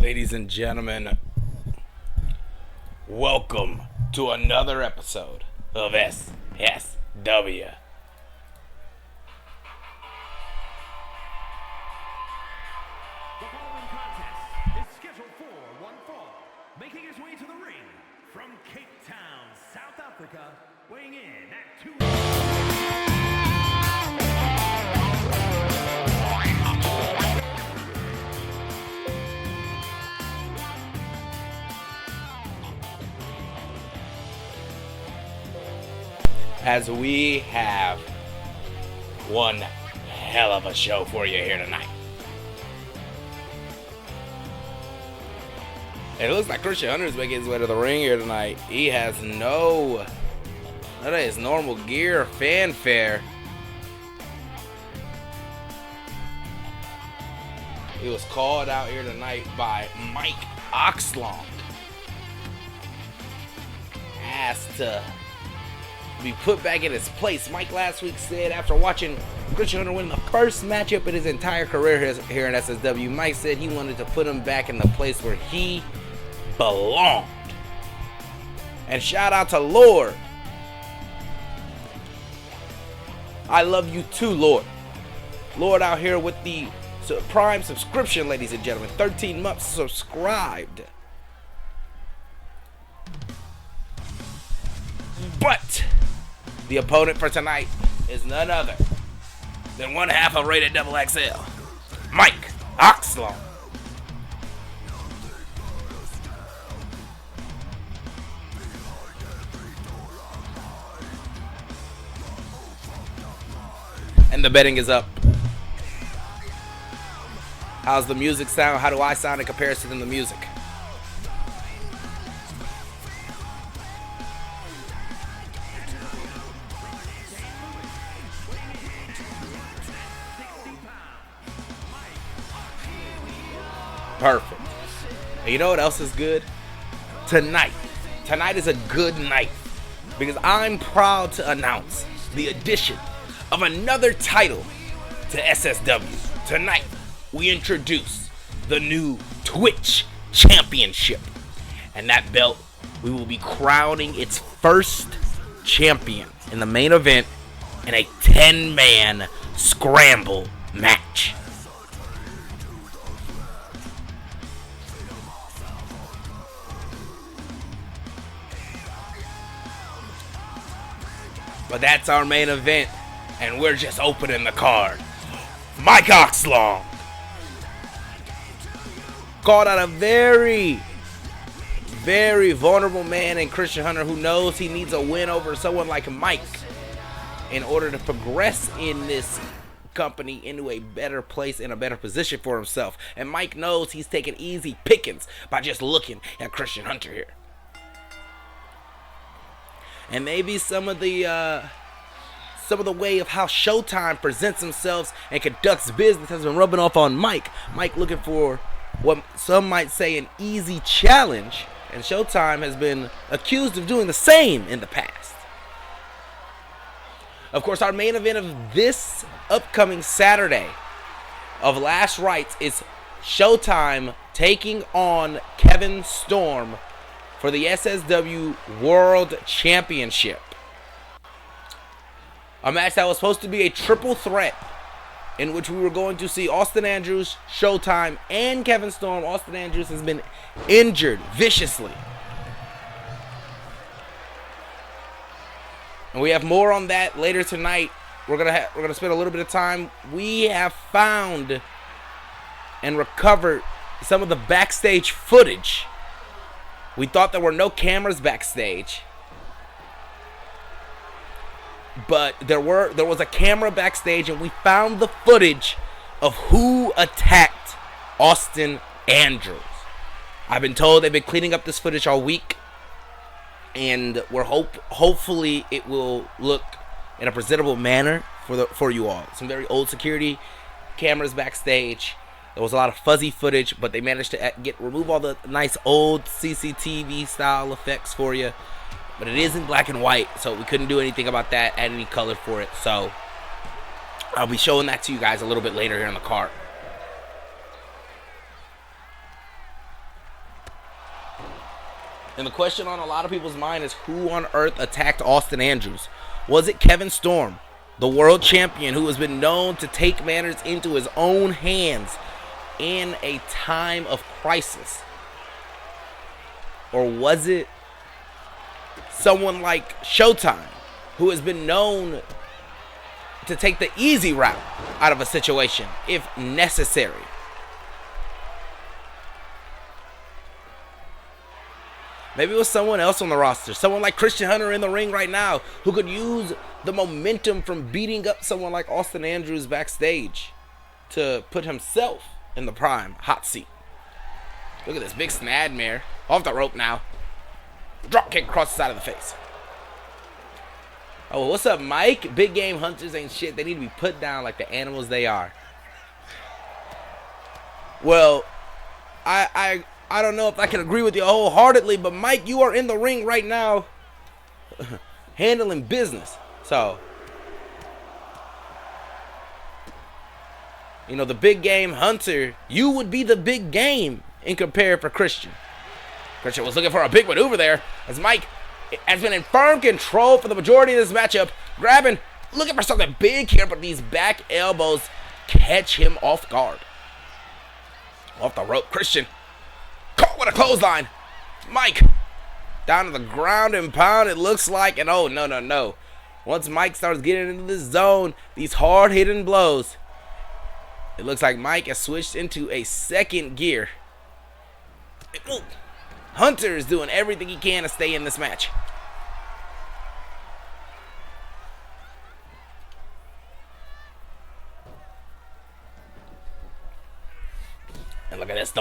Ladies and gentlemen, welcome to another episode of SSW. The following contest is scheduled for one fall. Making his way to the ring from Cape Town, South Africa, weighing in at 2... As we have one hell of a show for you here tonight. And it looks like Christian Hunter is making his way to the ring here tonight. He has none of his normal gear, fanfare. He was called out here tonight by Mike Oxlong. Has to be put back in his place. Mike last week said after watching Christian Hunter win the first matchup in his entire career here in SSW, Mike said he wanted to put him back in the place where he belonged. And shout out to Lord. I love you too, Lord. Lord out here with the Prime subscription, ladies and gentlemen. 13 months subscribed. But the opponent for tonight is none other than one half of Rated Double XL, Mike Oxlong. And the betting is up. How's the music sound? How do I sound in comparison to the music? Perfect. And you know what else is good? Tonight is a good night because I'm proud to announce the addition of another title to SSW. Tonight, we introduce the new Twitch Championship. And that belt, we will be crowning its first champion in the main event in a 10-man scramble match. But that's our main event, and we're just opening the card. Mike Oxlong called out a very, very vulnerable man in Christian Hunter who knows he needs a win over someone like Mike in order to progress in this company into a better place and a better position for himself. And Mike knows he's taking easy pickings by just looking at Christian Hunter here. And maybe some of the way of how Showtime presents themselves and conducts business has been rubbing off on Mike. Mike looking for what some might say an easy challenge, and Showtime has been accused of doing the same in the past. Of course, our main event of this upcoming Saturday of Last Rites is Showtime taking on Kevin Storm for the SSW World Championship. A match that was supposed to be a triple threat in which we were going to see Austin Andrews, Showtime, and Kevin Storm. Austin Andrews has been injured viciously. And we have more on that later tonight. We're gonna spend a little bit of time. We have found and recovered some of the backstage footage. We thought there were no cameras backstage, but there was a camera backstage, and we found the footage of who attacked Austin Andrews. I've been told they've been cleaning up this footage all week, and we're hopefully it will look in a presentable manner for you all. Some very old security cameras backstage. There was a lot of fuzzy footage, but they managed to remove all the nice old CCTV style effects for you. But it is in black and white, so we couldn't do anything about that, add any color for it. So I'll be showing that to you guys a little bit later here on the card. And the question on a lot of people's mind is, who on earth attacked Austin Andrews? Was it Kevin Storm, the world champion who has been known to take matters into his own hands in a time of crisis? Or was it someone like Showtime, who has been known to take the easy route out of a situation if necessary? Maybe it was someone else on the roster. Someone like Christian Hunter in the ring right now who could use the momentum from beating up someone like Austin Andrews backstage to put himself in the prime hot seat. Look at this big snadmare. Off the rope now. Drop kick across the side of the face. Oh, what's up, Mike? Big game hunters ain't shit. They need to be put down like the animals they are. Well, I don't know if I can agree with you wholeheartedly, but Mike, you are in the ring right now handling business. So, you know, the big game hunter, you would be the big game in compare for Christian. Christian was looking for a big maneuver there as Mike has been in firm control for the majority of this matchup. Grabbing, looking for something big here, but these back elbows catch him off guard. Off the rope, Christian. Caught with a clothesline. Mike down to the ground and pound, it looks like. And oh, no. Once Mike starts getting into the zone, these hard-hitting blows, it looks like Mike has switched into a second gear. Hunter is doing everything he can to stay in this match. And look at this.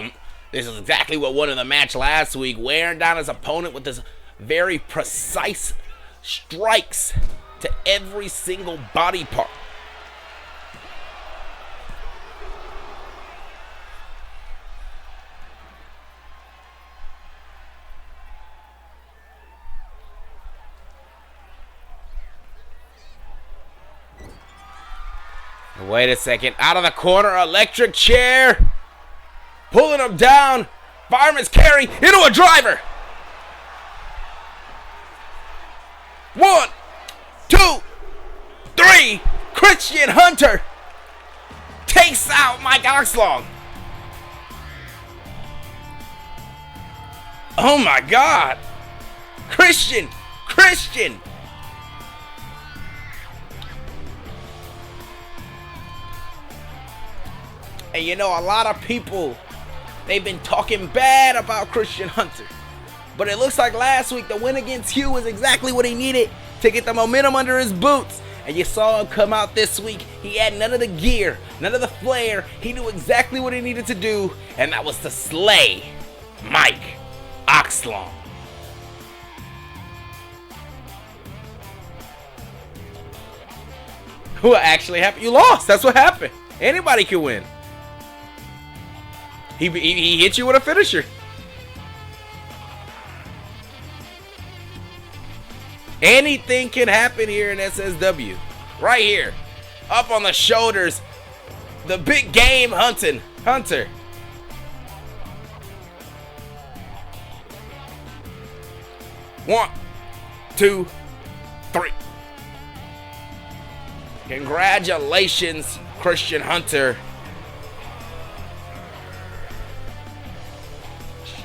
This is exactly what won in the match last week, wearing down his opponent with his very precise strikes to every single body part. Wait a second. Out of the corner, electric chair. Pulling him down. Fireman's carry into a driver. 1, 2, 3. Christian Hunter takes out Mike Oxlong. Oh my God. Christian. And you know, a lot of people, they've been talking bad about Christian Hunter. But it looks like last week the win against Hugh was exactly what he needed to get the momentum under his boots. And you saw him come out this week. He had none of the gear, none of the flair. He knew exactly what he needed to do, and that was to slay Mike Oxlong. What actually happened? You lost. That's what happened. Anybody can win. He hit you with a finisher. Anything can happen here in SSW. Right here. Up on the shoulders. The big game Hunter. 1, 2, 3. Congratulations, Christian Hunter.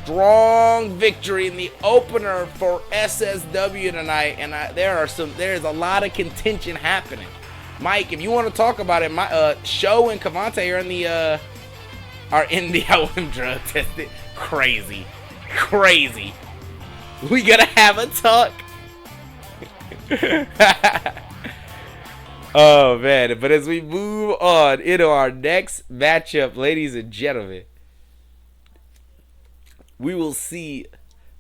Strong victory in the opener for SSW tonight, and there's a lot of contention happening. Mike, if you want to talk about it, my Show and Cavante are in the OM drug tested. Crazy. We gotta have a talk. Oh man! But as we move on into our next matchup, ladies and gentlemen, we will see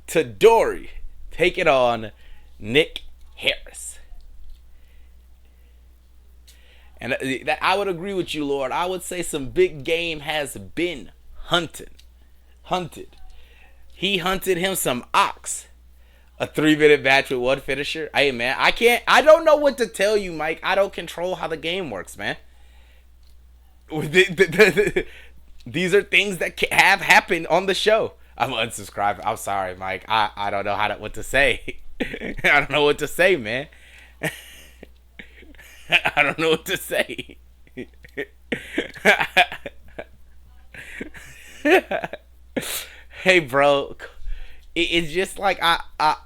Tadori taking on Nick Harris. And that I would agree with you, Lord. I would say some big game has been hunted. He hunted him some ox. A 3-minute match with one finisher. Hey, man, I don't know what to tell you, Mike. I don't control how the game works, man. These are things that have happened on the show. I'm unsubscribing. I'm sorry, Mike. I don't know what to say. I don't know what to say, man. I don't know what to say. Hey, bro. It's just like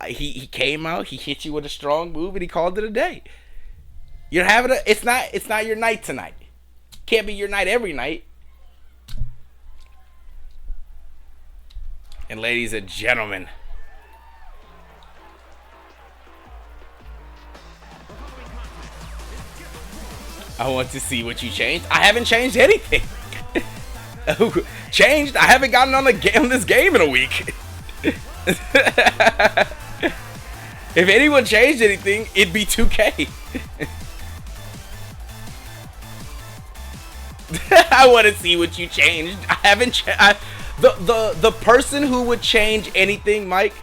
he came out, he hit you with a strong move, and he called it a day. You're having it's not your night tonight. Can't be your night every night. And ladies and gentlemen, I want to see what you changed. I haven't changed anything. Changed? I haven't gotten on this game in a week. If anyone changed anything, it'd be 2K. I want to see what you changed. I haven't. The person who would change anything, Mike.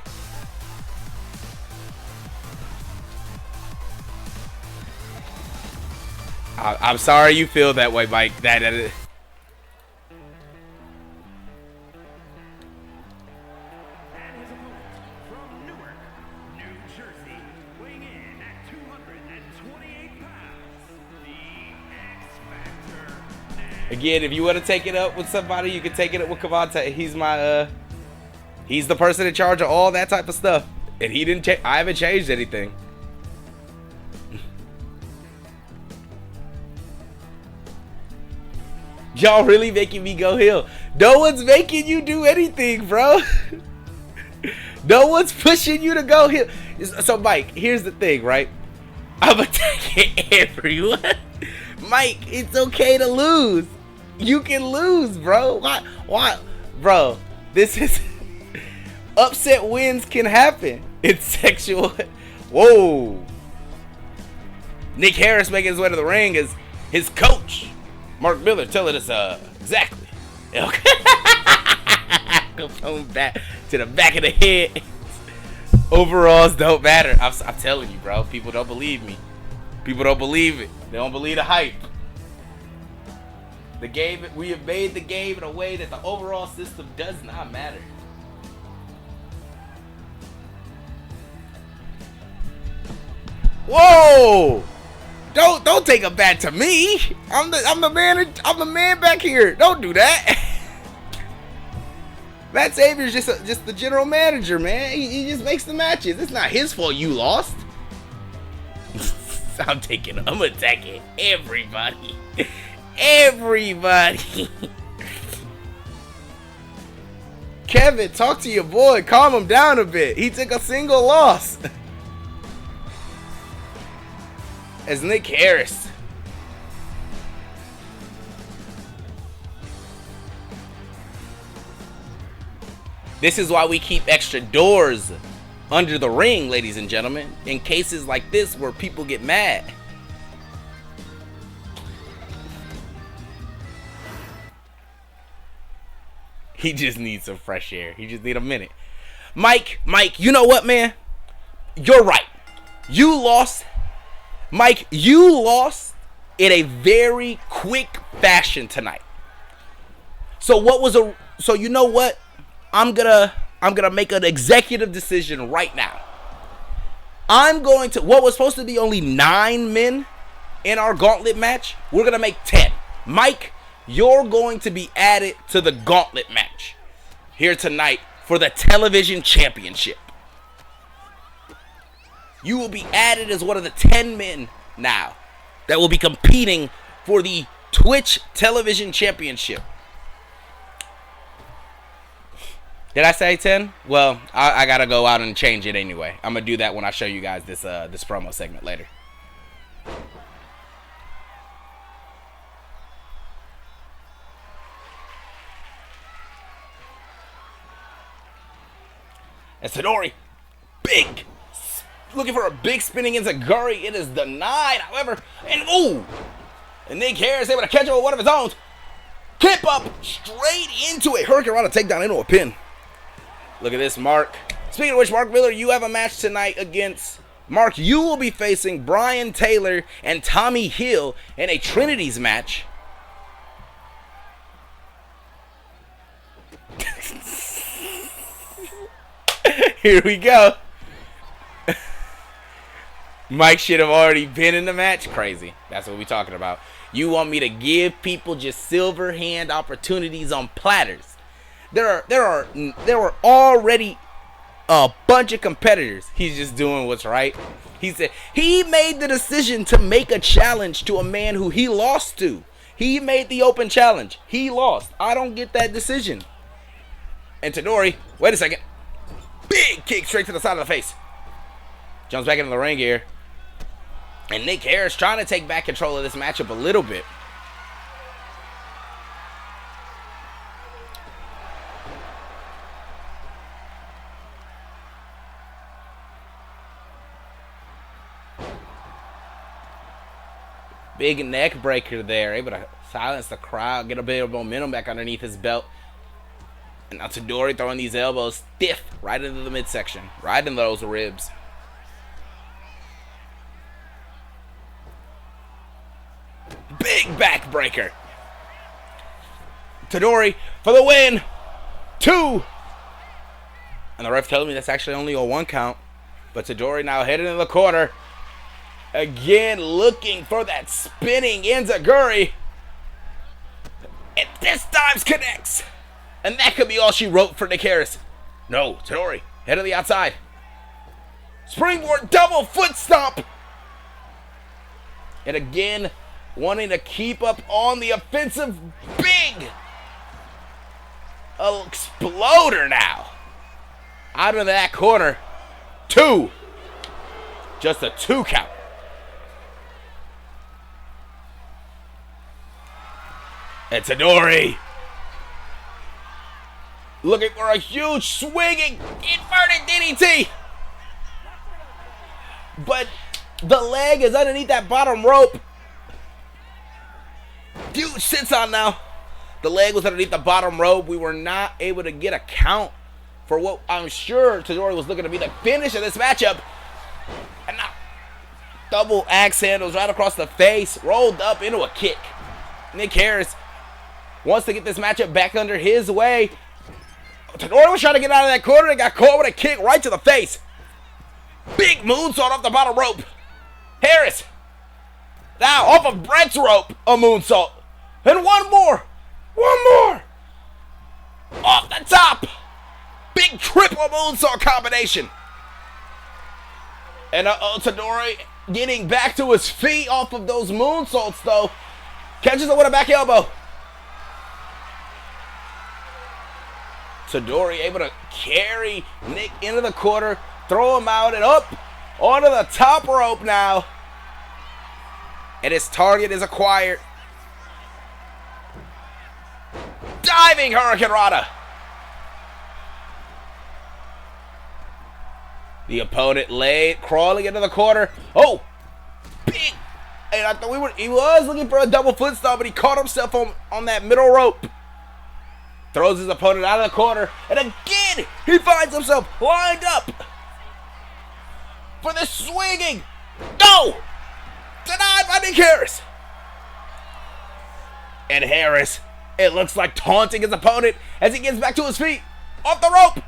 I'm sorry you feel that way, Mike. Again, if you want to take it up with somebody, you can take it up with Kavante. He's the person in charge of all that type of stuff, and he didn't. I haven't changed anything. Y'all really making me go heel. No one's making you do anything, bro. No one's pushing you to go heel. So, Mike, here's the thing, right? I'm attacking everyone. Mike, it's okay to lose. You can lose, bro. Why? Bro, this is... Upset wins can happen. It's sexual... Whoa. Nick Harris making his way to the ring as his coach, Mark Miller, telling us exactly. Okay. Going back to the back of the head. Overalls don't matter. I'm telling you, bro. People don't believe me. People don't believe it. They don't believe the hype. The game, we have made the game in a way that the overall system does not matter. Whoa! Don't take it back to me. I'm the man back here. Don't do that. Matt Savior's just the general manager, man. He just makes the matches. It's not his fault you lost. I'm attacking everybody. Everybody. Kevin, talk to your boy. Calm him down a bit. He took a single loss. As Nick Harris. This is why we keep extra doors under the ring, ladies and gentlemen, in cases like this where people get mad. He just needs some fresh air. He just need a minute. Mike, you know what, man? You're right. You lost. Mike, you lost in a very quick fashion tonight. So you know what? I'm gonna make an executive decision right now. What was supposed to be only 9 men in our gauntlet match, we're gonna make 10. Mike, you're going to be added to the gauntlet match here tonight for the television championship. You will be added as one of the 10 men now that will be competing for the Twitch television championship. Did I say 10? Well, I gotta go out and change it anyway. I'm gonna do that when I show you guys this promo segment later. And Sidori, looking for a big spinning Enziguri. It is denied, however, and Nick Harris able to catch him with one of his own. Kip up straight into a Hurricane Rana takedown into a pin. Look at this, Mark. Speaking of which, Mark Miller, you have a match tonight against Mark. You will be facing Brian Taylor and Tommy Hill in a Trinities match. Here we go. Mike should have already been in the match. Crazy. That's what we're talking about. You want me to give people just silver hand opportunities on platters. There were already a bunch of competitors. He's just doing what's right. He said he made the decision to make a challenge to a man who he lost to. He made the open challenge. He lost. I don't get that decision. And Tadori, wait a second. Big kick straight to the side of the face. Jumps back into the ring here. And Nick Harris trying to take back control of this matchup a little bit. Big neck breaker there. Able to silence the crowd. Get a bit of momentum back underneath his belt. And now Tadori throwing these elbows stiff right into the midsection. Right into those ribs. Big backbreaker. Tadori for the win. 2. And the ref telling me that's actually only a 1 count. But Tadori now headed into the corner. Again looking for that spinning enziguri. And this time connects. And that could be all she wrote for Nick Harris. No, Tadori, head to the outside. Springboard double foot stomp. And again, wanting to keep up on the offensive. Big exploder now. Out of that corner. 2. Just a 2 count. And Tadori looking for a huge swinging inverted DDT. But the leg is underneath that bottom rope. Huge sits on now. The leg was underneath the bottom rope. We were not able to get a count for what I'm sure Tadori was looking to be the finish of this matchup. And now double axe handles right across the face. Rolled up into a kick. Nick Harris wants to get this matchup back under his way. Tadori was trying to get out of that corner and got caught with a kick right to the face. Big moonsault off the bottom rope. Harris now off of Brett's rope, a moonsault. And one more. Off the top. Big triple moonsault combination. And Tadori getting back to his feet off of those moonsaults though. Catches him with a back elbow. Tadori able to carry Nick into the corner, throw him out and up onto the top rope now. And his target is acquired. Diving Hurricane Rana. The opponent laid, crawling into the corner. Oh, big. And I thought he was looking for a double foot stomp, but he caught himself on that middle rope. Throws his opponent out of the corner. And again, he finds himself lined up for the swinging. No! Denied by Nick Harris. And Harris, it looks like taunting his opponent as he gets back to his feet. Off the rope.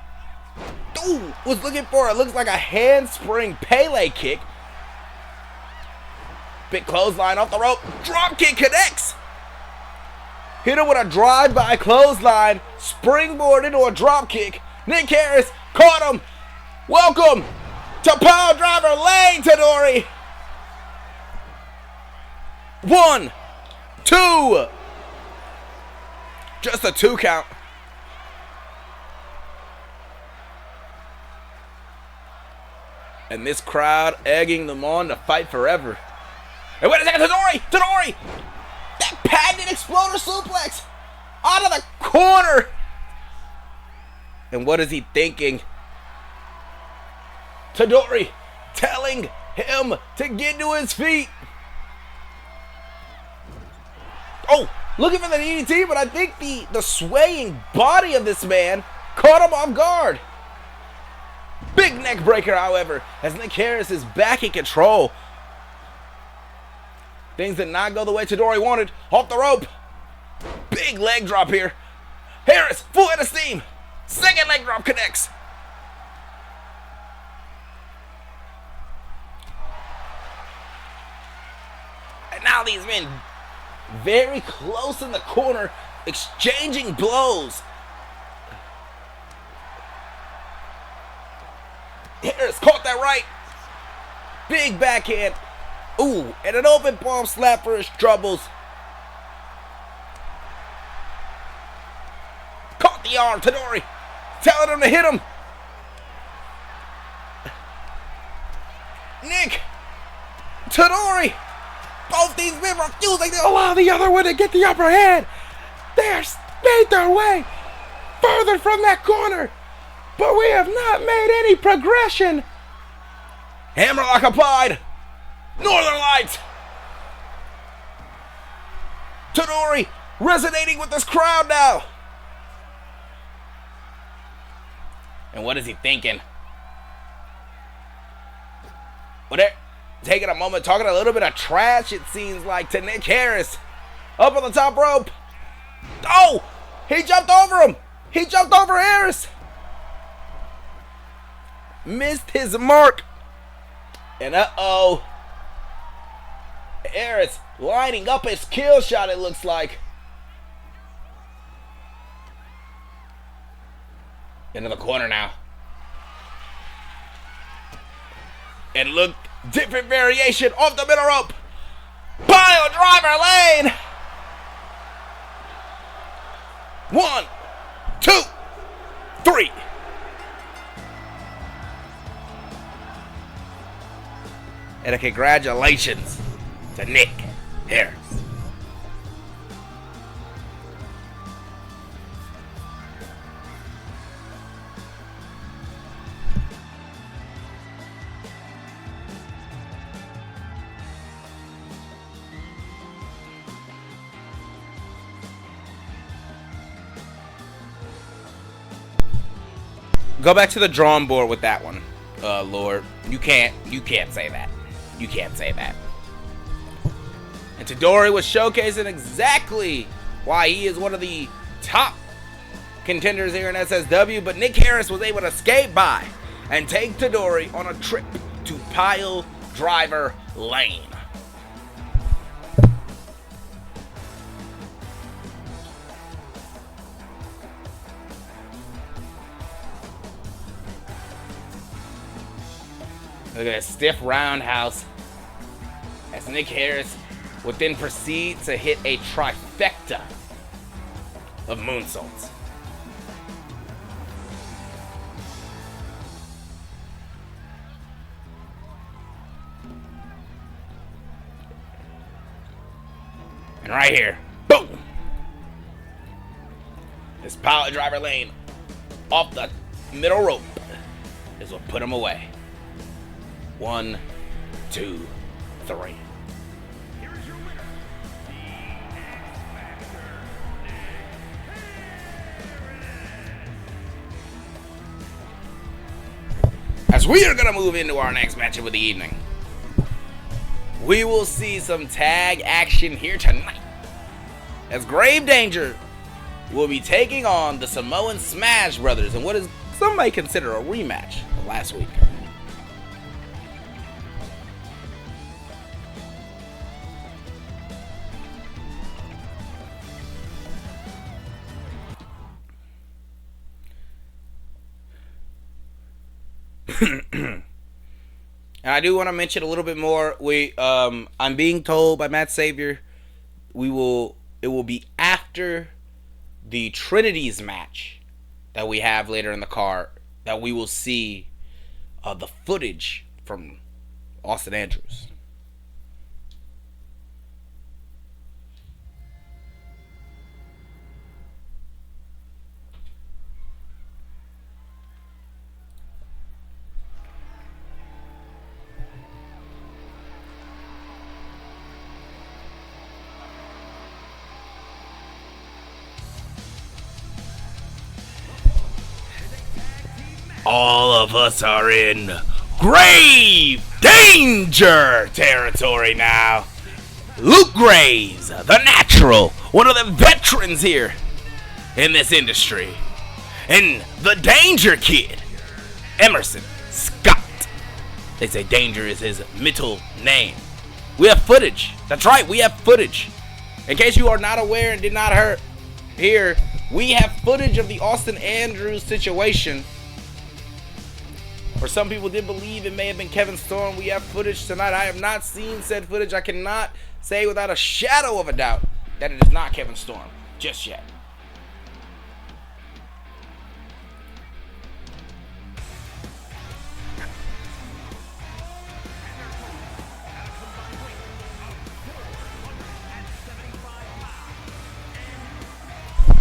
Ooh, was looking for, it looks like a handspring Pele kick. Big clothesline off the rope. Drop kick connects. Hit him with a drive-by clothesline. Springboard into a drop kick. Nick Harris caught him. Welcome to Power Driver Lane, Tadori. 1, 2. Just a 2 count. And this crowd egging them on to fight forever. And wait a second, Tadori! That patented exploder suplex out of the corner. And what is he thinking? Tadori telling him to get to his feet. Oh, looking for the DDT, but I think the swaying body of this man caught him off guard. Big neck breaker, however, as Nick Harris is back in control. Things did not go the way Tadori wanted. Off the rope. Big leg drop here. Harris, full head of steam. Second leg drop connects. Now these men very close in the corner, exchanging blows. Harris caught that right. Big backhand. Ooh, and an open palm slap for his troubles. Caught the arm, Tadori. Telling him to hit him. Nick. Tadori. Both these men refusing to allow the other one to get the upper hand. They made their way further from that corner, but we have not made any progression. Hammerlock applied. Northern Lights. Tadori resonating with this crowd now. And what is he thinking? Well, they're taking a moment, talking a little bit of trash, it seems like, to Nick Harris. Up on the top rope. Oh! He jumped over him! He jumped over Harris! Missed his mark. And uh-oh. Harris lining up his kill shot, it looks like. Into the corner now. And look, different variation off the middle rope. Pile driver lane. 1, 2, 3. And a congratulations to Nick Harris. Go back to the drawing board with that one, Lord. You can't say that. You can't say that. And Tadori was showcasing exactly why he is one of the top contenders here in SSW, but Nick Harris was able to skate by and take Tadori on a trip to Pile Driver Lane. Look at that stiff roundhouse as Nick Harris would then proceed to hit a trifecta of moonsaults. And right here, boom! This Pile Driver Lane off the middle rope is what put him away. 1, 2, 3. Here is your winner, the X-Factor, Nick Harris. As we are going to move into our next matchup of the evening, we will see some tag action here tonight, as Grave Danger will be taking on the Samoan Smash Brothers in what is some might consider a rematch of last week. And I do want to mention a little bit more. I'm being told by Matt Savior, it will be after the Trinities match that we have later in the card that we will see the footage from Austin Andrews. All of us are in grave danger territory now. Luke Graves, the natural, one of the veterans here in this industry. And the Danger Kid, Emerson Scott. They say Danger is his middle name. We have footage. That's right, we have footage. In case you are not aware and did not hear, we have footage of the Austin Andrews situation. Or some people did believe it may have been Kevin Storm. We have footage tonight. I have not seen said footage. I cannot say without a shadow of a doubt that it is not Kevin Storm just yet.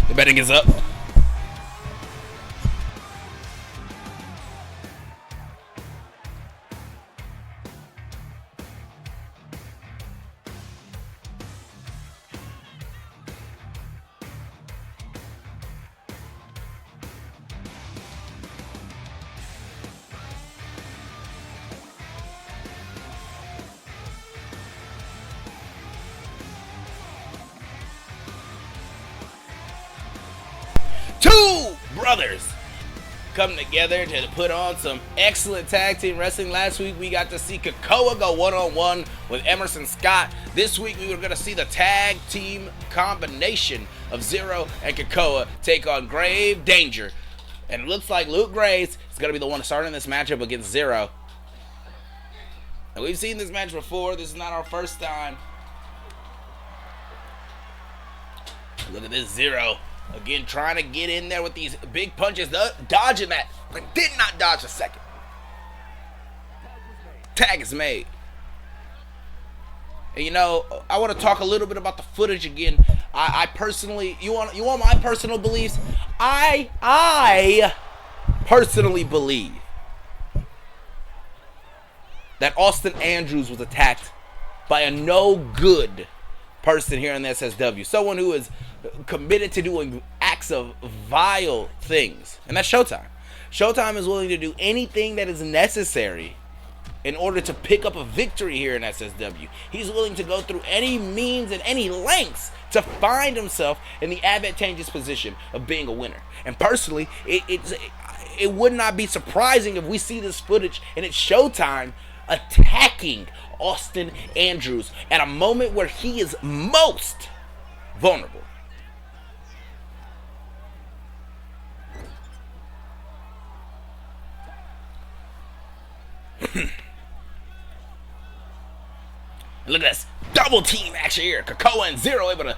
The betting is up. Two brothers come together to put on some excellent tag team wrestling. Last week we got to see CAW go one-on-one with Emerson Scott. This week we were going to see the tag team combination of Zero and CAW take on Grave Danger. And it looks like Luke Graves is going to be the one starting this matchup against Zero. And we've seen this match before. This is not our first time. Look at this Zero. Again, trying to get in there with these big punches, dodging that, but did not dodge a second. Tag is made. And you know, I want to talk a little bit about the footage again. I personally, you want my personal beliefs? I personally believe that Austin Andrews was attacked by a no good person here in the SSW. Someone who is committed to doing acts of vile things. And that's Showtime. Showtime is willing to do anything that is necessary in order to pick up a victory here in SSW. He's willing to go through any means and any lengths to find himself in the advantageous position of being a winner. And personally, it would not be surprising if we see this footage and it's Showtime attacking Austin Andrews at a moment where he is most vulnerable. Look at this double team action here. CAW and Zero able to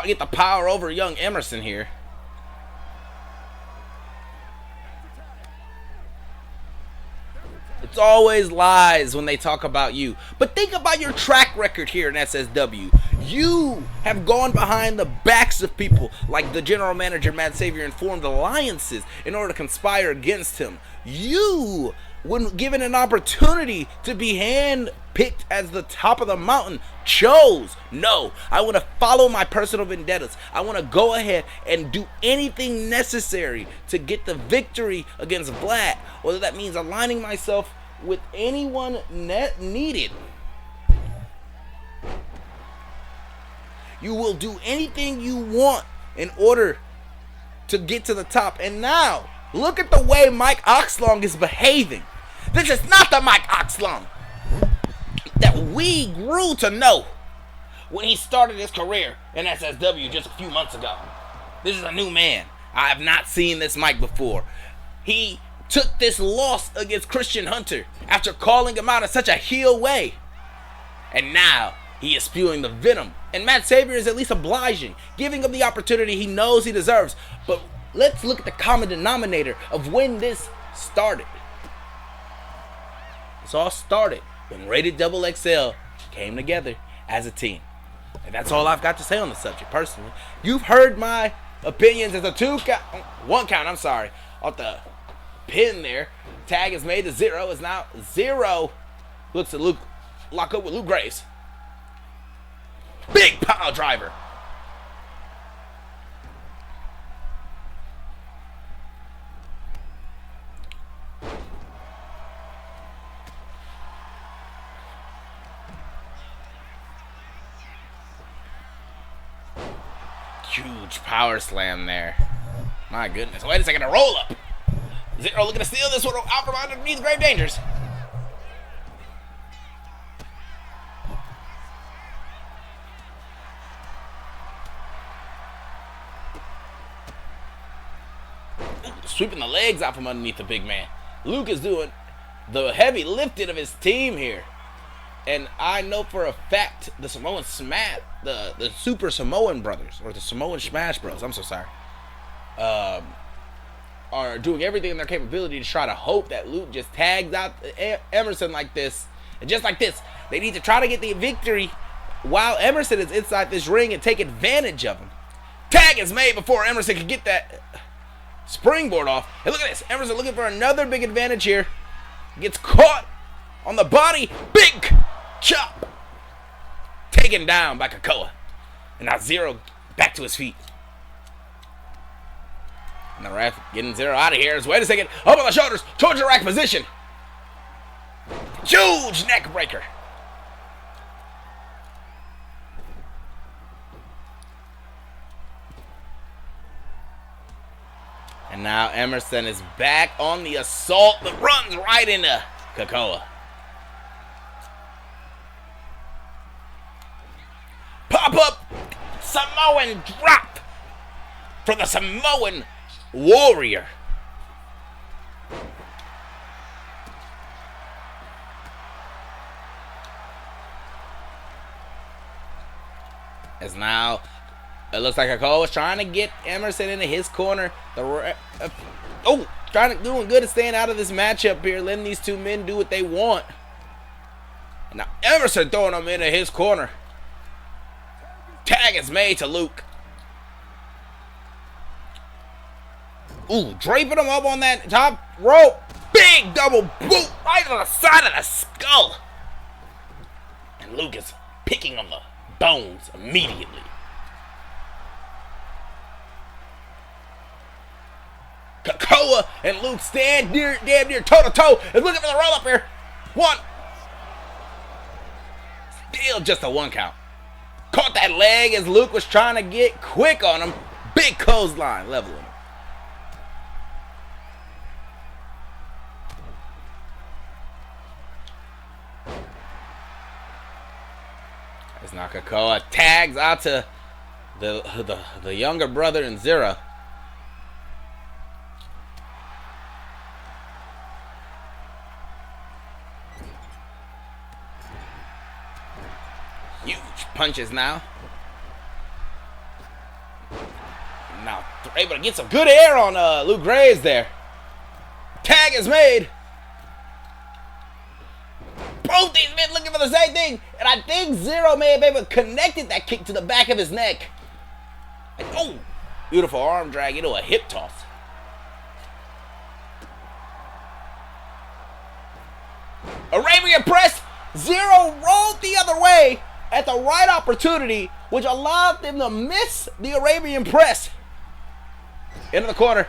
get the power over young Emerson here. It's always lies when they talk about you. But think about your track record here in SSW. You have gone behind the backs of people like the general manager Matt Savior and formed alliances in order to conspire against him. You, when given an opportunity to be hand-picked as the top of the mountain, chose, no, I want to follow my personal vendettas. I want to go ahead and do anything necessary to get the victory against Vlad, whether that means aligning myself with anyone needed. You will do anything you want in order to get to the top. And now, look at the way Mike Oxlong is behaving. This is not the Mike Oxlong that we grew to know when he started his career in SSW just a few months ago. This is a new man. I have not seen this Mike before. He took this loss against Christian Hunter after calling him out in such a heel way. And now he is spewing the venom. And Matt Savior is at least obliging, giving him the opportunity he knows he deserves. But let's look at the common denominator of when this started. This all started when Rated Double XL came together as a team. And that's all I've got to say on the subject, personally. You've heard my opinions as a one count, off the pin there. Tag is made to Zero. Is now Zero looks to Luke, lock up with Luke Graves. Big pile driver. Huge power slam there. My goodness. Wait a second, a roll up. Zero looking to steal this one out from underneath Grave Dangers. sweeping the legs out from underneath the big man. Luke is doing the heavy lifting of his team here. And I know for a fact the Samoan Smash, the Super Samoan Brothers, or the Samoan Smash Bros, I'm so sorry, are doing everything in their capability to try to hope that Luke just tags out Emerson like this. And just like this, they need to try to get the victory while Emerson is inside this ring and take advantage of him. Tag is made before Emerson can get that springboard off. And look at this, Emerson looking for another big advantage here. Gets caught on the body. Big chop. Taken down by CAW. And now Zero back to his feet. And the ref getting Zero out of here. Wait a second. Up on the shoulders. Towards the rack position. Huge neck breaker. And now Emerson is back on the assault that runs right into CAW. Pop-up Samoan drop for the Samoan Warrior. As now it looks like CAW was trying to get Emerson into his corner. Doing good at staying out of this matchup here, letting these two men do what they want. And now Emerson throwing him into his corner. Tag is made to Luke. Ooh, draping him up on that top rope. Big double boot right on the side of the skull. And Luke is picking on the bones immediately. CAW and Luke stand damn near toe to toe and looking for the roll up here. One. Still just a one count. Caught that leg as Luke was trying to get quick on him. Big clothesline leveling him. As now CAW tags out to the younger brother and Zero. Huge punches now. Now they're able to get some good air on Luke Graves there. Tag is made. Both these men looking for the same thing. And I think Zero may have able connected that kick to the back of his neck. And, oh, beautiful arm drag into a hip toss. Arabian press. Zero rolled the other way at the right opportunity, which allowed them to miss the Arabian press. Into the corner.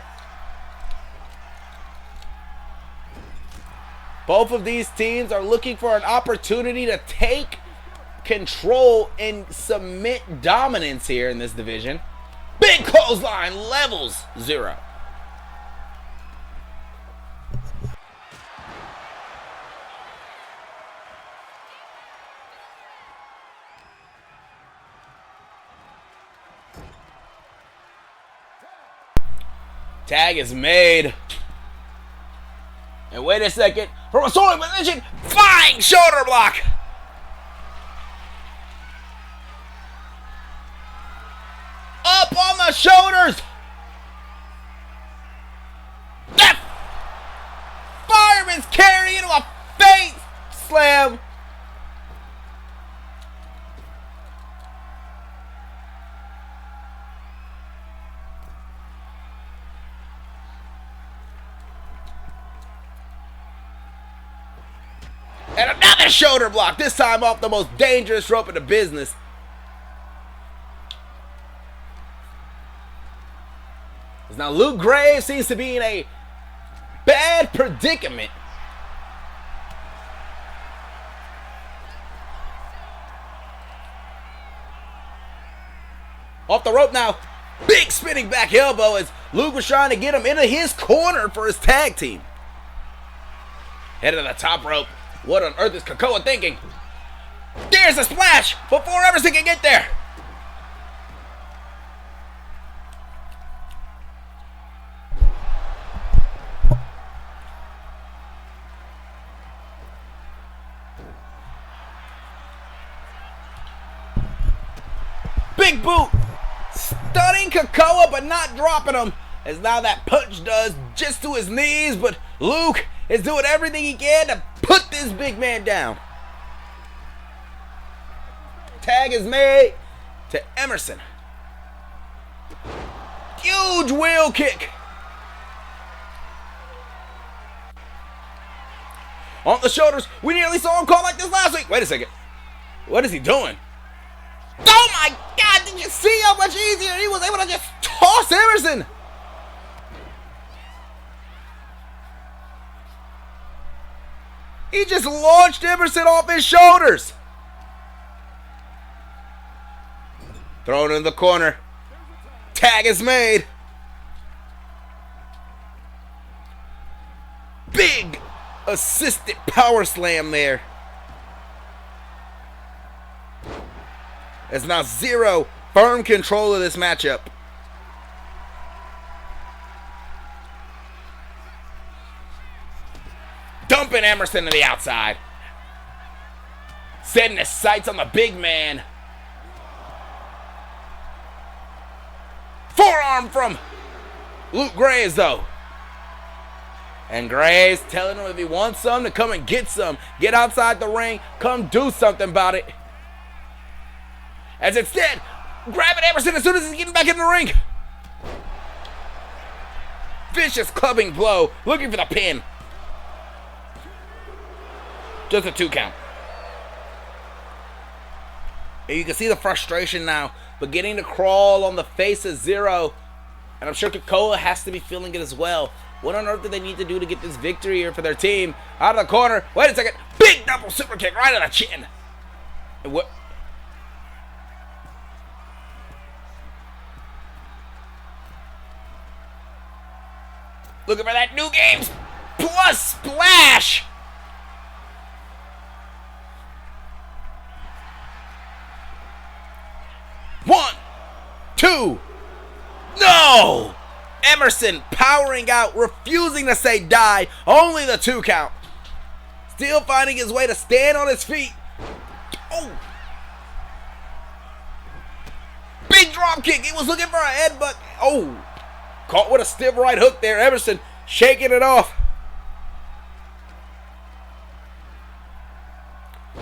Both of these teams are looking for an opportunity to take control and submit dominance here in this division. Big clothesline levels Zero. Tag is made. And wait a second. From a soaring position, flying shoulder block. Up on the shoulders. That fireman's carry into a face slam. And another shoulder block, this time off the most dangerous rope in the business. Now Luke Graves seems to be in a bad predicament. Off the rope now. Big spinning back elbow as Luke was trying to get him into his corner for his tag team. Headed to the top rope. What on earth is CAW thinking? There's a splash before Emerson can get there. big boot. Stunning CAW, but not dropping him. As now that punch does just to his knees, but Luke is doing everything he can to put this big man down. Tag is made to Emerson. Huge wheel kick. On the shoulders. We nearly saw him caught like this last week. Wait a second. What is he doing? Oh my God, did you see how much easier he was able to just toss Emerson? He just launched Emerson off his shoulders. Thrown in the corner. Tag is made. Big assisted power slam there. As now Zero firm control of this matchup. Dumping Emerson to the outside. Setting his sights on the big man. Forearm from Luke Graves though. And Graves telling him if he wants some to come and get some. Get outside the ring. Come do something about it. As instead, grabbing Emerson as soon as he's getting back in the ring. Vicious clubbing blow. Looking for the pin. Just a 2 count. And you can see the frustration now. Beginning to crawl on the face of Zero. And I'm sure CAW has to be feeling it as well. What on earth do they need to do to get this victory here for their team? Out of the corner. Wait a second. Big double super kick right on the chin. And what? Looking for that new games plus splash. One, two. No! Emerson powering out, refusing to say die. Only the 2 count. Still finding his way to stand on his feet. Oh! Big drop kick. He was looking for a headbutt. Oh! Caught with a stiff right hook there. Emerson shaking it off.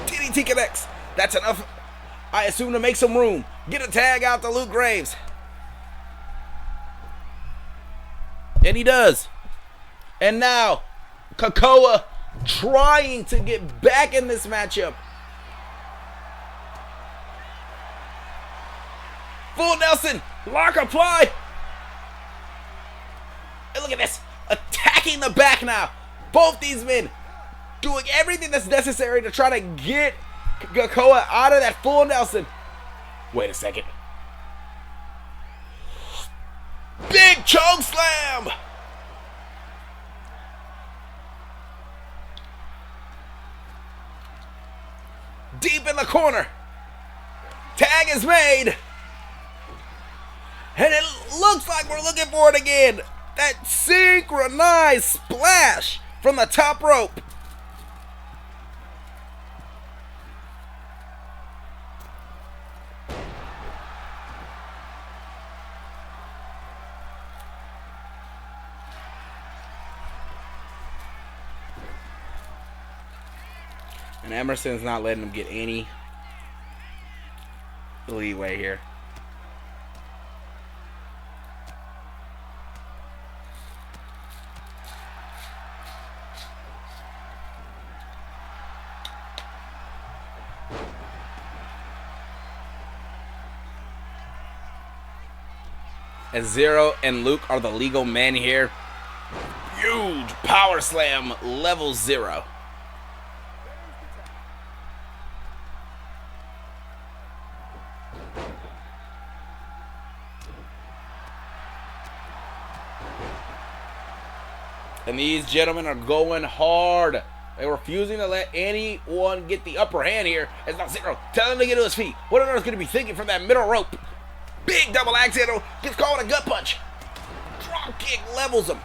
DDT connects. That's enough, I assume, to make some room. Get a tag out to Luke Graves. And he does. And now, CAW trying to get back in this matchup. Full Nelson. Lock applied. And look at this. Attacking the back now. Both these men doing everything that's necessary to try to get CAW out of that full Nelson. Wait a second. Big choke slam. Deep in the corner. Tag is made. And it looks like we're looking for it again. That synchronized splash from the top rope. And Emerson's not letting him get any leeway here. As Zero and Luke are the legal men here. Huge power slam, level 0. And these gentlemen are going hard. They're refusing to let anyone get the upper hand here. As now Zero telling him to get to his feet. What on earth going to be thinking from that middle rope? Big double axe handle. Gets caught with a gut punch. Drop kick levels him.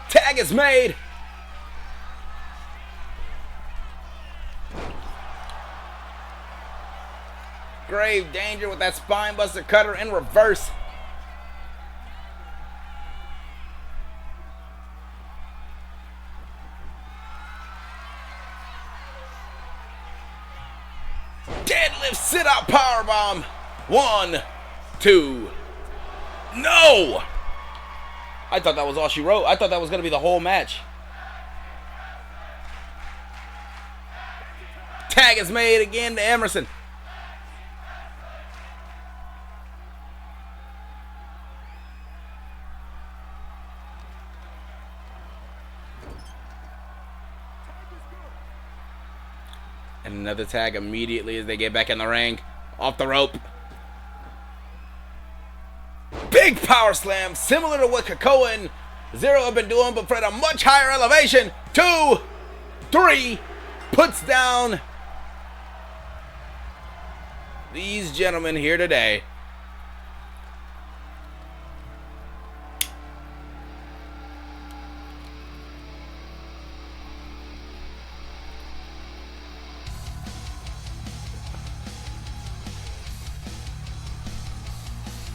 Tag is made. Grave Danger with that spinebuster cutter in reverse. Deadlift sit-out powerbomb. 1, 2. No! I thought that was all she wrote. I thought that was going to be the whole match. Tag is made again to Emerson. And another tag immediately as they get back in the ring. Off the rope. Big power slam, similar to what CAW and Zero have been doing, but at a much higher elevation. 2, 3, puts down these gentlemen here today.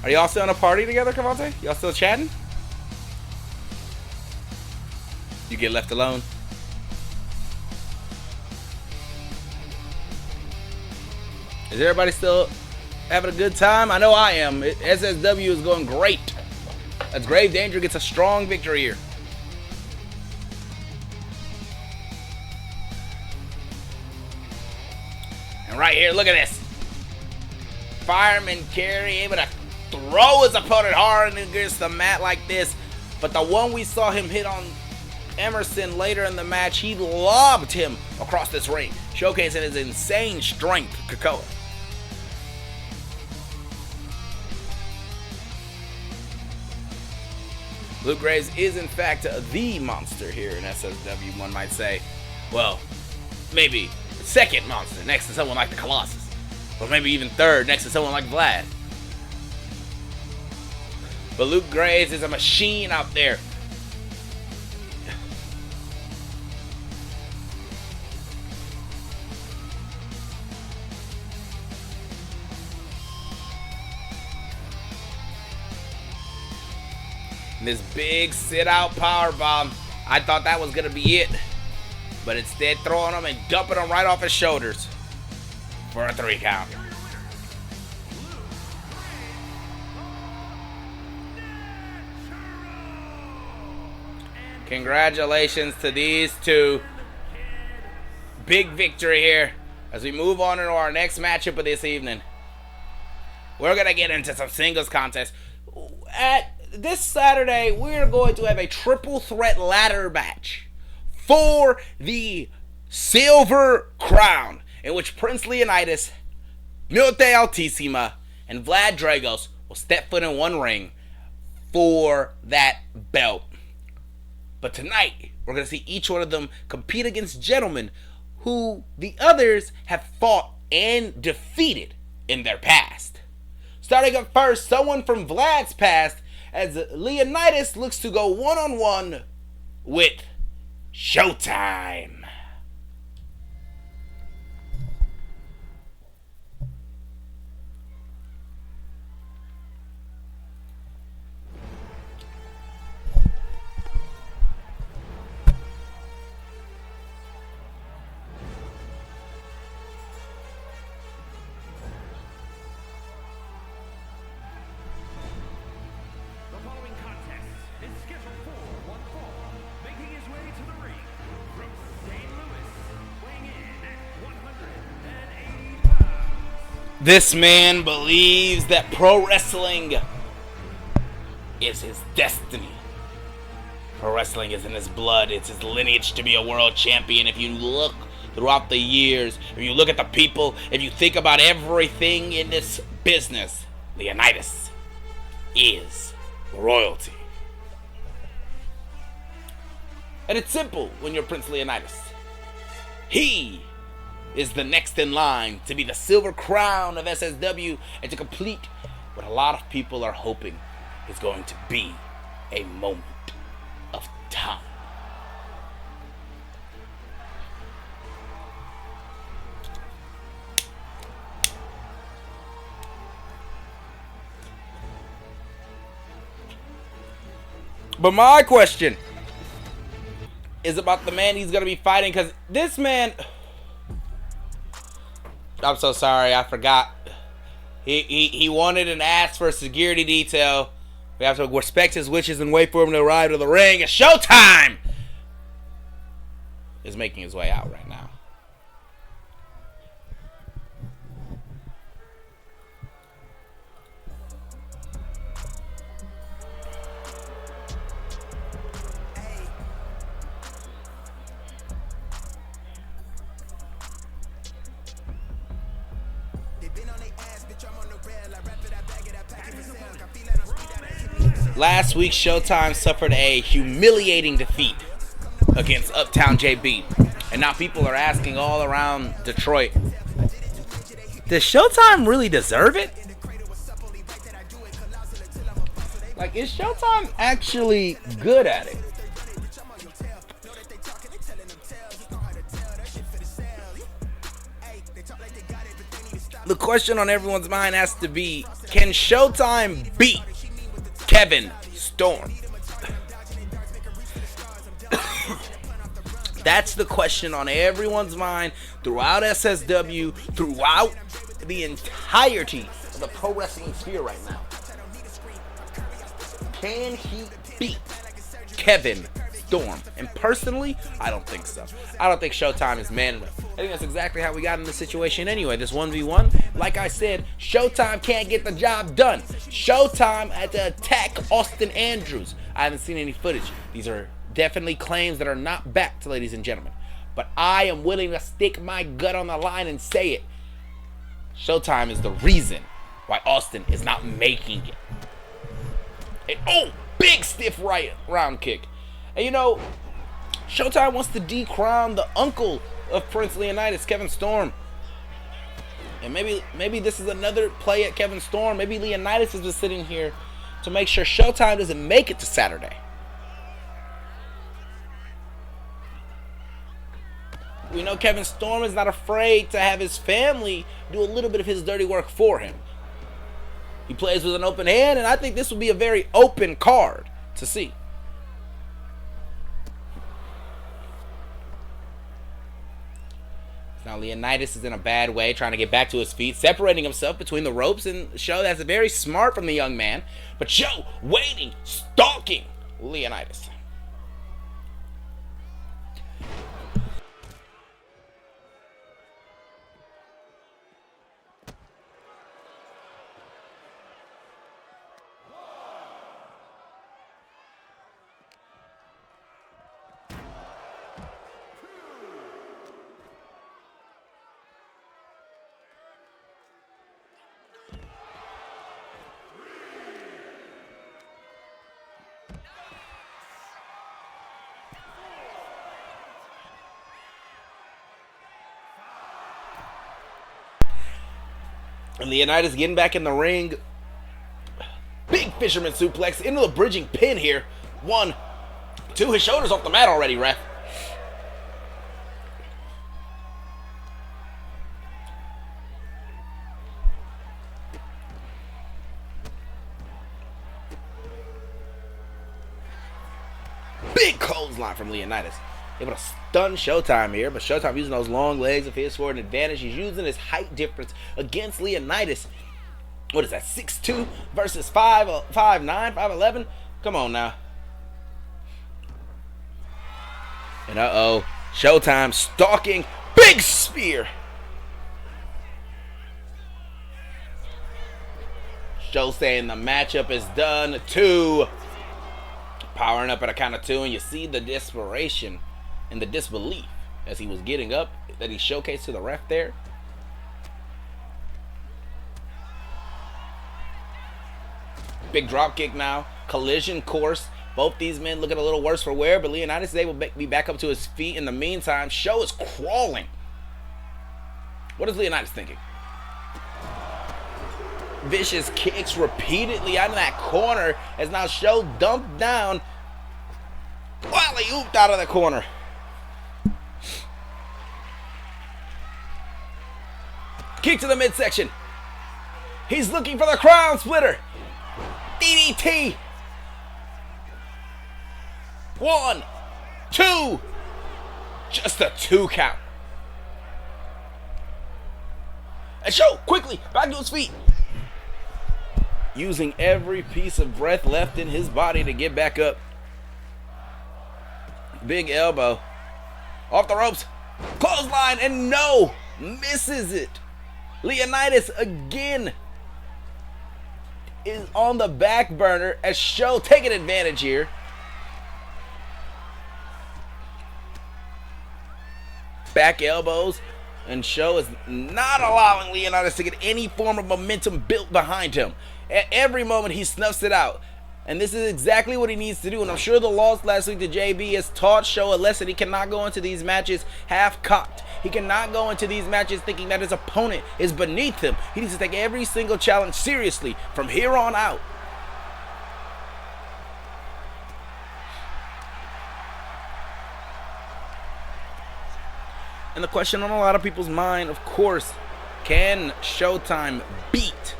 Are y'all still in a party together, Cavante? Y'all still chatting? You get left alone? Is everybody still having a good time? I know I am. SSW is going great. As Grave Danger gets a strong victory here. And right here, look at this. Fireman Carey able to throw his opponent hard against the mat like this. But the one we saw him hit on Emerson later in the match, he lobbed him across this ring, showcasing his insane strength, CAW. Luke Graves is in fact the monster here in SSW, one might say. Well, maybe second monster next to someone like the Colossus. Or maybe even third next to someone like Vlad. But Luke Graves is a machine out there. And this big sit-out powerbomb, I thought that was going to be it. But instead throwing him and dumping him right off his shoulders for a 3 count. Congratulations to these two. Big victory here as we move on into our next matchup of this evening. We're going to get into some singles contests. At this Saturday, we're going to have a triple threat ladder match for the Silver Crown, in which Prince Leonidas, Mute Altissima, and Vlad Dragos will step foot in one ring for that belt. But tonight, we're going to see each one of them compete against gentlemen who the others have fought and defeated in their past. Starting up first, someone from Vlad's past, as Leonidas looks to go one-on-one with Showtime. This man believes that pro wrestling is his destiny. Pro wrestling is in his blood. It's his lineage to be a world champion. If you look throughout the years, if you look at the people, if you think about everything in this business, Leonidas is royalty. And it's simple when you're Prince Leonidas. He is the next in line to be the Silver Crown of SSW and to complete what a lot of people are hoping is going to be a moment of time. But my question is about the man he's going to be fighting, because this man... I'm so sorry, I forgot. He wanted and asked for a security detail. We have to respect his wishes and wait for him to arrive to the ring. It's showtime! Is making his way out right now. Last week, Showtime suffered a humiliating defeat against Uptown JB. And now people are asking all around Detroit, does Showtime really deserve it? Like, is Showtime actually good at it? The question on everyone's mind has to be, can Showtime beat Kevin Storm? That's the question on everyone's mind throughout SSW, throughout the entirety of the pro wrestling sphere right now. Can he beat Kevin Storm? And personally, I don't think so. I don't think Showtime is man enough. I think that's exactly how we got in this situation anyway. This 1v1, like I said, Showtime can't get the job done. Showtime had to attack Austin Andrews. I haven't seen any footage. These are definitely claims that are not backed, ladies and gentlemen. But I am willing to stick my gut on the line and say it. Showtime is the reason why Austin is not making it. And, oh, big stiff right round kick. And you know, Showtime wants to decrown the uncle of Prince Leonidas, Kevin Storm. And maybe this is another play at Kevin Storm. Maybe Leonidas is just sitting here to make sure Showtime doesn't make it to Saturday. We know Kevin Storm is not afraid to have his family do a little bit of his dirty work for him. He plays with an open hand, and I think this will be a very open card to see. Now Leonidas is in a bad way, trying to get back to his feet, separating himself between the ropes, and Show, that's very smart from the young man. But Show waiting, stalking Leonidas. And Leonidas getting back in the ring. Big fisherman suplex into the bridging pin here. 1, 2, his shoulders off the mat already, ref. Big clothesline from Leonidas. Able to stun Showtime here, but Showtime using those long legs of his for an advantage. He's using his height difference against Leonidas. What is that, 6'2" versus 5'9", 5'11"? Come on now. And uh-oh, Showtime stalking. Big spear. Show saying the matchup is done. 2. Powering up at a count of 2, and you see the desperation and the disbelief as he was getting up that he showcased to the ref there. Big drop kick now. Collision course. Both these men looking a little worse for wear, but Leonidas is able to be back up to his feet in the meantime. Show is crawling. What is Leonidas thinking? Vicious kicks repeatedly out of that corner as now Show dumped down while he ooped out of the corner. Kick to the midsection. He's looking for the crown splitter. DDT. 1, 2. Just a 2 count. And Show quickly back to his feet, using every piece of breath left in his body to get back up. Big elbow off the ropes, clothesline, and no, misses it. Leonidas again is on the back burner as Show taking advantage here. Back elbows, and Show is not allowing Leonidas to get any form of momentum built behind him. At every moment, he snuffs it out. And this is exactly what he needs to do. And I'm sure the loss last week to JB has taught Show a lesson. He cannot go into these matches half-cocked. He cannot go into these matches thinking that his opponent is beneath him. He needs to take every single challenge seriously from here on out. And the question on a lot of people's mind, of course, can Showtime beat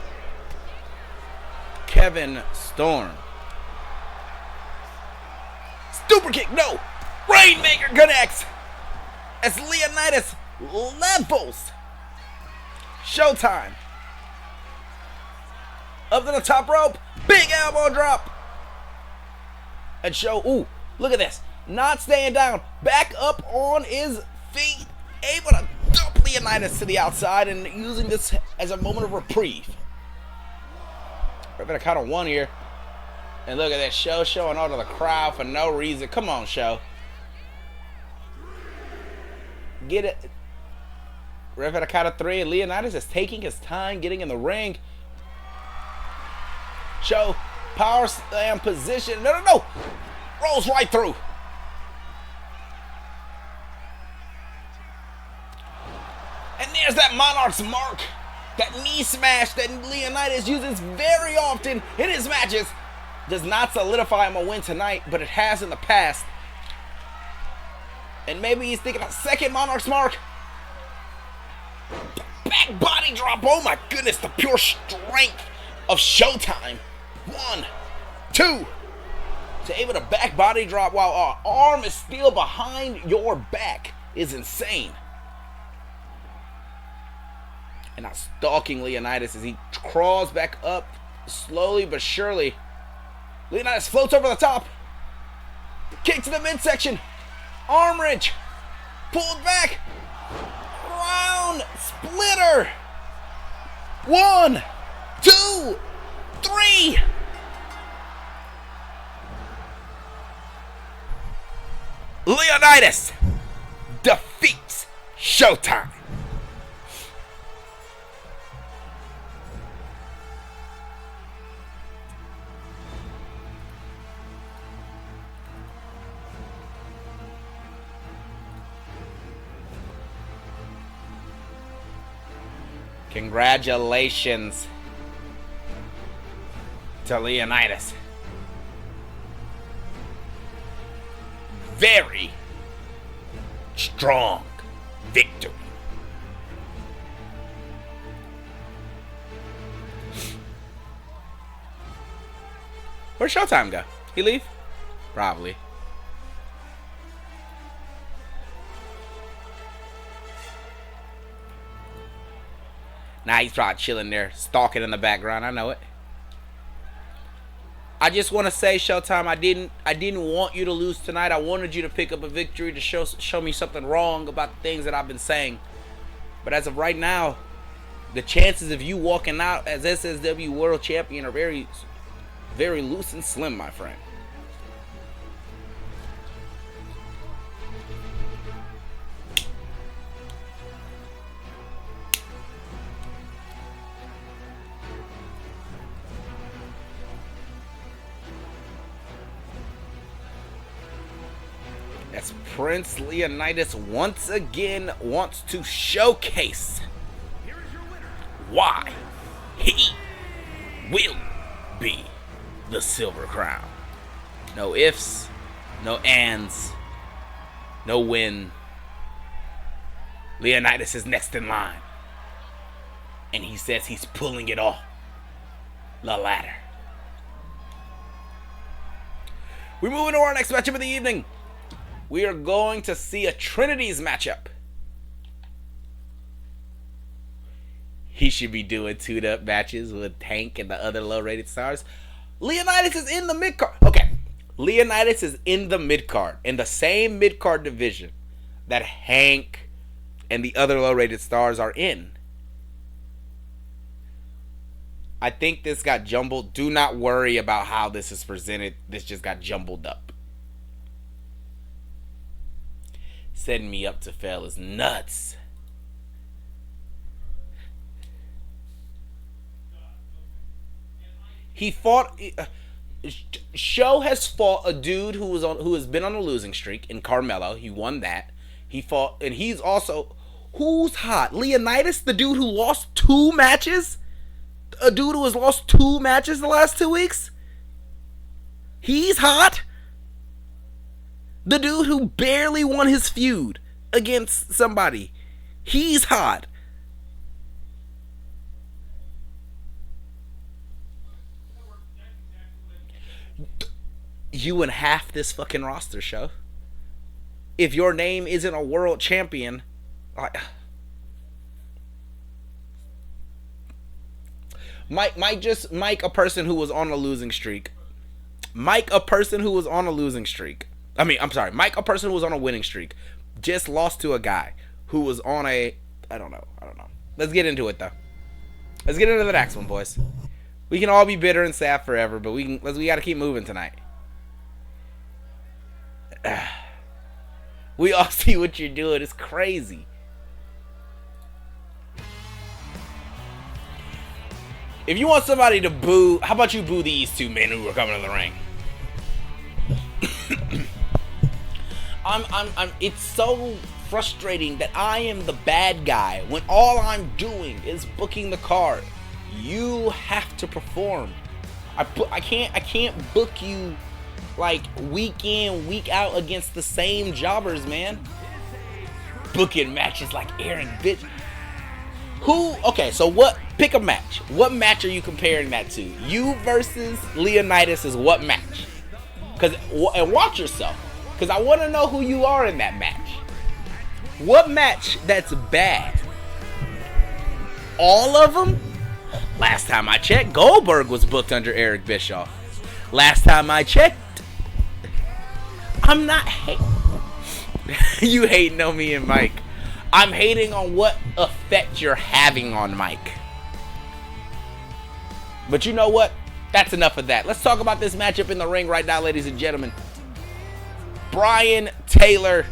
Kevin Storm? Super kick, no! Rainmaker connects as Leonidas levels Showtime. Up to the top rope, big elbow drop. And Show, ooh, look at this. Not staying down, back up on his feet, able to dump Leonidas to the outside and using this as a moment of reprieve. We're gonna count on 1 here. And look at that, Show showing all to the crowd for no reason. Come on, Show. Get it. Ref at a count of 3, and Leonidas is taking his time getting in the ring. Show, power slam position. No. Rolls right through. And there's that Monarch's mark. That knee smash that Leonidas uses very often in his matches. Does not solidify him a win tonight, but it has in the past. And maybe he's thinking a second Monarch's mark. Back body drop. Oh my goodness, the pure strength of Showtime. 1, 2. To able to back body drop while our arm is still behind your back is insane. And now stalking Leonidas as he crawls back up slowly but surely. Leonidas floats over the top. Kick to the midsection. Arm wrench. Pulled back. Crown splitter. 1, 2, 3. Leonidas defeats Showtime. Congratulations to Leonidas. Very strong victory. Where'd Showtime go? He leave? Probably. Nah, he's probably chilling there, stalking in the background. I know it. I just want to say, Showtime, I didn't want you to lose tonight. I wanted you to pick up a victory to show me something wrong about the things that I've been saying. But as of right now, the chances of you walking out as SSW World Champion are very, very loose and slim, my friend. As Prince Leonidas once again wants to showcase why he will be the Silver Crown. No ifs, no ands, no win. Leonidas is next in line. And he says he's pulling it off the ladder. We move into our next matchup of the evening. We are going to see a Trinity's matchup. He should be doing tuned-up matches with Tank and the other low-rated stars. Leonidas is in the mid-card. Okay, Leonidas is in the mid-card, in the same mid-card division that Hank and the other low-rated stars are in. I think this got jumbled. Do not worry about how this is presented. This just got jumbled up. Setting me up to fail is nuts. He fought. Show has fought a dude who has been on a losing streak in Carmelo. He won that. He fought, and he's also who's hot. Leonidas, the dude who lost 2 matches. A dude who has lost 2 matches the last 2 weeks? He's hot? The dude who barely won his feud against somebody. He's hot. You and half this fucking roster, Show. If your name isn't a world champion, Mike, a person who was on a losing streak. Mike, a person who was on a winning streak, just lost to a guy who was on a, I don't know. Let's get into it, though. Let's get into the next one, boys. We can all be bitter and sad forever, but we got to keep moving tonight. We all see what you're doing. It's crazy. If you want somebody to boo, how about you boo these 2 men who are coming to the ring? It's so frustrating that I am the bad guy when all I'm doing is booking the card. You have to perform. I can't book you like week in, week out against the same jobbers, man. Booking matches like Aaron bitch. Okay, so what? Pick a match. What match are you comparing that to? You versus Leonidas is what match? And watch yourself, because I want to know who you are in that match. What match that's bad? All of them? Last time I checked, Goldberg was booked under Eric Bischoff. Last time I checked, I'm not hating. You hating on me and Mike. I'm hating on what effect you're having on Mike. But you know what? That's enough of that. Let's talk about this matchup in the ring right now, ladies and gentlemen. Brian Taylor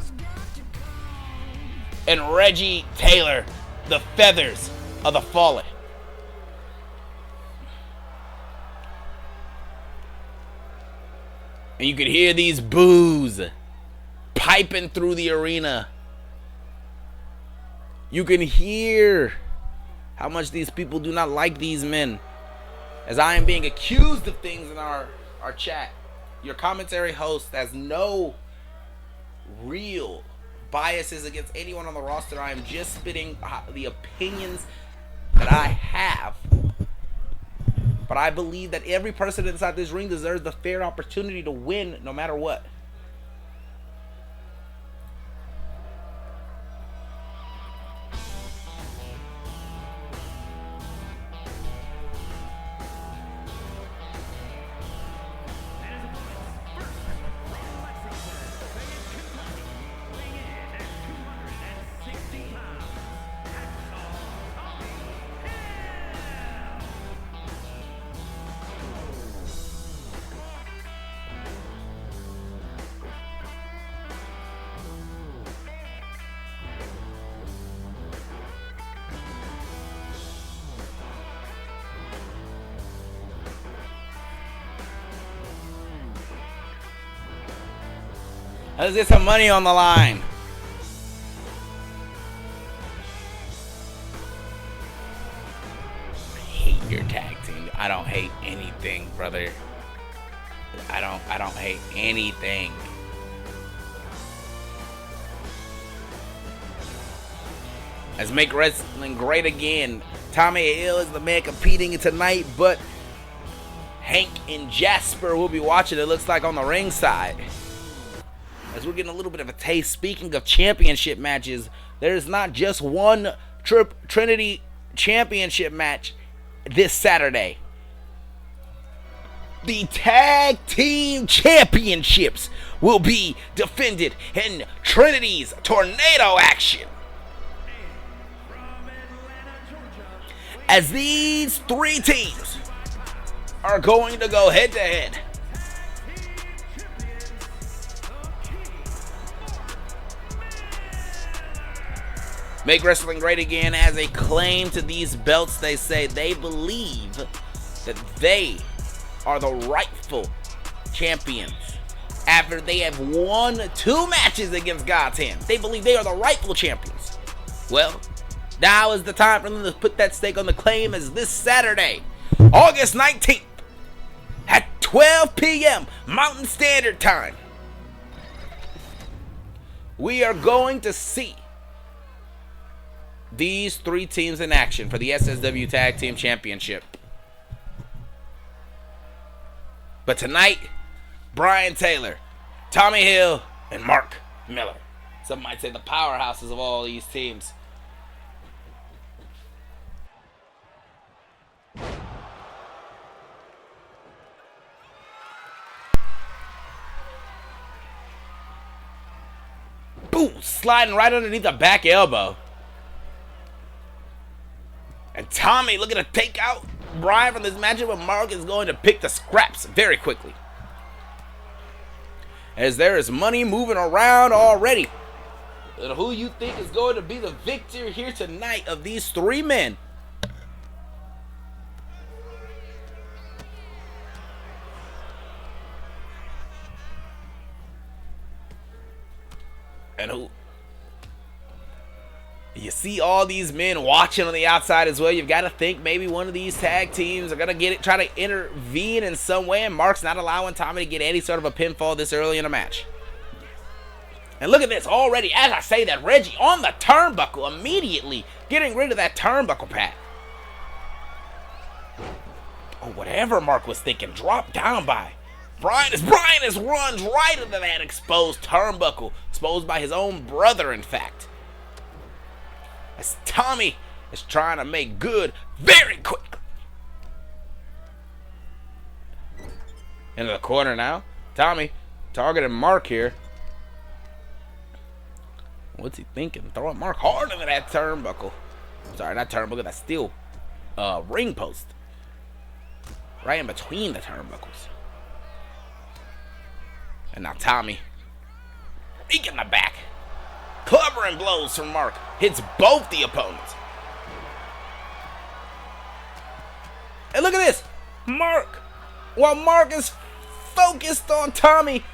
and Reggie Taylor, the Feathers of the Fallen. And you could hear these boos piping through the arena. You can hear how much these people do not like these men. As I am being accused of things in our chat. Your commentary host has no real biases against anyone on the roster. I am just spitting the opinions that I have. But I believe that every person inside this ring deserves the fair opportunity to win no matter what. Let's get some money on the line. I hate your tag team. I don't hate anything, brother. I don't hate anything. Let's make wrestling great again. Tommy Hill is the man competing tonight, but Hank and Jasper will be watching, it looks like, on the ringside. As we're getting a little bit of a taste, speaking of championship matches, there's not just one Trinity championship match this Saturday. The tag team championships will be defended in Trinity's tornado action. As these three teams are going to go head to head. Make Wrestling Great Again has a claim to these belts. They say they believe that they are the rightful champions after they have won 2 matches against God's Hand. They believe they are the rightful champions. Well, now is the time for them to put that stake on the claim, as this Saturday, August 19th, at 12 p.m. Mountain Standard Time, we are going to see these 3 teams in action for the SSW Tag Team Championship. But tonight, Brian Taylor, Tommy Hill, and Mark Miller. Some might say the powerhouses of all these teams. Boom! Sliding right underneath the back elbow. And Tommy looking to take out Brian from this matchup, but Mark is going to pick the scraps very quickly. As there is money moving around already. And who you think is going to be the victor here tonight of these 3 men? And who? You see all these men watching on the outside as well. You've got to think maybe one of these tag teams are going to try to intervene in some way, and Mark's not allowing Tommy to get any sort of a pinfall this early in a match. And look at this already, as I say that, Reggie on the turnbuckle, immediately getting rid of that turnbuckle pad. Oh, whatever Mark was thinking, dropped down by Brian as runs right into that exposed turnbuckle, exposed by his own brother, in fact. As Tommy is trying to make good very quick. Into the corner now. Tommy targeting Mark here. What's he thinking? Throwing Mark hard into that turnbuckle. Sorry, not turnbuckle, that steel ring post. Right in between the turnbuckles. And now Tommy eking the back. Clobbering blows from Mark. Hits both the opponents. And look at this. Mark. While Mark is focused on Tommy,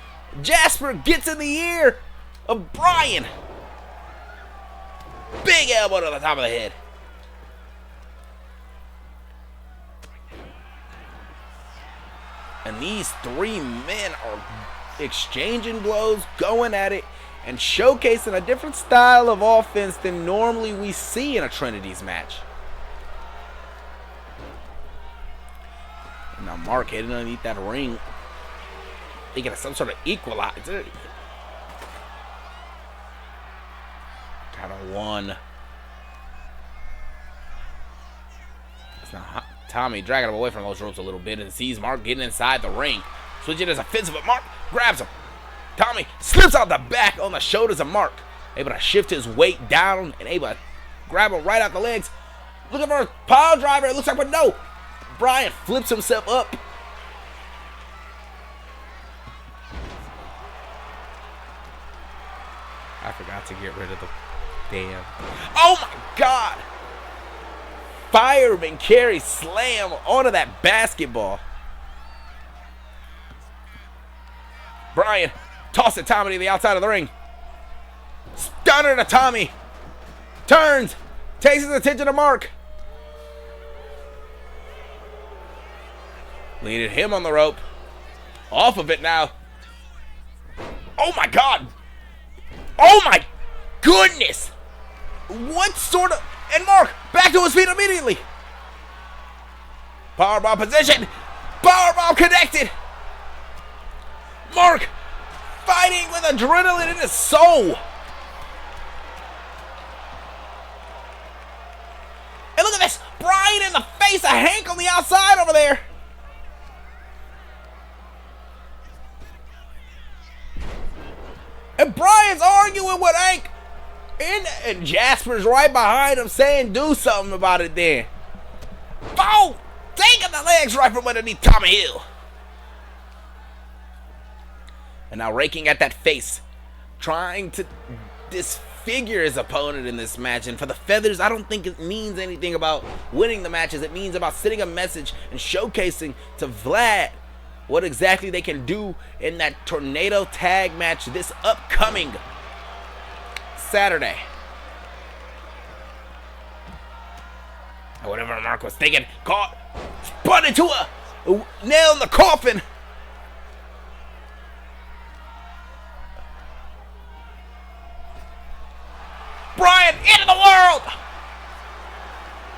Jasper gets in the ear of Brian. Big elbow to the top of the head. And these 3 men are exchanging blows, going at it, and showcasing a different style of offense than normally we see in a Trinity's match. And now Mark heading underneath that ring, thinking of some sort of equalizer. Kind of one. It's now Tommy dragging him away from those ropes a little bit and sees Mark getting inside the ring. Switching as offensive, but Mark grabs him. Tommy slips out the back on the shoulders of Mark. Able to shift his weight down and able to grab him right out the legs. Looking for a pile driver, it looks like, but no. Brian flips himself up. I forgot to get rid of the damn. Oh my God. Fireman carry slam onto that basketball. Brian tosses Tommy to the outside of the ring. Stunner to Tommy. Turns. Takes his attention to Mark. Leading him on the rope. Off of it now. Oh my God. Oh my goodness. What sort of... And Mark back to his feet immediately. Powerbomb position. Powerbomb connected. Mark fighting with adrenaline in his soul. And look at this. Bryan in the face of Hank on the outside over there. And Bryan's arguing with Hank. And Jasper's right behind him saying, do something about it then. Boom! Taking the legs right from underneath Tommy Hill. And now raking at that face. Trying to disfigure his opponent in this match. And for the Feathers, I don't think it means anything about winning the matches. It means about sending a message and showcasing to Vlad what exactly they can do in that tornado tag match this upcoming Saturday. Whatever Mark was thinking, caught, spun into a nail in the coffin. Bryan into the world.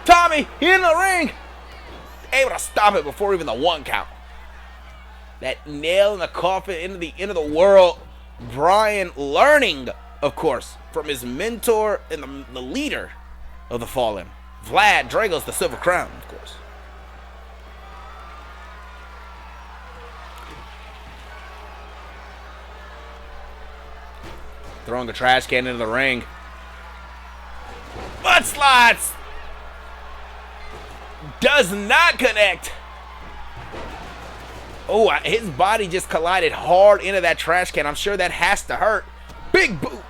Tommy in the ring, able to stop it before even the 1 count. That nail in the coffin into the end of the world. Bryan learning, of course, from his mentor and the leader of the Fallen, Vlad Dragos, the Silver Crown, of course. Throwing a trash can into the ring. Mudslides! Does not connect. Oh, his body just collided hard into that trash can. I'm sure that has to hurt. Big boot.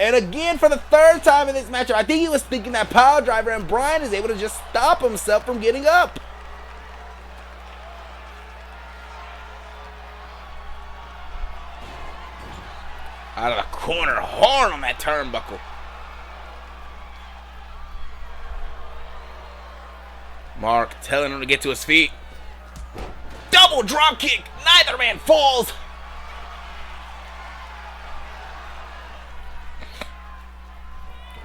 And again, for the 3rd time in this matchup, I think he was thinking that power driver, and Bryan is able to just stop himself from getting up. Out of the corner, hard on that turnbuckle. Mark telling him to get to his feet. Double drop kick. Neither man falls.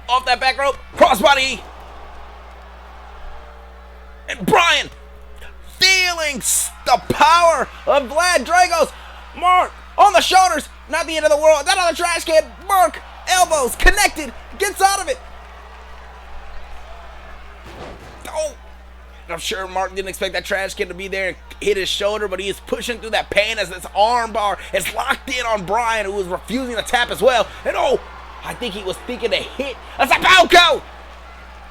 Off that back rope. Crossbody. And Bryan feeling the power of Vlad Dragos. Mark on the shoulders. Not the end of the world. Not on the trash can. Mark elbows connected. Gets out of it. Oh. I'm sure Mark didn't expect that trash can to be there and hit his shoulder, but he is pushing through that pain as this arm bar is locked in on Bryan, who was refusing to tap as well. And oh, I think he was thinking to hit a Saboko.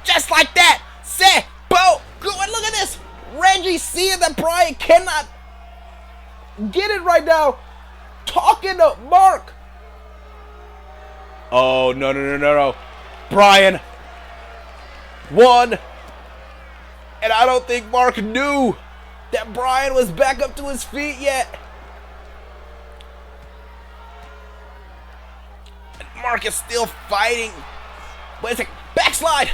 Just like that. Saboko. And look at this. Reggie seeing that Bryan cannot get it right now. Talking to Mark. Oh, no. Bryan won. And I don't think Mark knew that Bryan was back up to his feet yet. And Mark is still fighting. Wait a second. Backslide.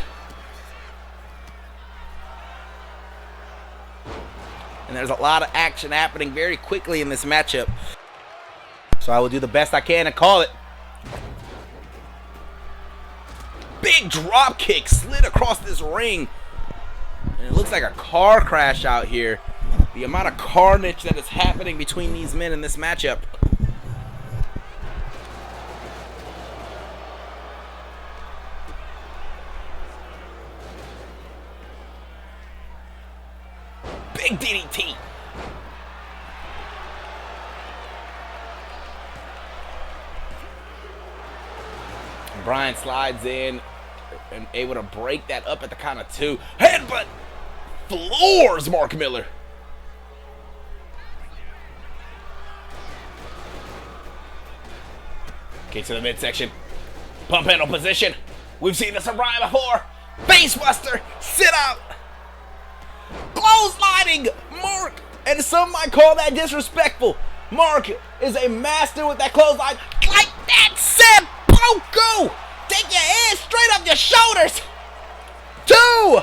And there's a lot of action happening very quickly in this matchup. So I will do the best I can and call it. Big drop kick slid across this ring. And it looks like a car crash out here. The amount of carnage that is happening between these men in this matchup. Big DDT. And Bryan slides in and able to break that up at the count of 2. Headbutt floors Mark Miller. Kick to the midsection. Pump handle position. We've seen this from Bryan before. Basebuster. Sit out. Clotheslining Mark. And some might call that disrespectful. Mark is a master with that clothesline. Like that. Saboko. Take your head straight up your shoulders. 2.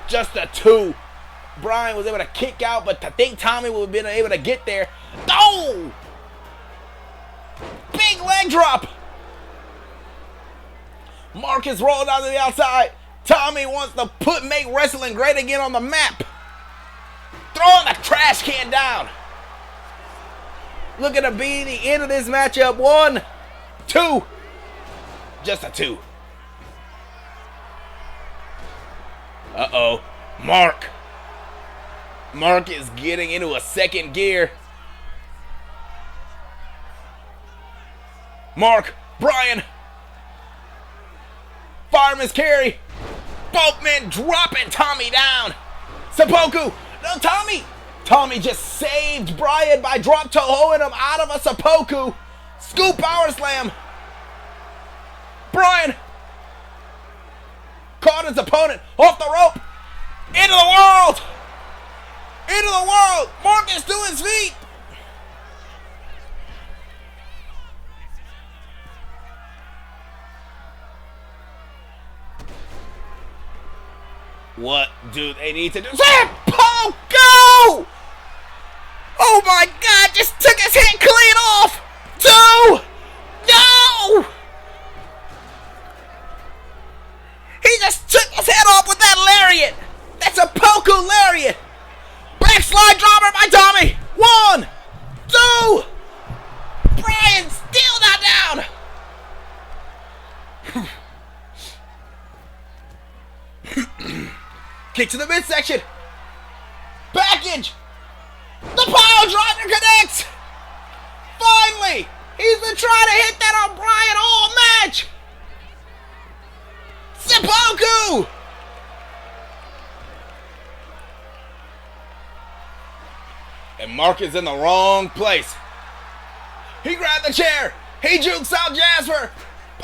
Just a 2. Bryan was able to kick out, but I think Tommy would have been able to get there. Oh! Big leg drop. Mark is rolling out to the outside. Tommy wants to make wrestling great again on the map. Throwing the trash can down. Looking to be the end of this matchup. 1, 2. Just a 2. Uh-oh. Mark. Mark is getting into a second gear. Mark. Brian. Fireman's carry. Both men dropping Tommy down. Seppuku. No, Tommy. Tommy just saved Brian by drop toe holding him out of a seppuku. Scoop power slam. Brian caught his opponent off the rope. Into the world. Into the world. Marcus to his feet. What do they need to do? Seppuku! Oh my God, just took his head clean off! 2! No! He just took his head off with that lariat! That's a seppuku lariat! Backslide dropper by Tommy! 1! 2! Brian still not down! Kick to the midsection! Package! The pile driver connects! Finally! He's been trying to hit that on Brian all match! Seppuku! And Mark is in the wrong place. He grabbed the chair. He jukes out Jasper.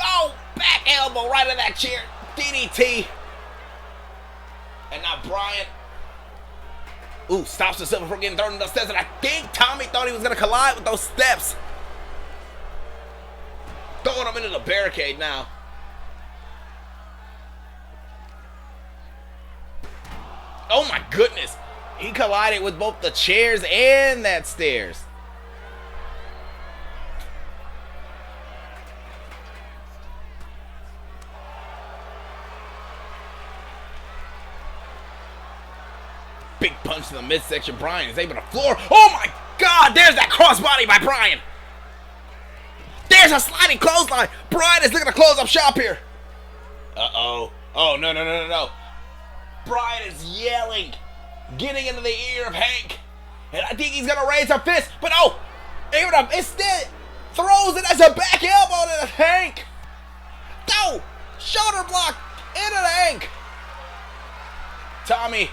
Oh, back elbow right in that chair. DDT. And now Brian, stops himself from getting thrown into the steps. And I think Tommy thought he was going to collide with those steps. Throwing him into the barricade now. Oh my goodness. He collided with both the chairs and that stairs. Big punch to the midsection. Brian is able to floor. Oh my God! There's that crossbody by Brian. There's a sliding clothesline. Brian is looking to close up shop here. Uh-oh. Oh, no. Brian is yelling, getting into the ear of Hank. And I think he's going to raise a fist. But oh, instead throws it as a back elbow to Hank. No! Shoulder block into the Hank. Tommy.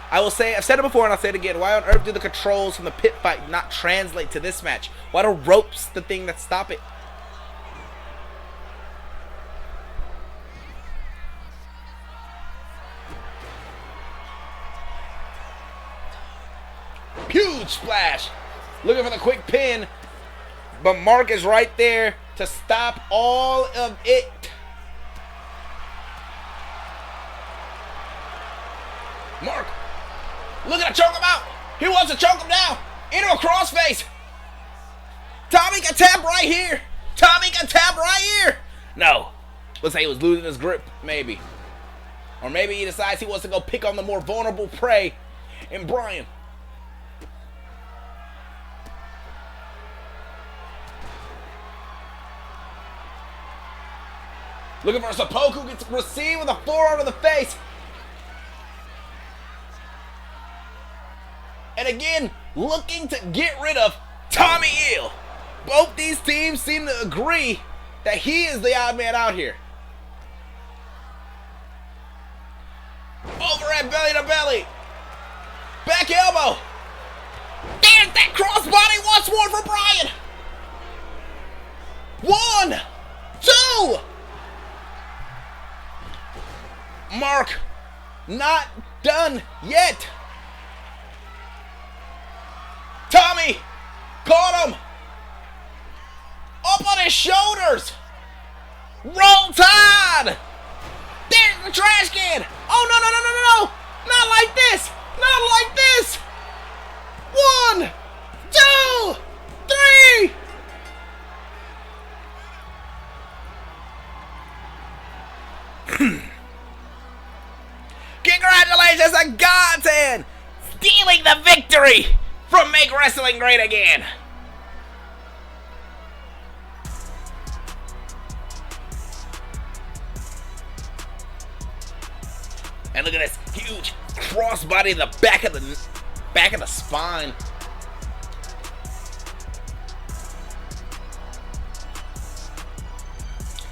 I will say, I've said it before and I'll say it again. Why on earth do the controls from the pit fight not translate to this match? Why do ropes the thing that stop it? Huge splash. Looking for the quick pin. But Mark is right there to stop all of it. Mark. Looking to choke him out. He wants to choke him down. Into a crossface. Tommy can tap right here. Tommy can tap right here. No. Looks like he was losing his grip, maybe. Or maybe he decides he wants to go pick on the more vulnerable prey in Brian. Looking for a seppuku, gets received with a forearm to the face. And again, looking to get rid of Tommy Eel. Both these teams seem to agree that he is the odd man out here. Overhead belly to belly. Back elbow. There's that crossbody once more for Brian. 1, 2. Mark, not done yet. Tommy caught him. Up on his shoulders. Roll Tide. There's the trash can. Oh, no. Not like this. Not like this. 1, 2, 3. Congratulations to God's Hand, stealing the victory from Make Wrestling Great Again. And look at this huge crossbody in the back of the spine.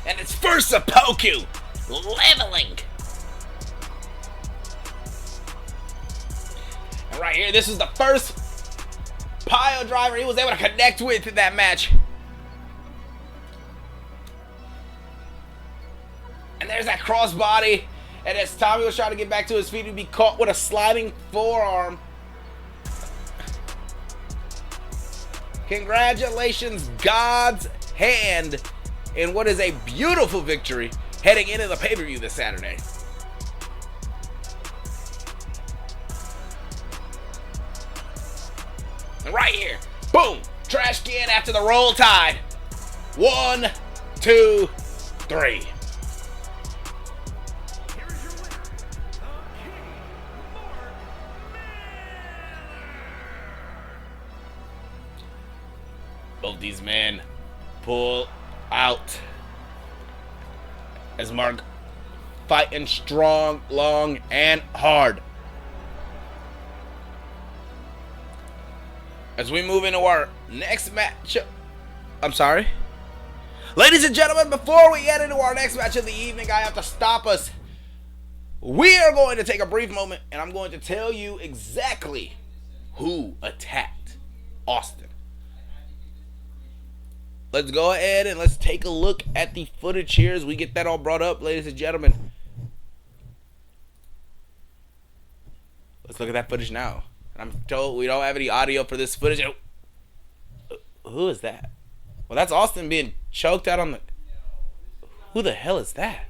And it's first seppuku, leveling. And right here, this is the first pile driver he was able to connect with in that match. And there's that crossbody. And as Tommy was trying to get back to his feet, he'd be caught with a sliding forearm. Congratulations, God's Hand, in what is a beautiful victory heading into the pay-per-view this Saturday. And right here, boom, trash can after the roll tide. 1, 2, 3. Both these men pull out as Mark fighting strong, long, and hard. As we move into our next match, I'm sorry. Ladies and gentlemen, before we get into our next match of the evening, I have to stop us. We are going to take a brief moment, and I'm going to tell you exactly who attacked Austin. Let's go ahead and let's take a look at the footage here as we get that all brought up, ladies and gentlemen. Let's look at that footage now. I'm told we don't have any audio for this footage. Who is that? Well, that's Austin being choked out on the... Who the hell is that?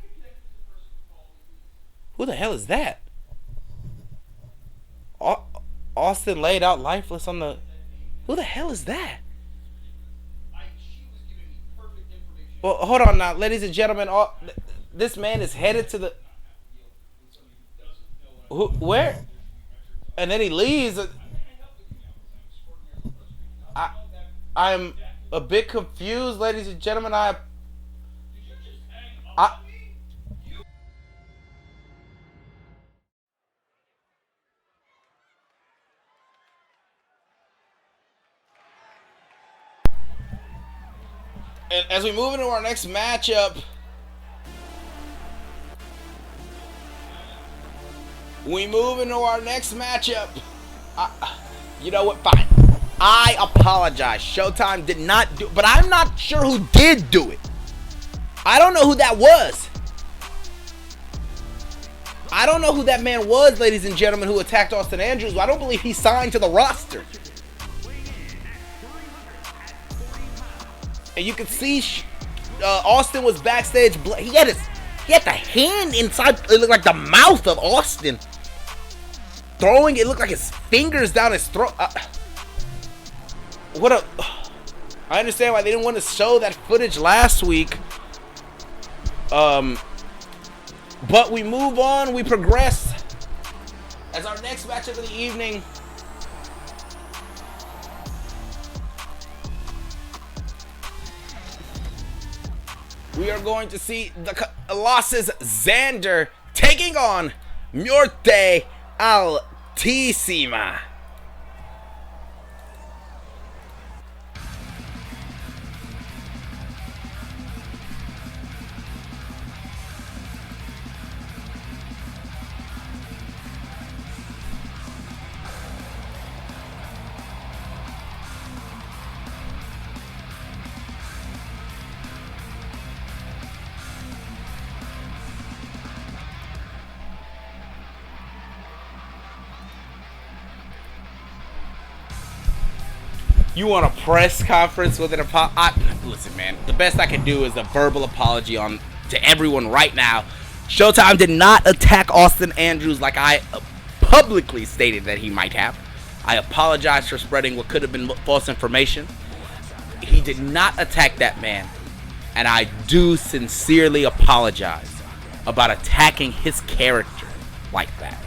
Who the hell is that? Austin laid out lifeless on the... Who the hell is that? Well, hold on now, ladies and gentlemen. This man is headed to the... Where? And then he leaves. I'm a bit confused, ladies and gentlemen. And as we move into our next matchup, you know what? Fine. I apologize. Showtime did not do, but I'm not sure who did do it. I don't know who that was. I don't know who that man was, ladies and gentlemen, who attacked Austin Andrews. I don't believe he signed to the roster. And you can see Austin was backstage. He had the hand inside. It looked like the mouth of Austin. Throwing it looked like his fingers down his throat. I understand why they didn't want to show that footage last week. But we move on. We progress. As our next match of the evening. We are going to see the Colossus Xander taking on Muerte Altissima. You want a press conference with an apology? Listen, man, the best I can do is a verbal apology to everyone right now. Showtime did not attack Austin Andrews like I publicly stated that he might have. I apologize for spreading what could have been false information. He did not attack that man, and I do sincerely apologize about attacking his character like that.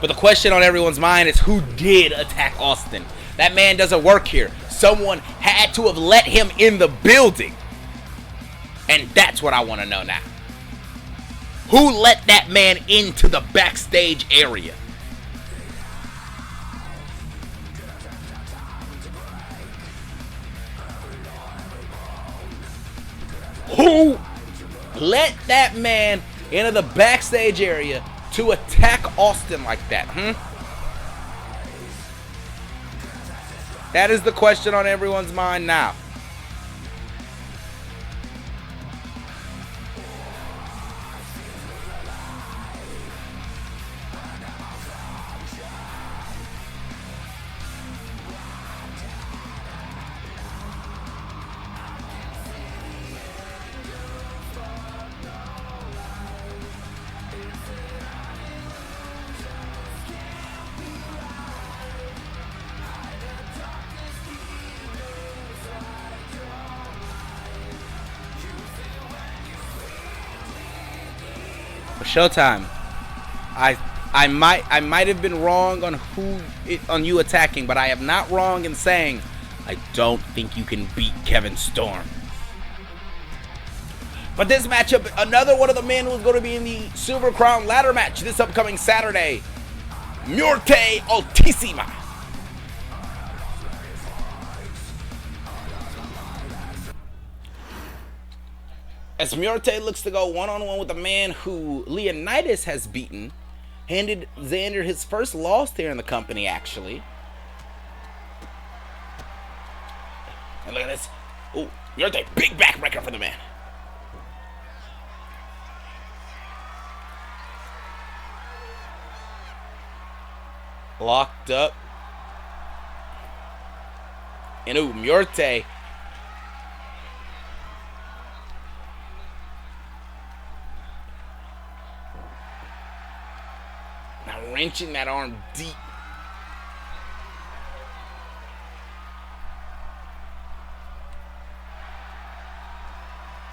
But the question on everyone's mind is who did attack Austin? That man doesn't work here. Someone had to have let him in the building. And that's what I want to know now. Who let that man into the backstage area? Who let that man into the backstage area to attack Austin like that, That is the question on everyone's mind now. Showtime. I might have been wrong on you attacking, but I am not wrong in saying I don't think you can beat Kevin Storm. But this matchup, another one of the men who's going to be in the Silver Crown ladder match this upcoming Saturday, Muerte Altísima. As Muerte looks to go one-on-one with a man who Leonidas has beaten, handed Xander his first loss here in the company, actually. And look at this. Oh, Muerte, big backbreaker for the man. Locked up. And Muerte. Now wrenching that arm deep.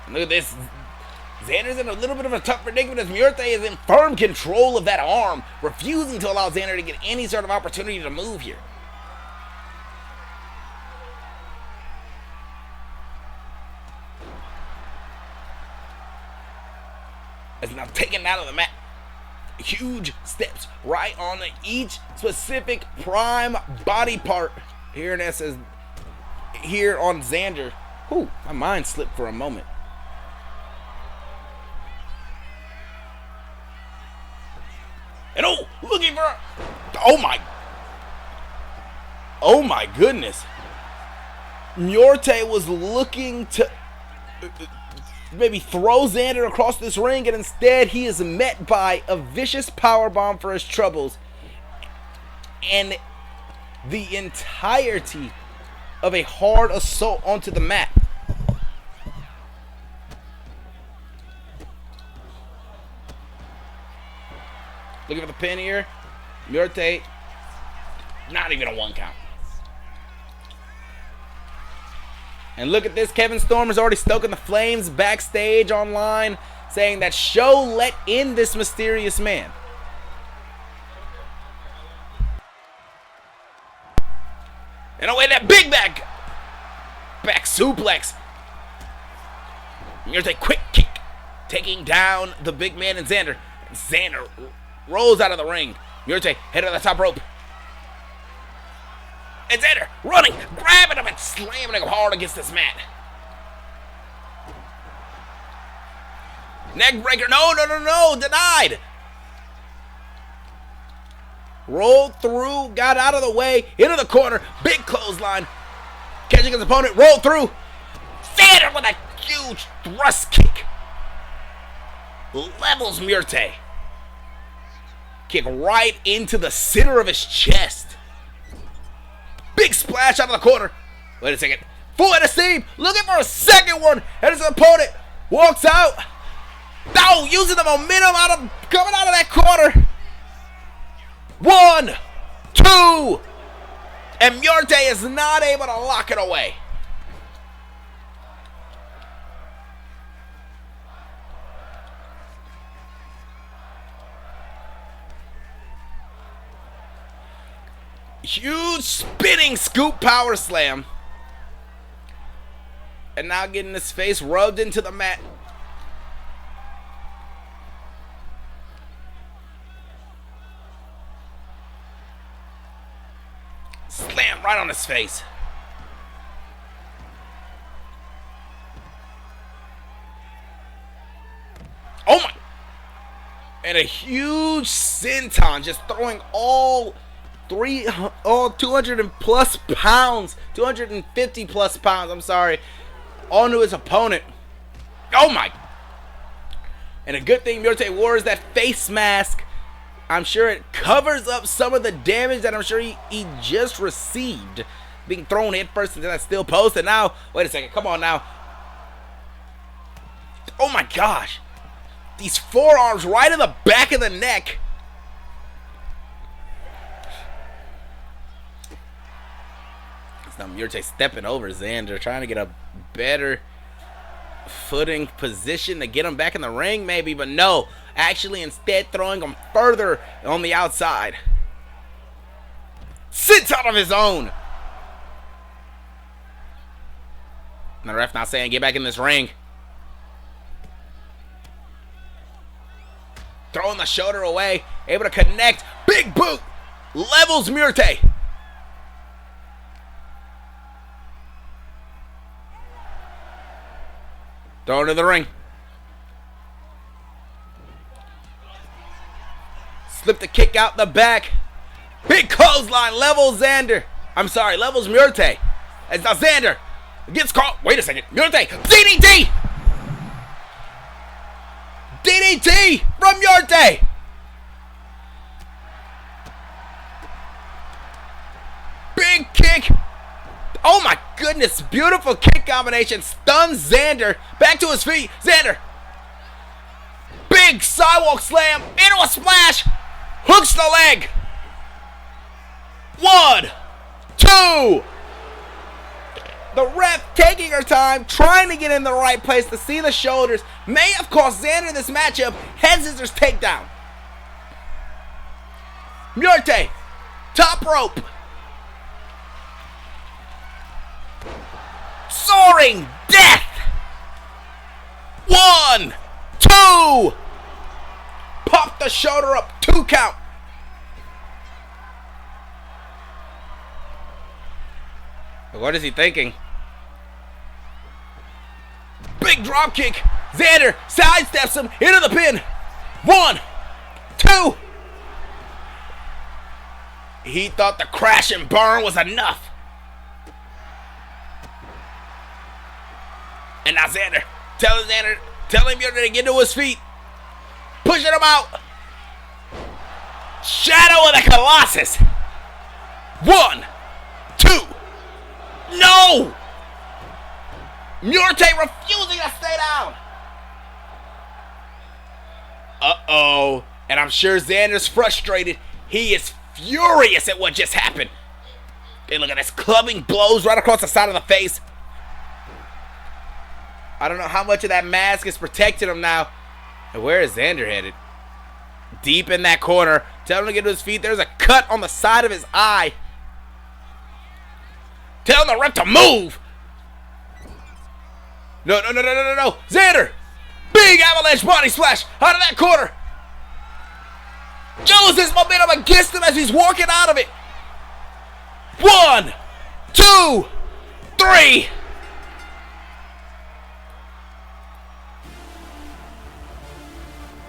And look at this. Xander's in a little bit of a tough predicament as Muerte is in firm control of that arm, refusing to allow Xander to get any sort of opportunity to move here. As now taken out of the mat. Huge steps right on each specific prime body part here in here on Xander. Whew, my mind slipped for a moment. And looking for oh my goodness. Muerte was looking to maybe throw Xander across this ring, and instead he is met by a vicious powerbomb for his troubles and the entirety of a hard assault onto the mat. Looking for the pin here. Muerte, not even a 1 count. And look at this, Kevin Storm is already stoking the flames backstage online, saying that Show let in this mysterious man. And away that big back suplex. Here's a quick kick, taking down the big man and Xander. Xander rolls out of the ring. Muerte head to the top rope. And Xander running, grabbing him and slamming him hard against this mat. Neck breaker. No, denied. Rolled through, got out of the way, into the corner, big clothesline. Catching his opponent, rolled through. Xander with a huge thrust kick. Levels Muerte. Kick right into the center of his chest. Big splash out of the corner. Wait a second. Full head of steam. Looking for a second one. And his opponent walks out. Oh, using the momentum coming out of that corner. 1, 2. And Muerte is not able to lock it away. Huge spinning scoop power slam. And now getting his face rubbed into the mat. Slam right on his face. Oh my. And a huge senton, just throwing all 200 and plus pounds, 250 plus pounds, I'm sorry, onto his opponent. Oh my. And a good thing Murte wore is that face mask. I'm sure it covers up some of the damage that I'm sure he just received. Being thrown head first into that steel post. And now, wait a second, come on now. Oh my gosh. These forearms right in the back of the neck. It's now Murte stepping over Xander, trying to get a better footing position to get him back in the ring maybe, but no. Actually, instead, throwing him further on the outside. Sits out of his own. And the ref now saying, get back in this ring. Throwing the shoulder away. Able to connect. Big boot. Levels Murte. Thrown in the ring. Slip the kick out the back. Big clothesline. Levels Xander. I'm sorry. Levels Murte. As now Xander gets caught. Wait a second. Murte. DDT. DDT from Murte. Big kick. Oh my goodness. Beautiful kick combination. Stuns Xander. Back to his feet. Xander. Big sidewalk slam into a splash. Hooks the leg. 1, 2. The ref taking her time, trying to get in the right place to see the shoulders. May have cost Xander this matchup. Head scissors takedown. Murte. Top rope. Soaring death. 1, 2. Pop the shoulder up. 2 count. What is he thinking? Big drop kick. Xander sidesteps him into the pin. 1, 2. He thought the crash and burn was enough. And now Xander telling Murte to get to his feet. Pushing him out. Shadow of the Colossus. 1, 2. No! Murte refusing to stay down. Uh-oh. And I'm sure Xander's frustrated. He is furious at what just happened. Okay, look at this. Clubbing blows right across the side of the face. I don't know how much of that mask is protecting him now. And where is Xander headed? Deep in that corner. Tell him to get to his feet. There's a cut on the side of his eye. Tell the ref to move. No. Xander. Big avalanche body splash out of that corner. Shows his momentum against him as he's walking out of it. 1, 2, 3.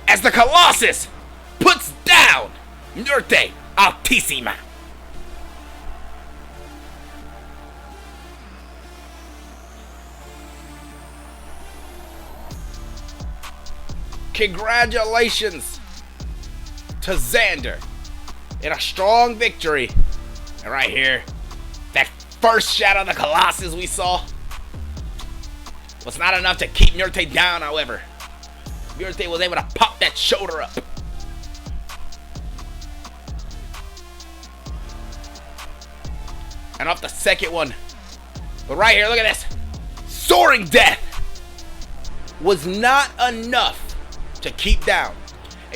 As the Colossus puts down Murte Altissima. Congratulations to Xander in a strong victory. And right here, that first Shadow of the Colossus we saw was not enough to keep Murte down, however. Murte was able to pop that shoulder up. And off the second one. But right here, look at this. Soaring death was not enough to keep down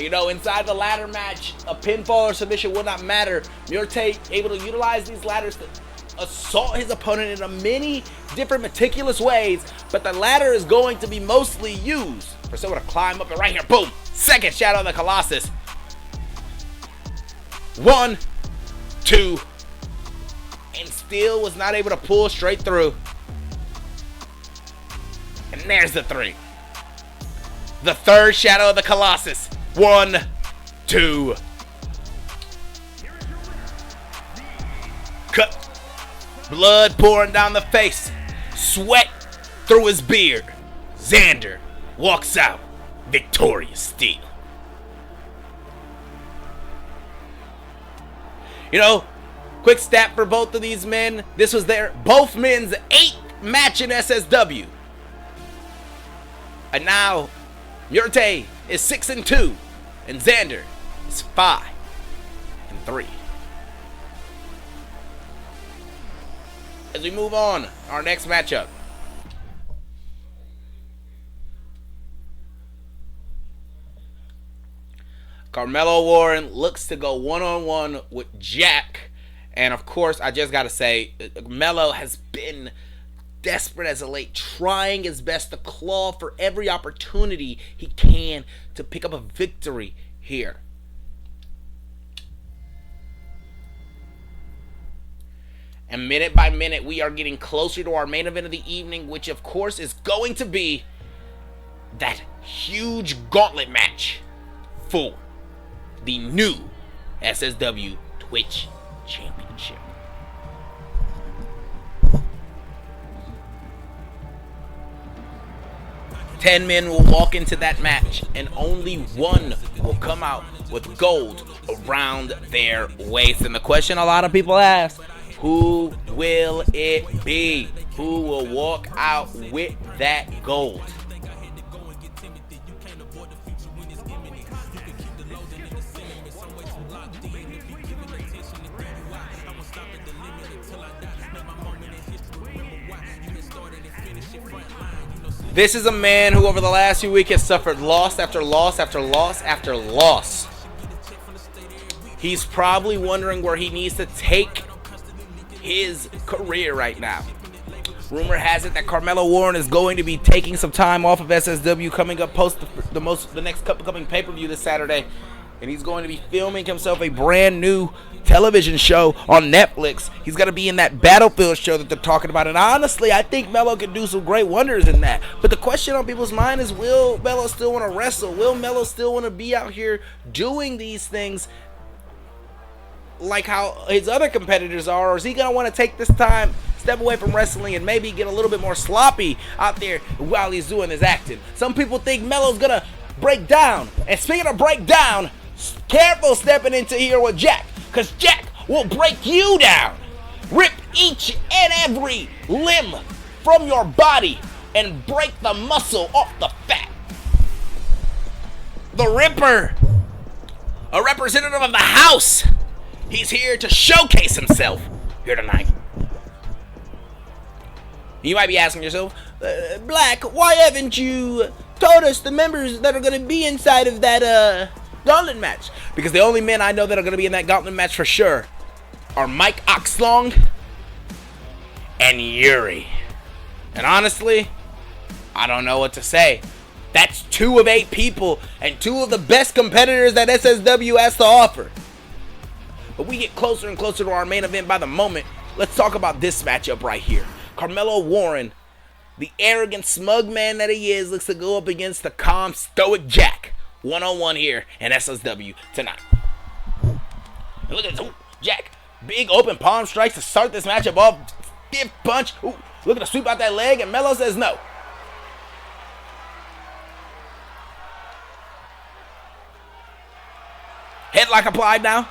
And, you know, inside the ladder match, a pinfall or submission will not matter. Murtay able to utilize these ladders to assault his opponent in many different meticulous ways, but the ladder is going to be mostly used for someone to climb up and right here, boom, second Shadow of the Colossus. 1, 2, and still was not able to pull straight through. And there's the 3. The third Shadow of the Colossus. 1, 2. Cut. Blood pouring down the face. Sweat through his beard. Xander walks out victorious still. You know, quick stat for both of these men. This was both men's 8th match in SSW. And now, Murtay is 6-2, and Xander is 5-3. As we move on, our next matchup. Carmelo Warren looks to go one-on-one with Jack. And of course, I just got to say, Melo has been desperate as of late, trying his best to claw for every opportunity he can to pick up a victory here. And minute by minute, we are getting closer to our main event of the evening, which of course is going to be that huge gauntlet match for the new SSW Twitch Championship. Ten men will walk into that match, and only one will come out with gold around their waist. And the question a lot of people ask, who will it be? Who will walk out with that gold? This is a man who over the last few weeks has suffered loss after loss after loss after loss. He's probably wondering where he needs to take his career right now. Rumor has it that Carmelo Warren is going to be taking some time off of SSW coming up post the next upcoming pay-per-view this Saturday, and he's going to be filming himself a brand new television show on Netflix. He's going to be in that Battlefield show that they're talking about, and honestly, I think Melo can do some great wonders in that. But the question on people's mind is, will Melo still want to wrestle? Will Melo still want to be out here doing these things like how his other competitors are, or is he going to want to take this time, step away from wrestling, and maybe get a little bit more sloppy out there while he's doing his acting? Some people think Melo's going to break down. And speaking of break down, careful stepping into here with Jack, because Jack will break you down. Rip each and every limb from your body and break the muscle off the fat. The Ripper, a representative of the house. He's here to showcase himself here tonight. You might be asking yourself, Black, why haven't you told us the members that are going to be inside of that gauntlet match? Because the only men I know that are going to be in that gauntlet match for sure are Mike Oxlong and Yuri. And honestly, I don't know what to say. That's 2 of 8 people and 2 of the best competitors that SSW has to offer. But we get closer and closer to our main event by the moment. Let's talk about this matchup right here. Carmelo Warren, the arrogant, smug man that he is, looks to go up against the calm, stoic Jack. One-on-one here in SSW tonight. And look at this. Ooh, Jack, big open palm strikes to start this matchup off. Stiff punch. Ooh, look at the sweep out that leg, and Melo says no. Headlock applied now.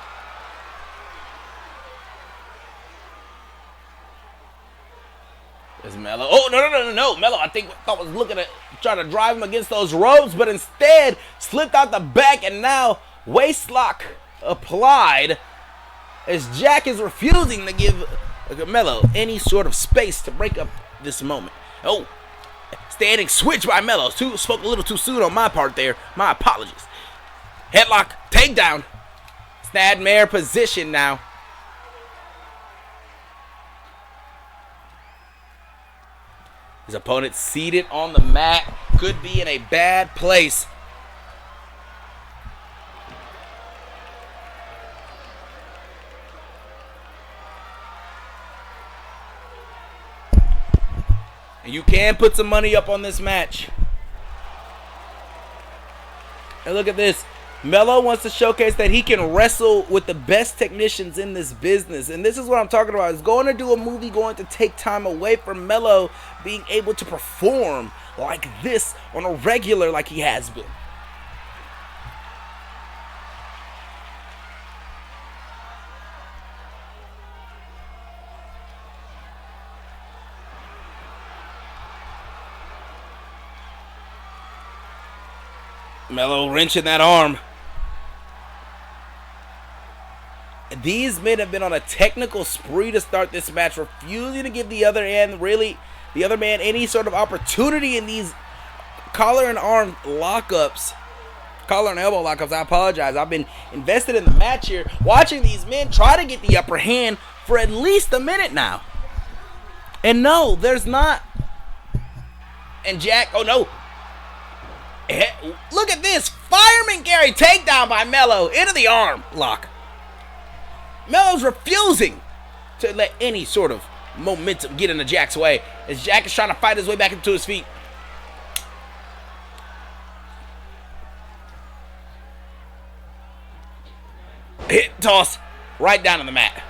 There's Melo. Oh, no. Melo, I thought was looking at trying to drive him against those ropes, but instead slipped out the back, and now waist lock applied as Jack is refusing to give Melo any sort of space to break up this moment. Oh, standing switch by Melo. Spoke a little too soon on my part there. My apologies. Headlock, takedown. Snadmare position now. His opponent seated on the mat. Could be in a bad place. And you can put some money up on this match. And look at this. Melo wants to showcase that he can wrestle with the best technicians in this business. And this is what I'm talking about. Is going to do a movie going to take time away from Melo being able to perform like this on a regular like he has been. Melo wrenching that arm. These men have been on a technical spree to start this match, refusing to give the other man any sort of opportunity in these collar and arm lockups. Collar and elbow lockups, I apologize. I've been invested in the match here, watching these men try to get the upper hand for at least a minute now. And no, there's not. And Jack, oh no. Look at this. Fireman Gary takedown by Melo into the arm lock. Melo's refusing to let any sort of momentum get into Jack's way as Jack is trying to fight his way back into his feet. Hit toss right down on the mat.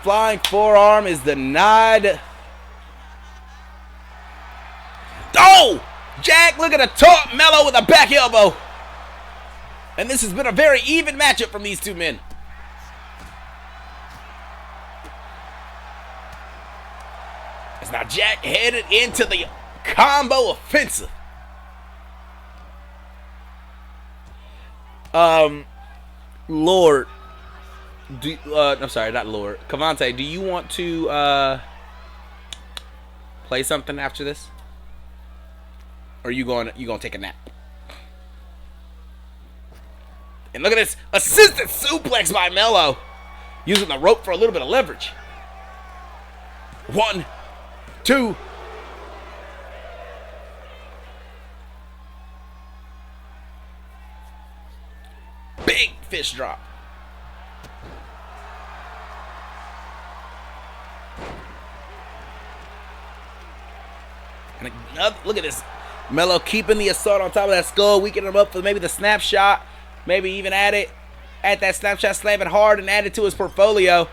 Flying forearm is denied. Oh! Jack looking to taunt Melo with a back elbow. And this has been a very even matchup from these two men. As now Jack headed into the combo offensive. Lord. I'm sorry, not Lord. Cavante, do you want to play something after this? Or are you going to take a nap? And look at this assisted suplex by Melo. Using the rope for a little bit of leverage. 1, 2. Big fish drop. And another, look at this. Melo keeping the assault on top of that skull, weakening him up for maybe the snapshot. Maybe even add that snapshot, slam it hard and add it to his portfolio.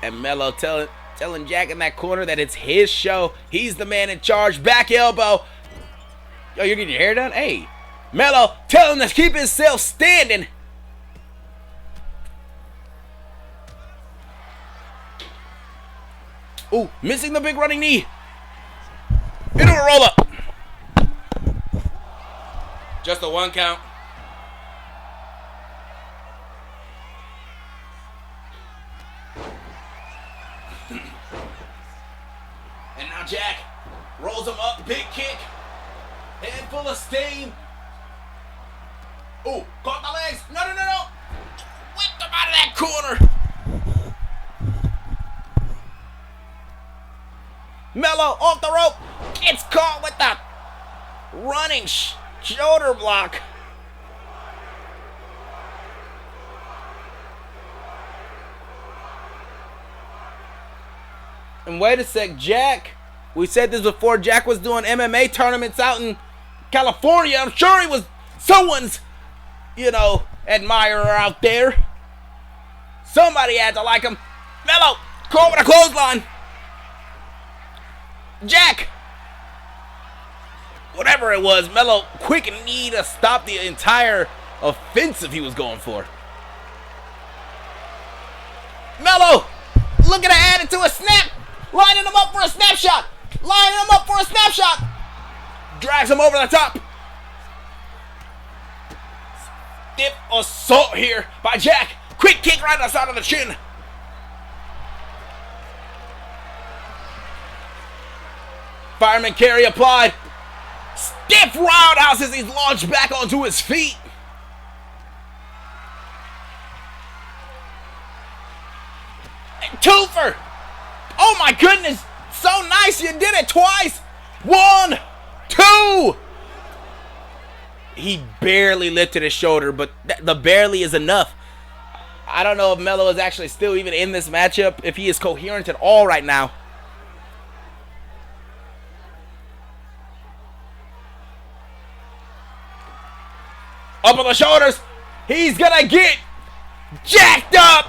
And Melo telling Jack in that corner that it's his show. He's the man in charge. Back elbow. Yo, you're getting your hair done? Hey. Melo telling him to keep himself standing. Ooh, missing the big running knee. Into a roll up. Just a 1 count. And now Jack rolls him up, big kick, head full of steam. Ooh, caught the legs. No. Whipped him out of that corner. Melo off the rope. Gets caught with the running shoulder block. And wait a sec, Jack. We said this before. Jack was doing MMA tournaments out in California. I'm sure he was someone's, admirer out there. Somebody had to like him. Melo, caught with a clothesline. Jack. Whatever it was, Melo quick knee to stop the entire offensive he was going for. Melo looking to add it to a snap. Lining him up for a snapshot. Drags him over the top. Stiff assault here by Jack. Quick kick right on the side of the chin. Fireman carry applied. Stiff roundhouse as he's launched back onto his feet. Twofer. Oh my goodness. So nice. You did it twice. 1, 2. He barely lifted his shoulder, but the barely is enough. I don't know if Melo is actually still even in this matchup, if he is coherent at all right now. Up on the shoulders. He's gonna get jacked up.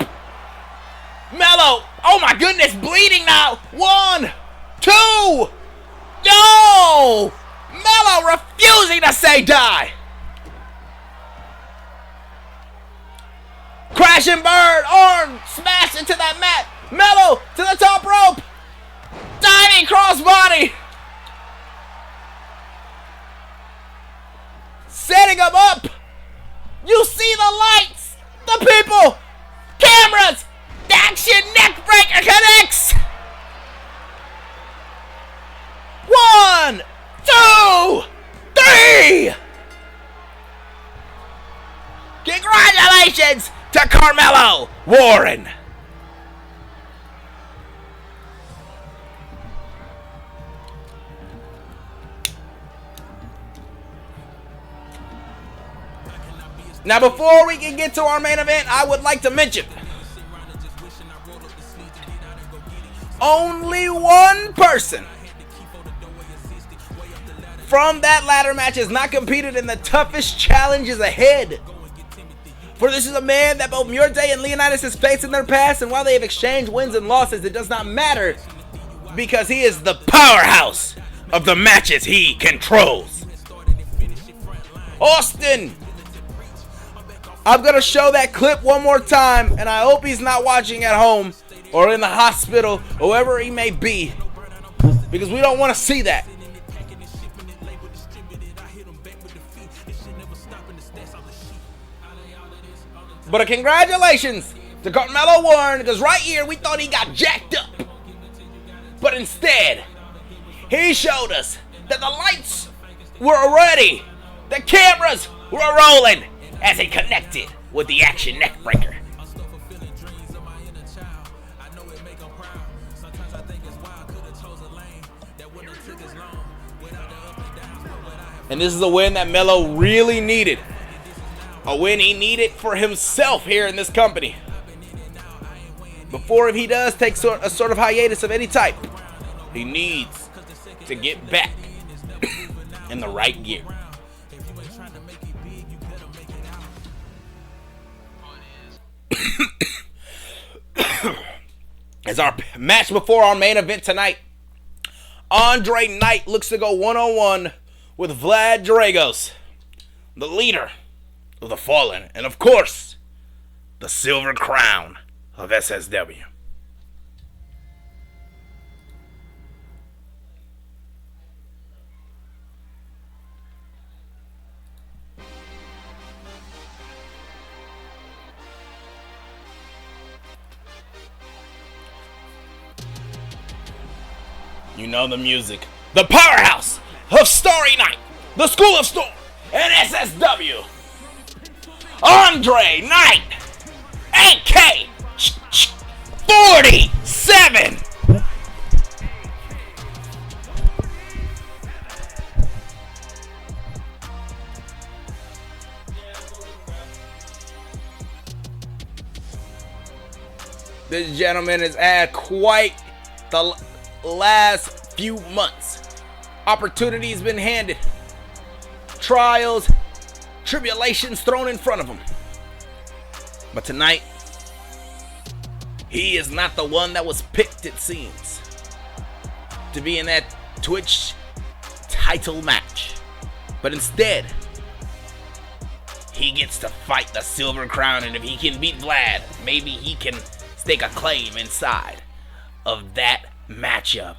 Melo. Oh my goodness. Bleeding now. 1, 2. No. Melo refusing to say die. Crash and burn. Arm smash into that mat. Melo to the top rope. Diving crossbody. Setting him up. You see the lights, the people, cameras, the action neck breaker connects. 1, 2, 3. Congratulations to Carmelo Warren. Now, before we can get to our main event, I would like to mention only one person from that ladder match has not competed in the toughest challenges ahead. For this is a man that both Murte and Leonidas has faced in their past, and while they have exchanged wins and losses, it does not matter because he is the powerhouse of the matches he controls. Austin! I'm going to show that clip one more time, and I hope he's not watching at home or in the hospital, whoever he may be, because we don't want to see that. But a congratulations to Carmelo Warren, because right here we thought he got jacked up. But instead, he showed us that the lights were ready, the cameras were rolling, as he connected with the action neckbreaker. And this is a win that Melo really needed. A win he needed for himself here in this company. Before he does take a sort of hiatus of any type, he needs to get back in the right gear. As our match before our main event tonight, Andre Knight looks to go one-on-one with Vlad Dragos, the leader of the Fallen, and of course, the Silver Crown of SSW. You know the music. The powerhouse of Starry Night, the School of Storm, and SSW. Andre Knight, AK 47. This gentleman has had quite the last few months. Opportunities been handed, trials, tribulations thrown in front of him. But tonight, he is not the one that was picked, it seems, to be in that Twitch title match. But instead, he gets to fight the Silver Crown, and if he can beat Vlad, maybe he can stake a claim inside of that matchup.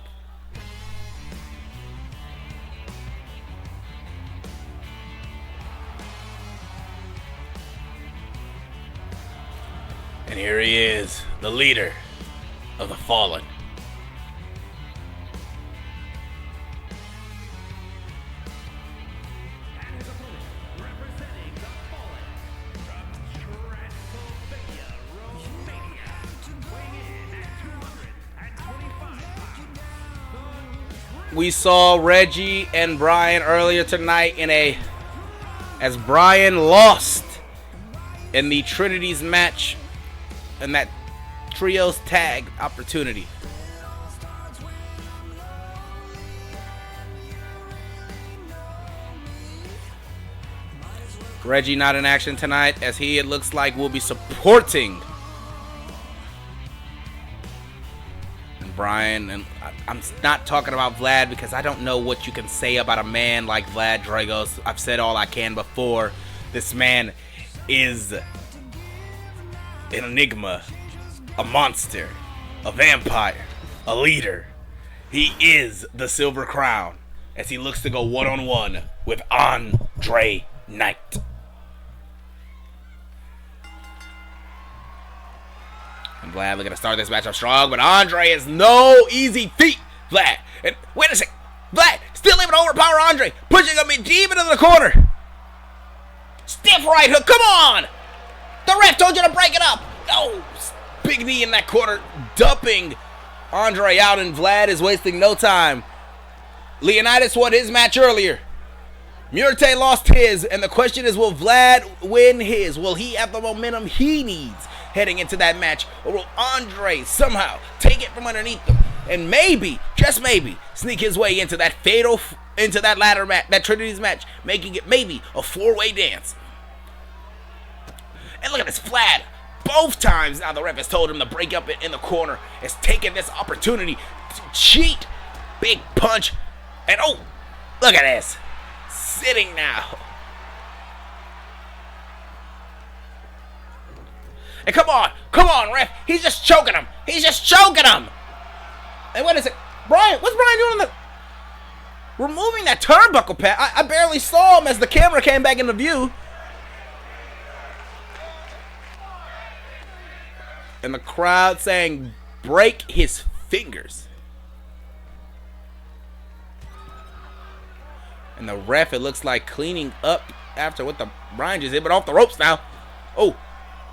And here he is, the leader of the Fallen. we saw Reggie and Brian earlier tonight as Brian lost in the Trinity's match in that trios tag opportunity. Reggie not in action tonight, as it looks like will be supporting Brian. And I'm not talking about Vlad because I don't know what you can say about a man like Vlad Dragos. I've said all I can before. This man is an enigma, a monster, a vampire, a leader. He is the Silver Crown as he looks to go one-on-one with Andre Knight. And Vlad looking to start this matchup strong, but Andre is no easy feat. Vlad, and wait a sec. Vlad still able to overpower Andre, pushing him deep into the corner. Stiff right hook, come on! The ref told you to break it up. Oh, big knee in that corner, dumping Andre out, and Vlad is wasting no time. Leonidas won his match earlier. Murte lost his, and the question is, will Vlad win his? Will he have the momentum he needs heading into that match, or will Andre somehow take it from underneath him and maybe, just maybe, sneak his way into that ladder match, that Trinity's match, making it maybe a four-way dance? And look at this, Vlad. Both times now the ref has told him to break up in the corner, has taken this opportunity to cheat. Big punch, and oh, look at this. Sitting now. And come on, ref. He's just choking him. And what is it? Brian, what's Brian doing removing that turnbuckle pad? I barely saw him as the camera came back into view. And the crowd saying, break his fingers. And the ref, it looks like, cleaning up after what the Brian just did, but off the ropes now. Oh,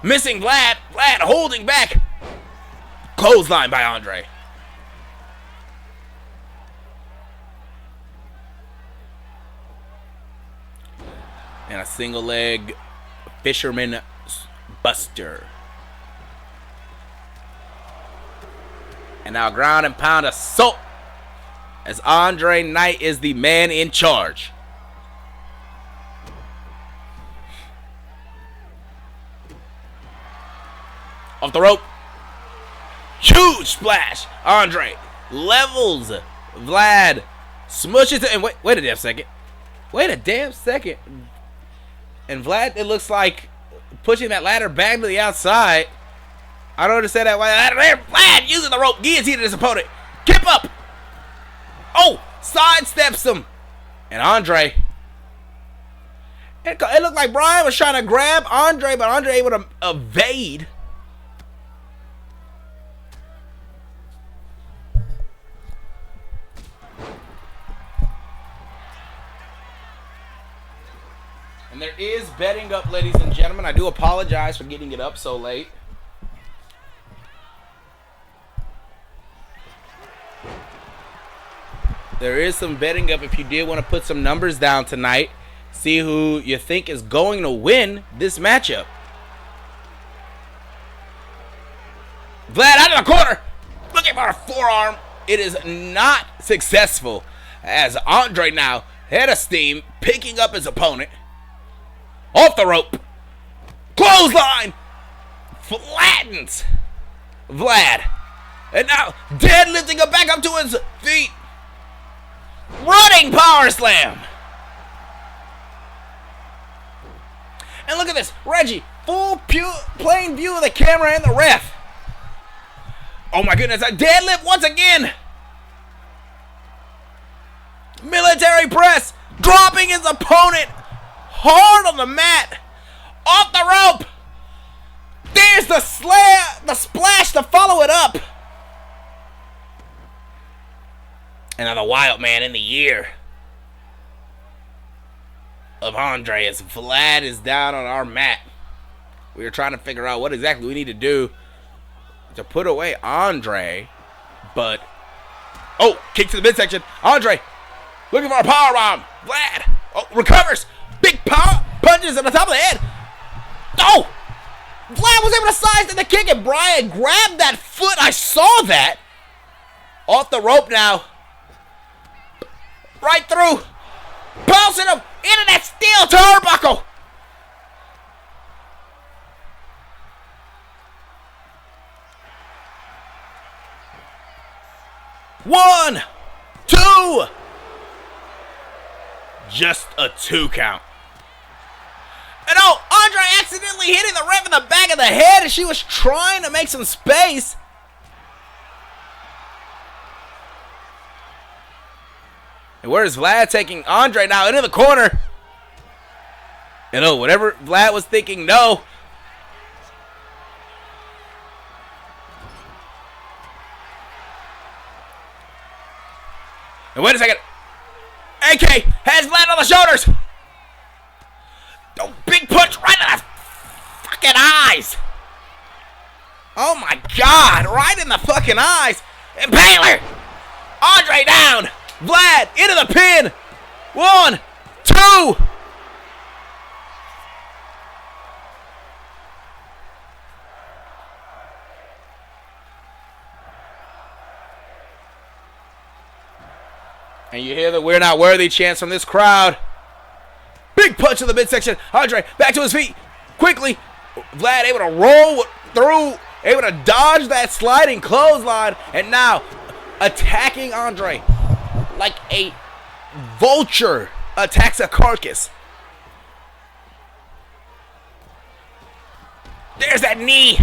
missing Vlad. Vlad holding back. Clothesline by Andre. And a single leg fisherman buster. And now ground and pound assault, as Andre Knight is the man in charge. Off the rope. Huge splash. Andre levels Vlad. Smushes it. And wait a damn second. And Vlad, it looks like, pushing that ladder back to the outside. I don't understand that. Vlad using the rope. Guillotining his opponent. Kip up. Oh, sidesteps him. And Andre. It looked like Brian was trying to grab Andre, but Andre able to evade. And there is betting up, ladies and gentlemen. I do apologize for getting it up so late. There is some betting up if you did want to put some numbers down tonight. See who you think is going to win this matchup. Vlad out of the corner. Looking for a forearm. It is not successful, as Andre now, head of steam, picking up his opponent. Off the rope. Clothesline. Flattens Vlad. And now deadlifting him back up to his feet. Running power slam. And look at this. Reggie, plain view of the camera and the ref. Oh my goodness, a deadlift once again. Military press. Dropping his opponent hard on the mat. Off the rope. There's the splash to follow it up. And now the wild man in the ear of Andre, as Vlad is down on our mat. We are trying to figure out what exactly we need to do to put away Andre, but Oh, kick to the midsection. Andre looking for a power bomb. Vlad. Oh, recovers. Big power punches on the top of the head. Oh! Vlad was able to sidestep the kick, and Brian grabbed that foot. I saw that. Off the rope now. Right through. Bouncing him into that steel turnbuckle. One, two. Just a 2 count. And oh, Andre accidentally hitting the ref in the back of the head as she was trying to make some space. And where's Vlad taking Andre now? Into the corner. And oh, whatever Vlad was thinking, no. And wait a second. AK has Vlad on the shoulders. Oh, big punch right in the fucking eyes. Oh my God, right in the fucking eyes. And Baylor. Andre down. Vlad into the pin. 1, 2. And you hear the "we're not worthy" chants from this crowd. Big punch in the midsection. Andre back to his feet. Quickly. Vlad able to roll through. Able to dodge that sliding clothesline. And now attacking Andre like a vulture attacks a carcass. There's that knee.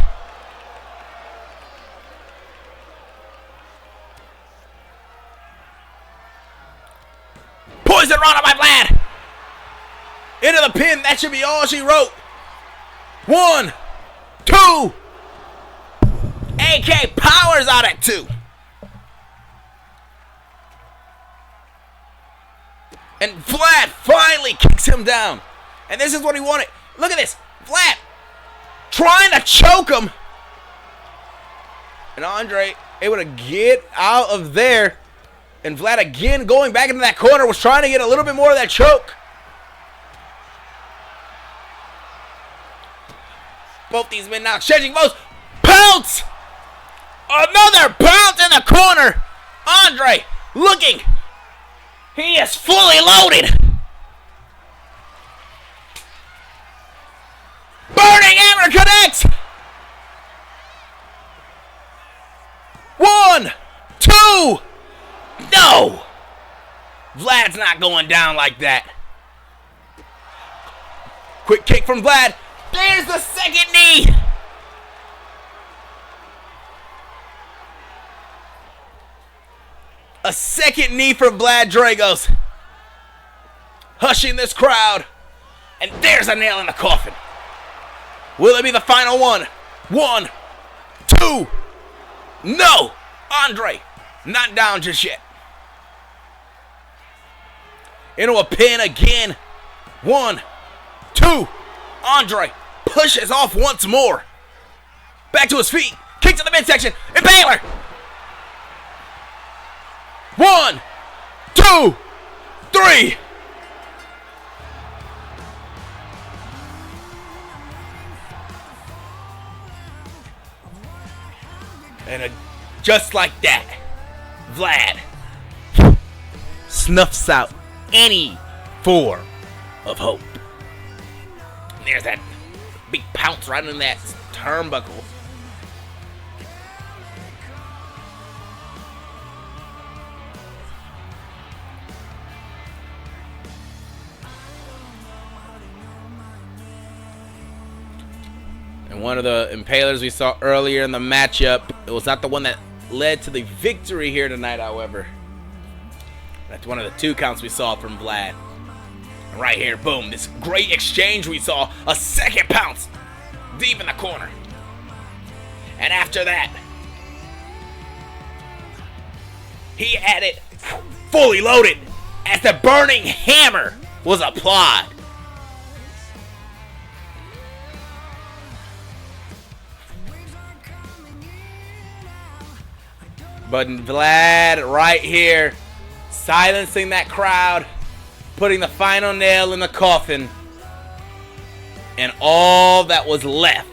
Poison Rana by Vlad. Into the pin. That should be all she wrote. 1, 2. AK powers out at 2. And Vlad finally kicks him down. And this is what he wanted. Look at this. Vlad trying to choke him. And Andre able to get out of there. And Vlad again going back into that corner was trying to get a little bit more of that choke. Both these men now exchanging blows. Pounce! Another pounce in the corner. Andre looking. He is fully loaded. Burning Hammer connects. 1, 2. No. Vlad's not going down like that. Quick kick from Vlad. There's the second knee. A second knee from Vlad Dragos. Hushing this crowd. And there's a nail in the coffin. Will it be the final one? 1, 2. No. Andre not down just yet. Into a pin again. 1, 2. Andre pushes off once more. Back to his feet. Kick to the midsection. And Baylor. 1, 2, 3. And just like that, Vlad snuffs out any form of hope. There's that big pounce right in that turnbuckle. And one of the impalers we saw earlier in the matchup, it was not the one that led to the victory here tonight, however. That's one of the 2 counts we saw from Vlad. And right here, boom, this great exchange we saw. A second pounce deep in the corner. And after that, he had it fully loaded as the burning hammer was applied. But Vlad right here, silencing that crowd, putting the final nail in the coffin. And all that was left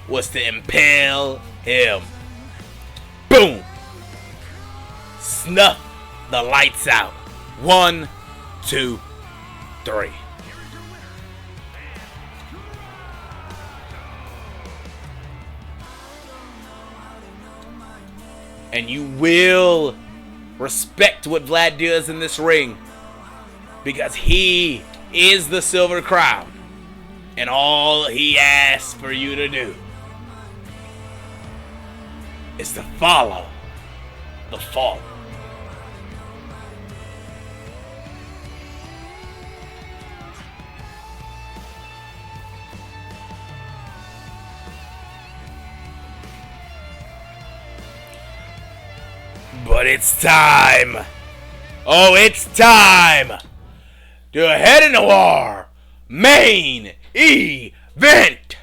was to impale him. Boom! Snuff the lights out. 1, 2, 3. And you will respect what Vlad does in this ring, because he is the Silver Crown, and all he asks for you to do is to follow the fall. But it's time. Oh, it's time to head into our main event.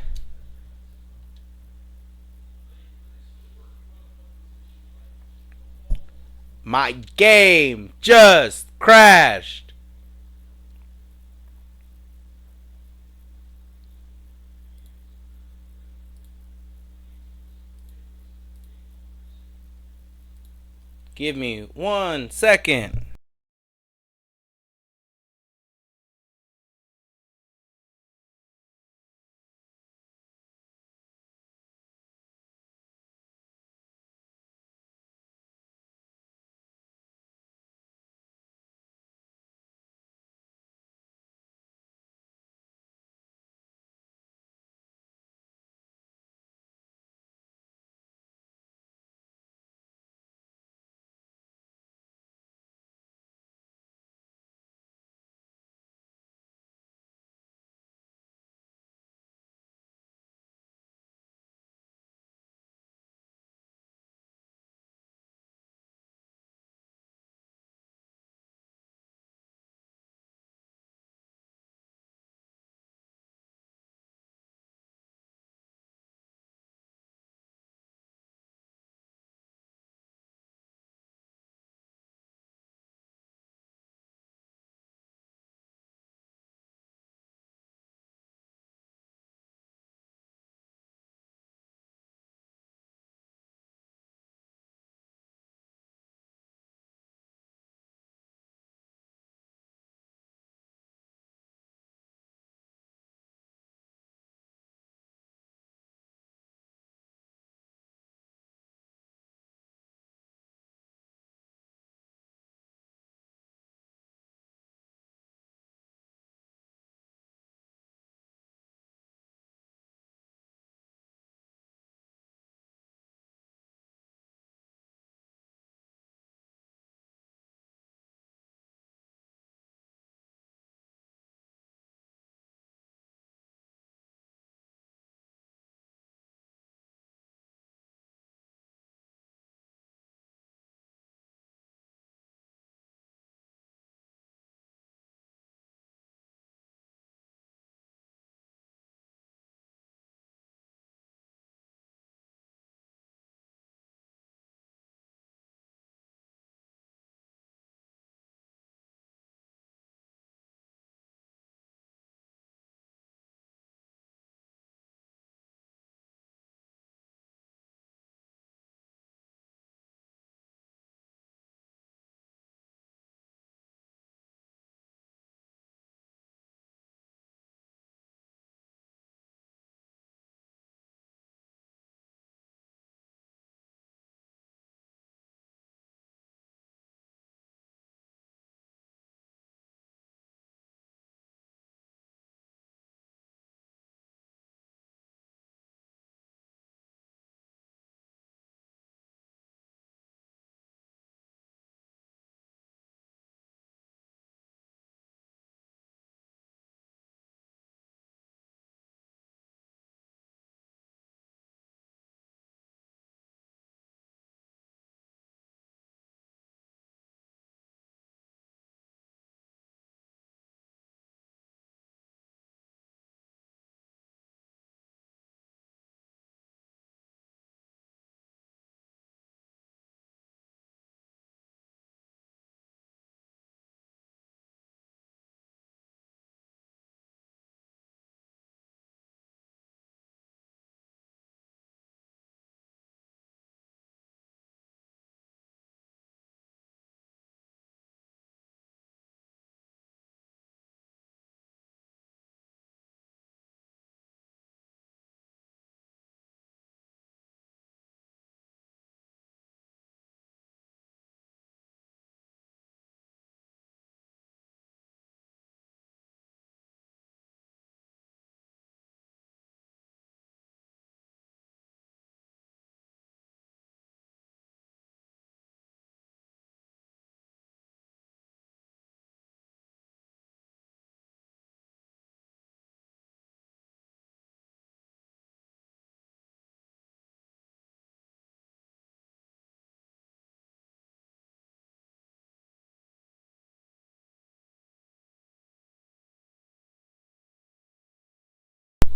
My game just crashed. Give me 1 second.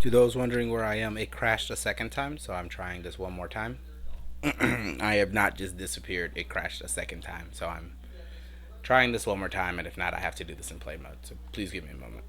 To those wondering where I am, it crashed a second time, so I'm trying this one more time. I have not just disappeared, it crashed a second time, so I'm trying this one more time, and if not, I have to do this in play mode, so please give me a moment.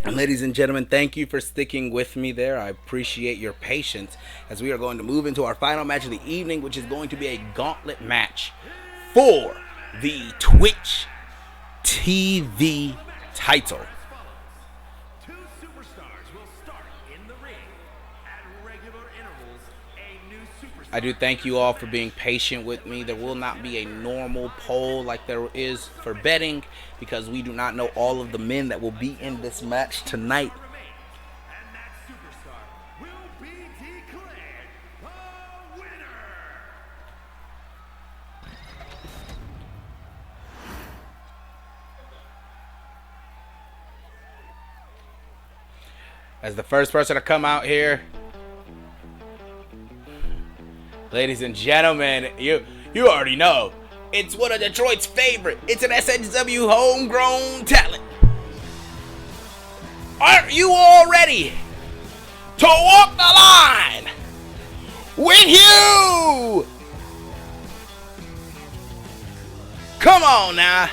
And ladies and gentlemen, thank you for sticking with me there. I appreciate your patience as we are going to move into our final match of the evening, which is going to be a gauntlet match for the Twitch TV title. Two superstars will start in the ring. At regular intervals, a new superstar. I do thank you all for being patient with me. There will not be a normal poll like there is for betting because we do not know all of the men that will be in this match tonight. And that superstar will be declared the winner. As the first person to come out here, ladies and gentlemen, you already know. It's one of Detroit's favorite. It's an SSW homegrown talent. Aren't you all ready to walk the line with you? Come on now.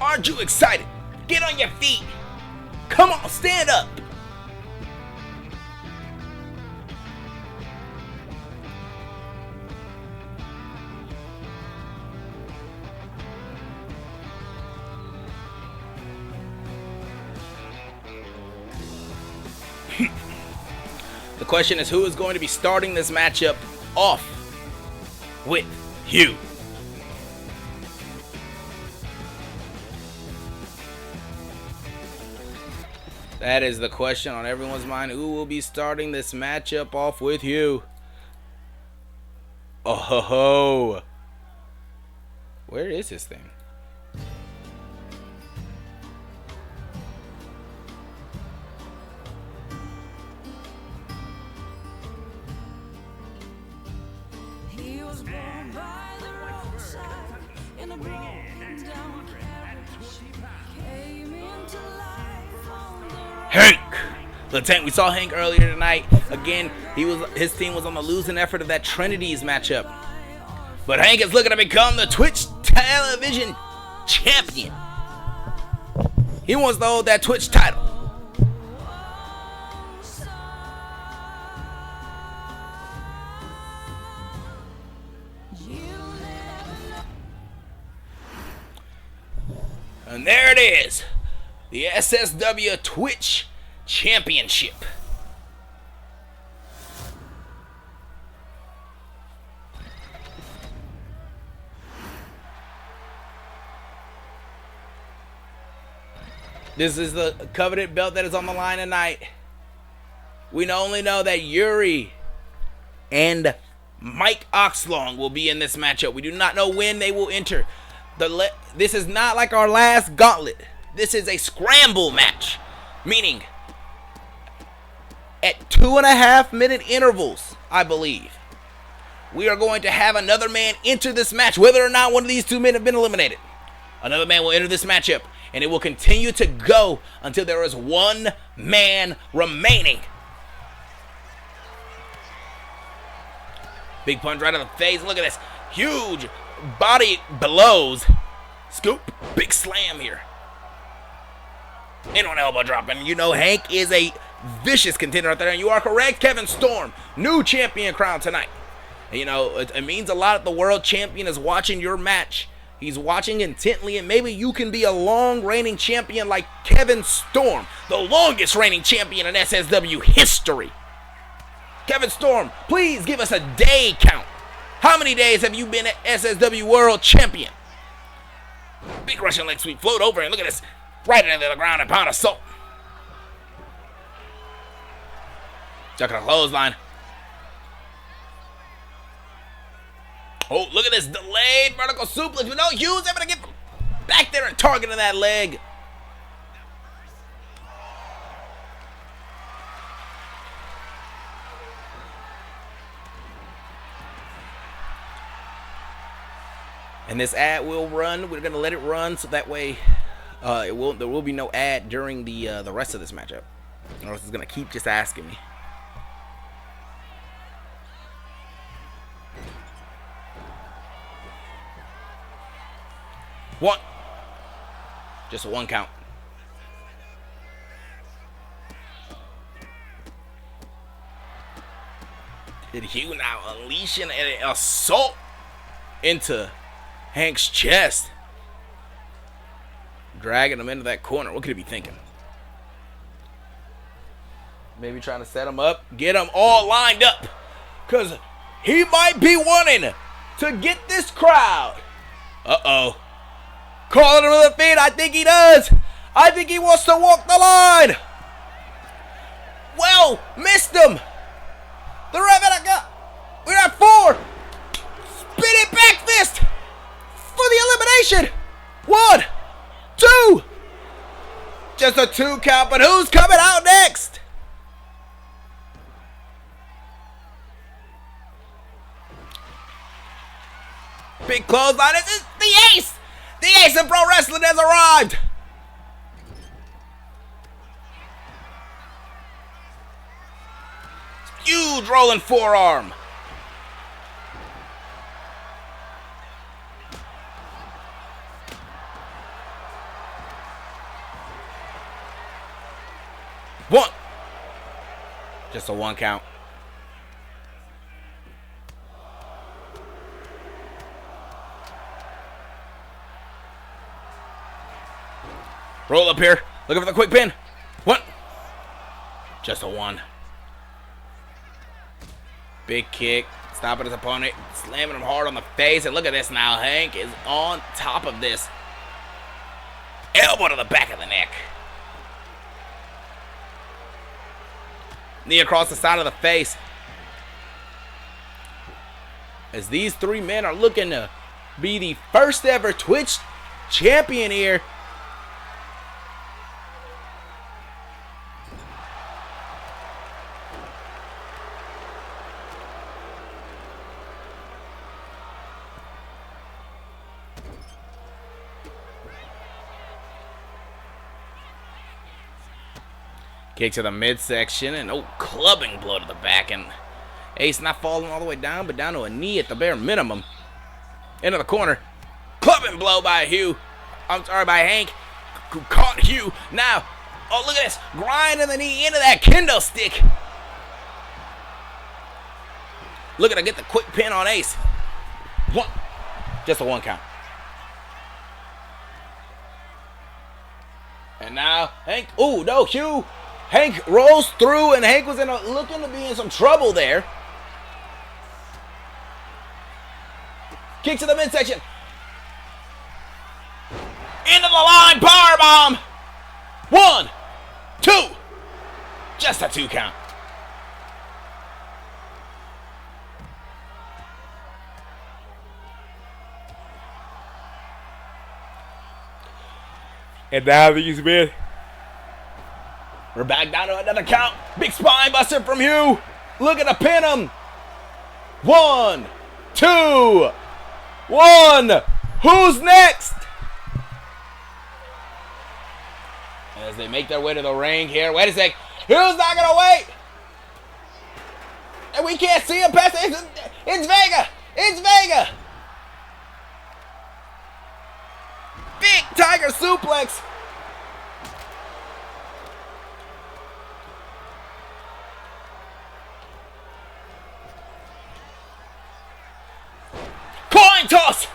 Aren't you excited? Get on your feet. Come on, stand up. The question is, who is going to be starting this matchup off with you? That is the question on everyone's mind. Who will be starting this matchup off with you? Oh ho ho. Where is this thing? He was born by the roadside in a broken down carriage. Came into life on the road. Hank, the tank. We saw Hank earlier tonight. Again, his team was on the losing effort of that Trinity's matchup. But Hank is looking to become the Twitch television champion. He wants to hold that Twitch title. And there it is. The SSW Twitch Championship. This is the coveted belt that is on the line tonight. We only know that Yuri and Mike Oxlong will be in this matchup. We do not know when they will enter. This is not like our last gauntlet. This is a scramble match, meaning at 2.5-minute intervals, I believe, we are going to have another man enter this match, whether or not one of these two men have been eliminated. Another man will enter this matchup, and it will continue to go until there is one man remaining. Big punch right in the face. Look at this. Huge body blows. Scoop. Big slam here. In on elbow drop. And you know Hank is a vicious contender out there. And you are correct, Kevin Storm. New champion crown tonight. And you know, it means a lot that the world champion is watching your match. He's watching intently, and maybe you can be a long reigning champion like Kevin Storm, the longest reigning champion in SSW history. Kevin Storm, please give us a day count. How many days have you been SSW World Champion? Big Russian leg sweep, float over, and look at this. Right into the ground and pound of salt. Ducking a clothesline. Oh, look at this delayed vertical suplex. But no, Hughes able to get back there and targeting that leg. And this ad will run. We're gonna let it run so that way there will be no ad during the rest of this matchup. Or else it's gonna keep just asking me. One. Just a one count. Did Hugh now unleashing an assault into Hank's chest? Dragging him into that corner. What could he be thinking? Maybe trying to set him up. Get him all lined up. Because he might be wanting to get this crowd. Uh-oh. Calling him to the feet. I think he does. I think he wants to walk the line. Well, missed him. The Rebecca. We're at 4. Spinning back fist for the elimination. 1, 2. Just a 2 count, but who's coming out next? Big clothesline. This is the ace. The ace of pro wrestling has arrived. Huge rolling forearm. One. Just a 1 count. Roll up here. Looking for the quick pin. 1. Just a 1. Big kick, stopping his opponent, slamming him hard on the face. And look at this now. Hank is on top of this. Elbow to the back of the neck. Knee across the side of the face. As these three men are looking to be the first ever Twitch champion here. Kick to the midsection and clubbing blow to the back, and Ace not falling all the way down, but down to a knee at the bare minimum. Into the corner. Clubbing blow by Hugh. I'm sorry, by Hank, who caught Hugh. Now, oh, look at this. Grinding the knee into that kendo stick. Looking to get the quick pin on Ace. One. Just a 1 count. And now, Hank. Oh, no, Hugh. Hank rolls through, and Hank was looking to be in some trouble there. Kick to the midsection. Into the line, powerbomb. 1, 2. Just a 2 count. And now these men, we're back down to another count. Big spine buster from Hugh. Looking to pin him. 1, 2, 1. Who's next? As they make their way to the ring here. Wait a sec. Hugh's not going to wait. And we can't see him past it. It's Vega. It's Vega. Big tiger suplex. Coin toss.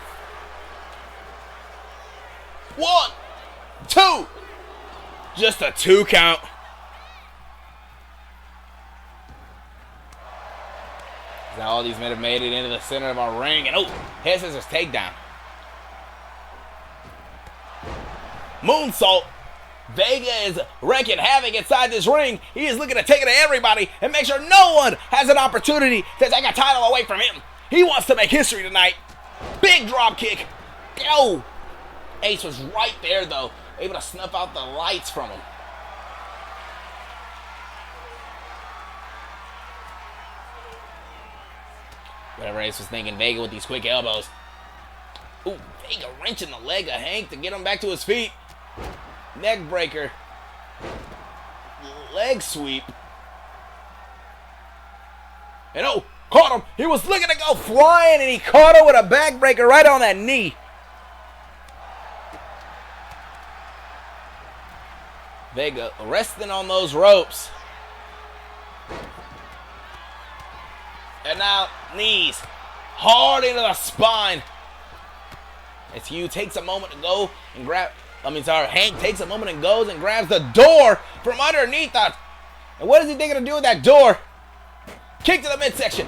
1, 2. Just a 2 count. Now all these men have made it into the center of our ring. And head scissors takedown. Moonsault. Vega is wreaking havoc inside this ring. He is looking to take it to everybody and make sure no one has an opportunity to take a title away from him. He wants to make history tonight. Big drop kick. Oh, Ace was right there, though, able to snuff out the lights from him. Whatever Ace was thinking, Vega with these quick elbows. Ooh, Vega wrenching the leg of Hank to get him back to his feet. Neck breaker. Leg sweep. And caught him. He was looking to go flying, and he caught him with a backbreaker right on that knee. Vega resting on those ropes. And now knees hard into the spine. As Hugh takes a moment to go and Hank takes a moment and goes and grabs the door from underneath us. And what is he thinking to do with that door? Kick to the midsection.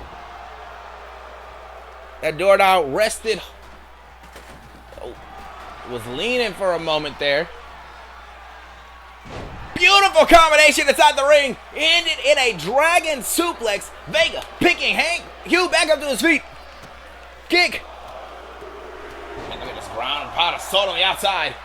That door now rested. Was leaning for a moment there. Beautiful combination inside the ring. Ended in a dragon suplex. Vega picking Hugh back up to his feet. Kick. And look at this ground and pot of salt on the outside.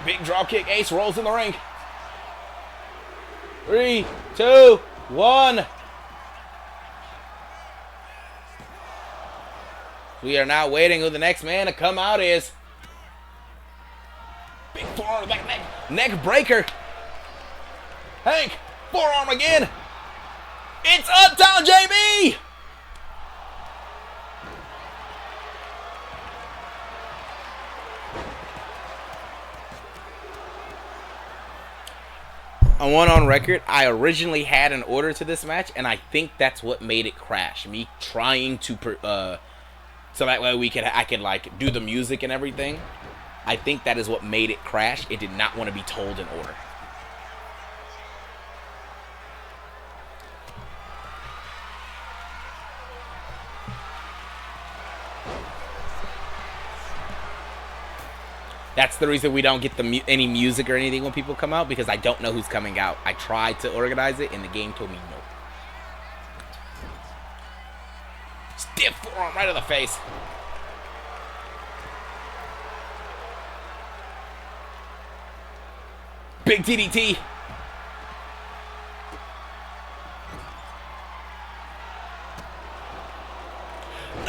Big drop kick. Ace rolls in the ring. 3, 2, 1. We are now waiting who the next man to come out is. Big forearm to the back neck breaker. Hank, forearm again. It's Uptown JB. I want on record, I originally had an order to this match, and I think that's what made it crash. Me trying to, so that way I could like do the music and everything. I think that is what made it crash. It did not want to be told in order. That's the reason we don't get any music or anything when people come out, because I don't know who's coming out. I tried to organize it, and the game told me no. Stiff forearm right in the face. Big DDT.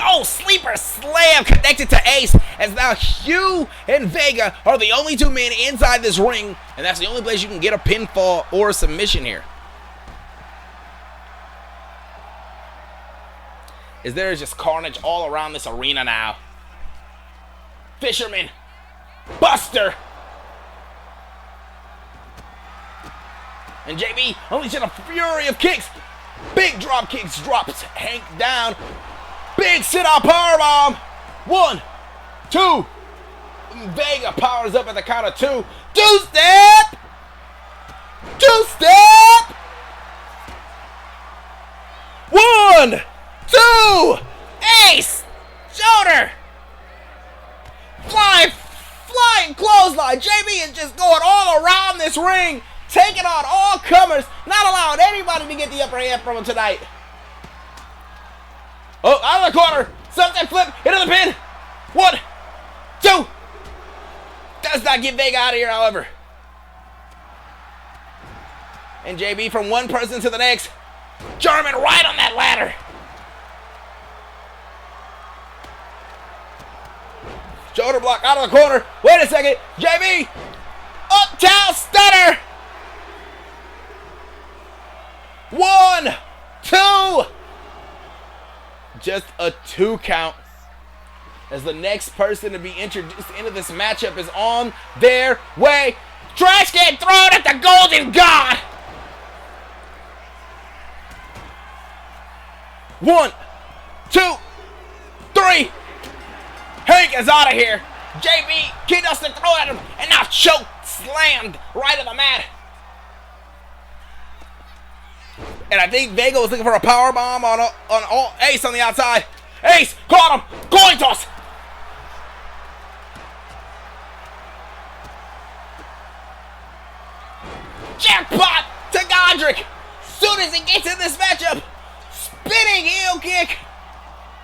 Oh, sleeper slam connected to Ace, as now Hugh and Vega are the only two men inside this ring, and that's the only place you can get a pinfall or a submission here. There is just carnage all around this arena now. Fisherman, Buster, and JB unleashing a fury of kicks. Big drop kicks, drops Hank down. Big sit-out powerbomb. 1, 2. Vega powers up at the count of 2. Two-step. Two-step. 1, 2. Ace. Shoulder. Flying clothesline. JB is just going all around this ring, taking on all comers, not allowing anybody to get the upper hand from him tonight. Oh, out of the corner. Sunset flip into the pin. 1, 2. Does not get Vega out of here, however. And JB from one person to the next. German right on that ladder. Shoulder block out of the corner. Wait a second. JB. Uptown stunner. 1, 2. Just a 2 count, as the next person to be introduced into this matchup is on their way. Trash can thrown at the Golden God. 1, 2, 3. Hank is out of here. JB, Kid Dustin throw at him, and now choke slammed right on the mat. And I think Vega was looking for a power bomb on Ace on the outside. Ace caught him. Coin toss. Jackpot to Godric. Soon as he gets in this matchup, spinning heel kick.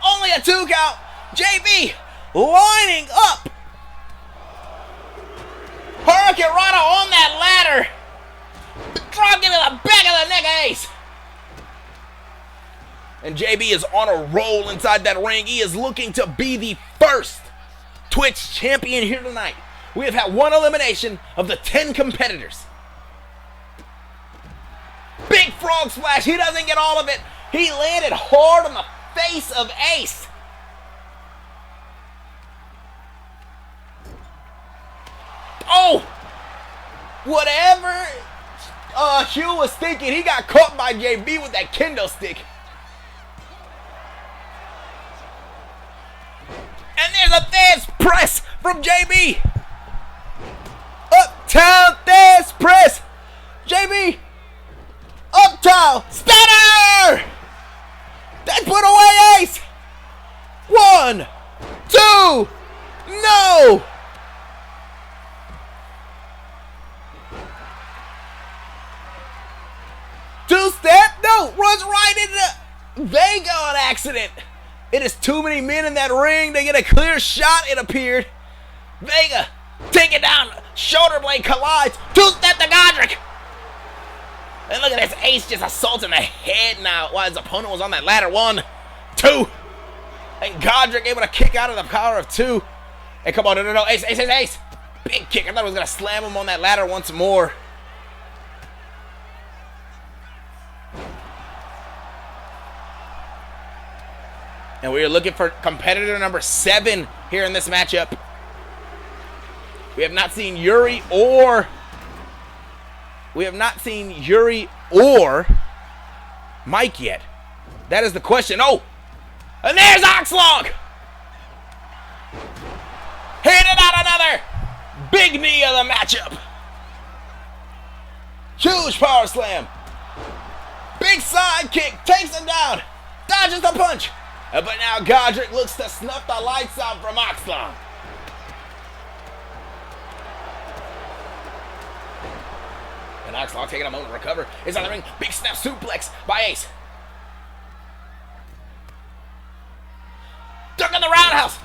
Only a 2 count. JB lining up. Hurricane Rana on that ladder. Drop into the back of the neck of Ace. And JB is on a roll inside that ring. He is looking to be the first Twitch champion here tonight. We have had 1 elimination of the 10 competitors. Big frog splash. He doesn't get all of it. He landed hard on the face of Ace. Oh! Whatever Hugh was thinking, he got caught by JB with that kendo stick. And there's a Thesz press from JB. Uptown Thesz press. JB. Uptown stunner. That put away Ace. 1, 2. No. Two-step. No. Runs right into Vega on accident. It is too many men in that ring to get a clear shot, it appeared. Vega, take it down. Shoulder blade collides. Two-step to Godric. And look at this. Ace just assaulting the head now while his opponent was on that ladder. 1, 2. And Godric able to kick out of the power of 2. Hey, come on. No. Ace. Big kick. I thought I was going to slam him on that ladder once more. And we are looking for competitor number 7 here in this matchup. We have not seen Yuri or We have not seen Yuri or Mike yet. That is the question. Oh! And there's Oxlong! Hitting out another big knee of the matchup. Huge power slam. Big side kick. Takes him down. Dodges the punch. But now Godric looks to snuff the lights out from Oxlong. And Oxlong taking a moment to recover. Is on the ring. Big snap suplex by Ace. Duck in the roundhouse.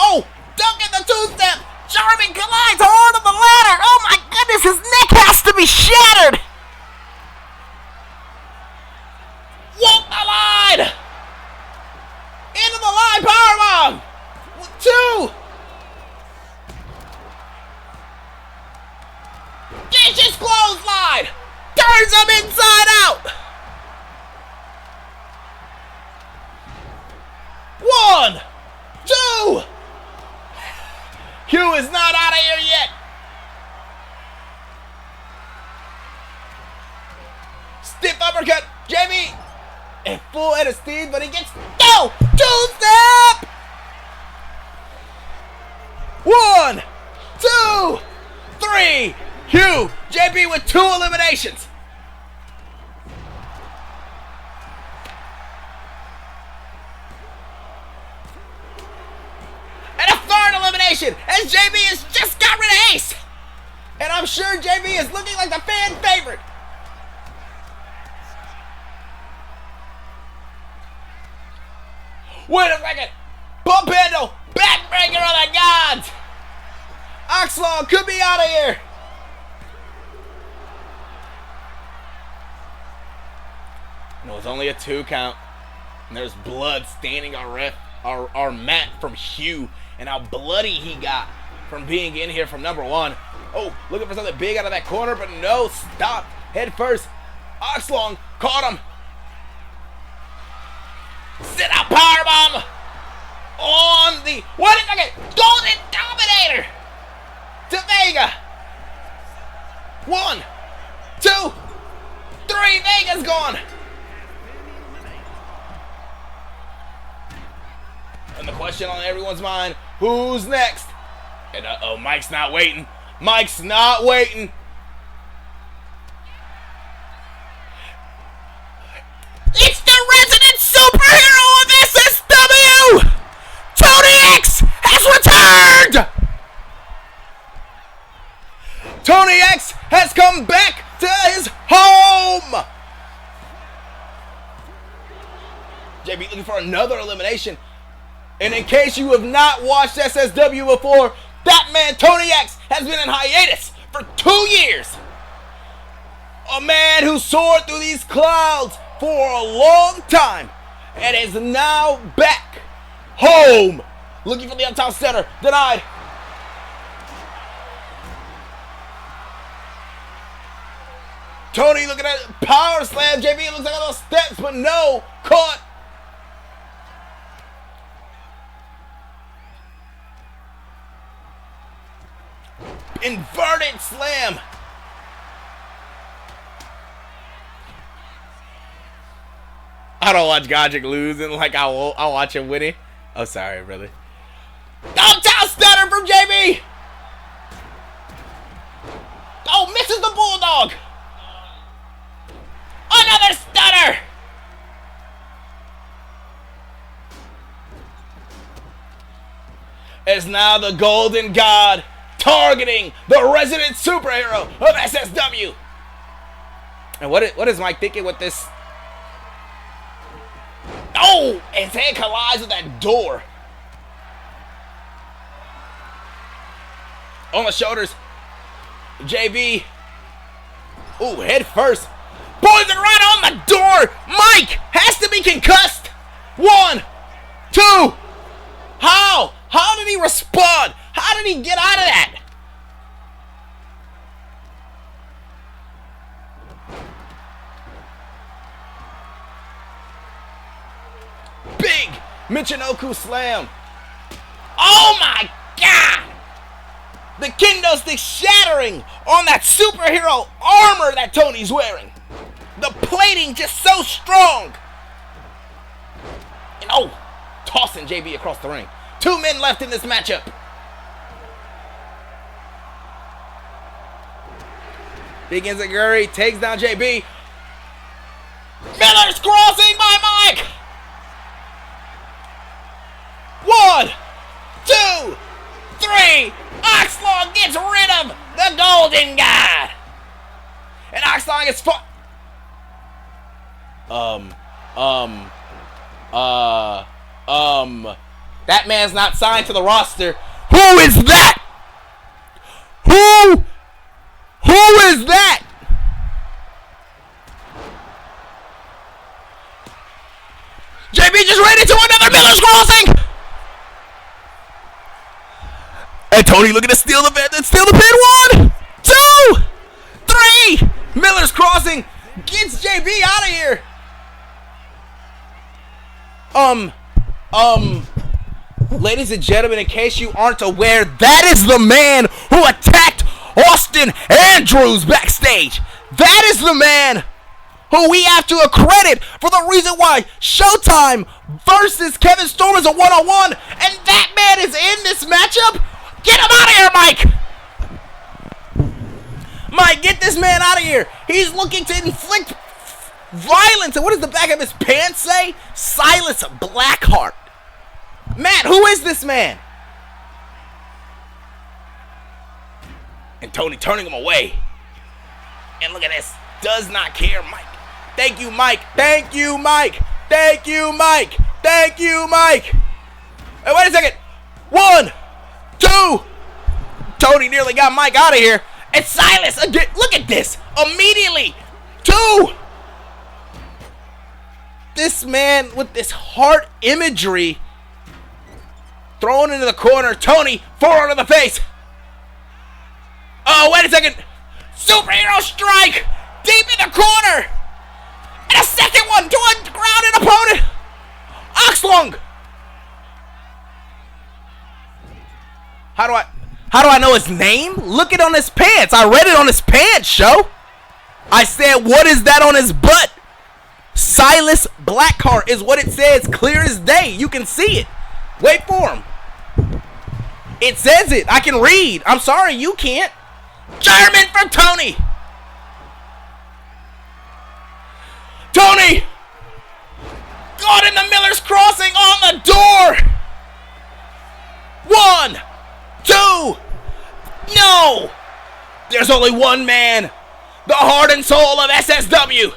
Oh, duck in the two-step. Jarvin collides hard on the ladder. Oh my goodness, his neck has to be shattered. Walk the line. Into the line, powerbomb. 2. Vicious clothesline. Turns him inside out. 1, 2. Q is not out of here yet. Stiff uppercut. JB. And full head of steam, but he gets no 2-step. 1, 2, 3. Q. JB with 2 eliminations. And a 3rd elimination, as JB has just got rid of Ace. And I'm sure JB is looking like the fan favorite. Wait a second. Bump handle. Backbreaker of the gods. Oxlong could be out of here. No, it's only a 2 count. And there's blood staining our mat from Hugh. And how bloody he got from being in here from number 1. Oh, looking for something big out of that corner, but no, stop. Head first. Oxlong caught him. Sit out powerbomb on the, wait a second, Golden Dominator to Vega. 1, 2, 3, Vega's gone. And the question on everyone's mind, who's next? And uh-oh, Mike's not waiting. Mike's not waiting. It's the resident superhero of SSW! Tony X has returned! Tony X has come back to his home! JB looking for another elimination. And in case you have not watched SSW before, that man Tony X has been in hiatus for 2 years. A man who soared through these clouds for a long time and is now back home. Looking for the up top center. Denied. Tony looking at power slam. JB looks like a little steps, but no. Caught. Inverted slam. I don't watch Godric losing like I watch him winning. Oh, sorry, brother. Downtown stunner from JB. Oh, misses the bulldog. Another stunner. Is now the Golden God targeting the resident superhero of SSW. And what is Mike thinking with this? Oh, his head collides with that door. On the shoulders. JB. Ooh, head first. Poison right on the door. Mike has to be concussed. 1, 2. How? How did he respond? How did he get out of that? Big Michinoku slam. Oh my God! The kendo stick shattering on that superhero armor that Tony's wearing. The plating just so strong. And oh, tossing JB across the ring. 2 men left in this matchup. Big Enziguri takes down JB. Miller's crossing by Mike. 1, 2, 3. Oxlaw gets rid of the golden guy. And Oxlaw gets fought. That man's not signed to the roster. Who is that? Who is that? JB just ran into another Miller's crossing. And Tony looking to steal the pin. 1, 2, 3. Miller's crossing gets JB out of here. Ladies and gentlemen, in case you aren't aware, that is the man who attacked Austin Andrews backstage. That is the man who we have to accredit for the reason why Showtime versus Kevin Storm is a one-on-one, and that man is in this matchup. Get him out of here, Mike! Mike, get this man out of here. He's looking to inflict violence. And what does the back of his pants say? Silas Blackheart. Matt, who is this man? And Tony turning him away. And look at this. Does not care, Mike. Thank you, Mike. Thank you, Mike. Thank you, Mike. Thank you, Mike. Hey, wait a second. 1, 2. Tony nearly got Mike out of here. And Silas, again, look at this. Immediately. 2. This man with this heart imagery thrown into the corner. Tony, forearm to the face. Oh, wait a second. Superhero strike. Deep in the corner. And a second one to a grounded opponent. Oxlong. How do I know his name? Look it on his pants. I read it on his pants, show. I said, what is that on his butt? Silas Blackheart is what it says, clear as day. You can see it. Wait for him. It says it. I can read. I'm sorry, you can't. German for Tony. Tony! Caught in the Miller's crossing on the door. 1, 2. No! There's only one man. The heart and soul of SSW.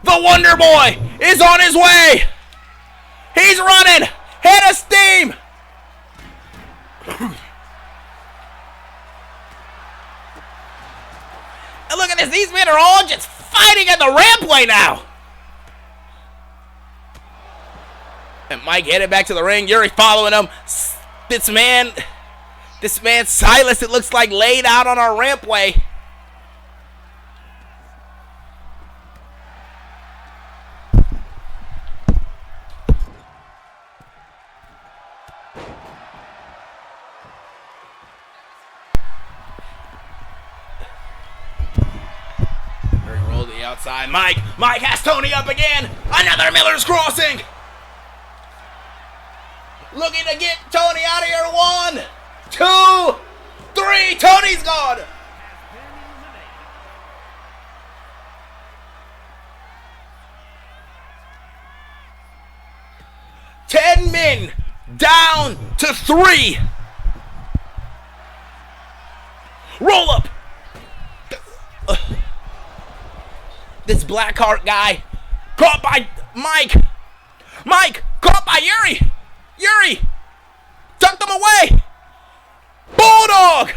The Wonder Boy is on his way. He's running. Head of steam. And look at this. These men are all just fighting at the rampway now. And Mike headed back to the ring. Yuri following him. This man Silas, it looks like, laid out on our rampway. Roll to the outside. Mike has Tony up again. Another Miller's crossing. Looking to get Tony out of here. 1, 2, 3. Tony's gone. Ten men down to 3. Roll up. This Blackheart guy caught by Mike. Mike caught by Yuri. Yuri tucked him away. Bulldog.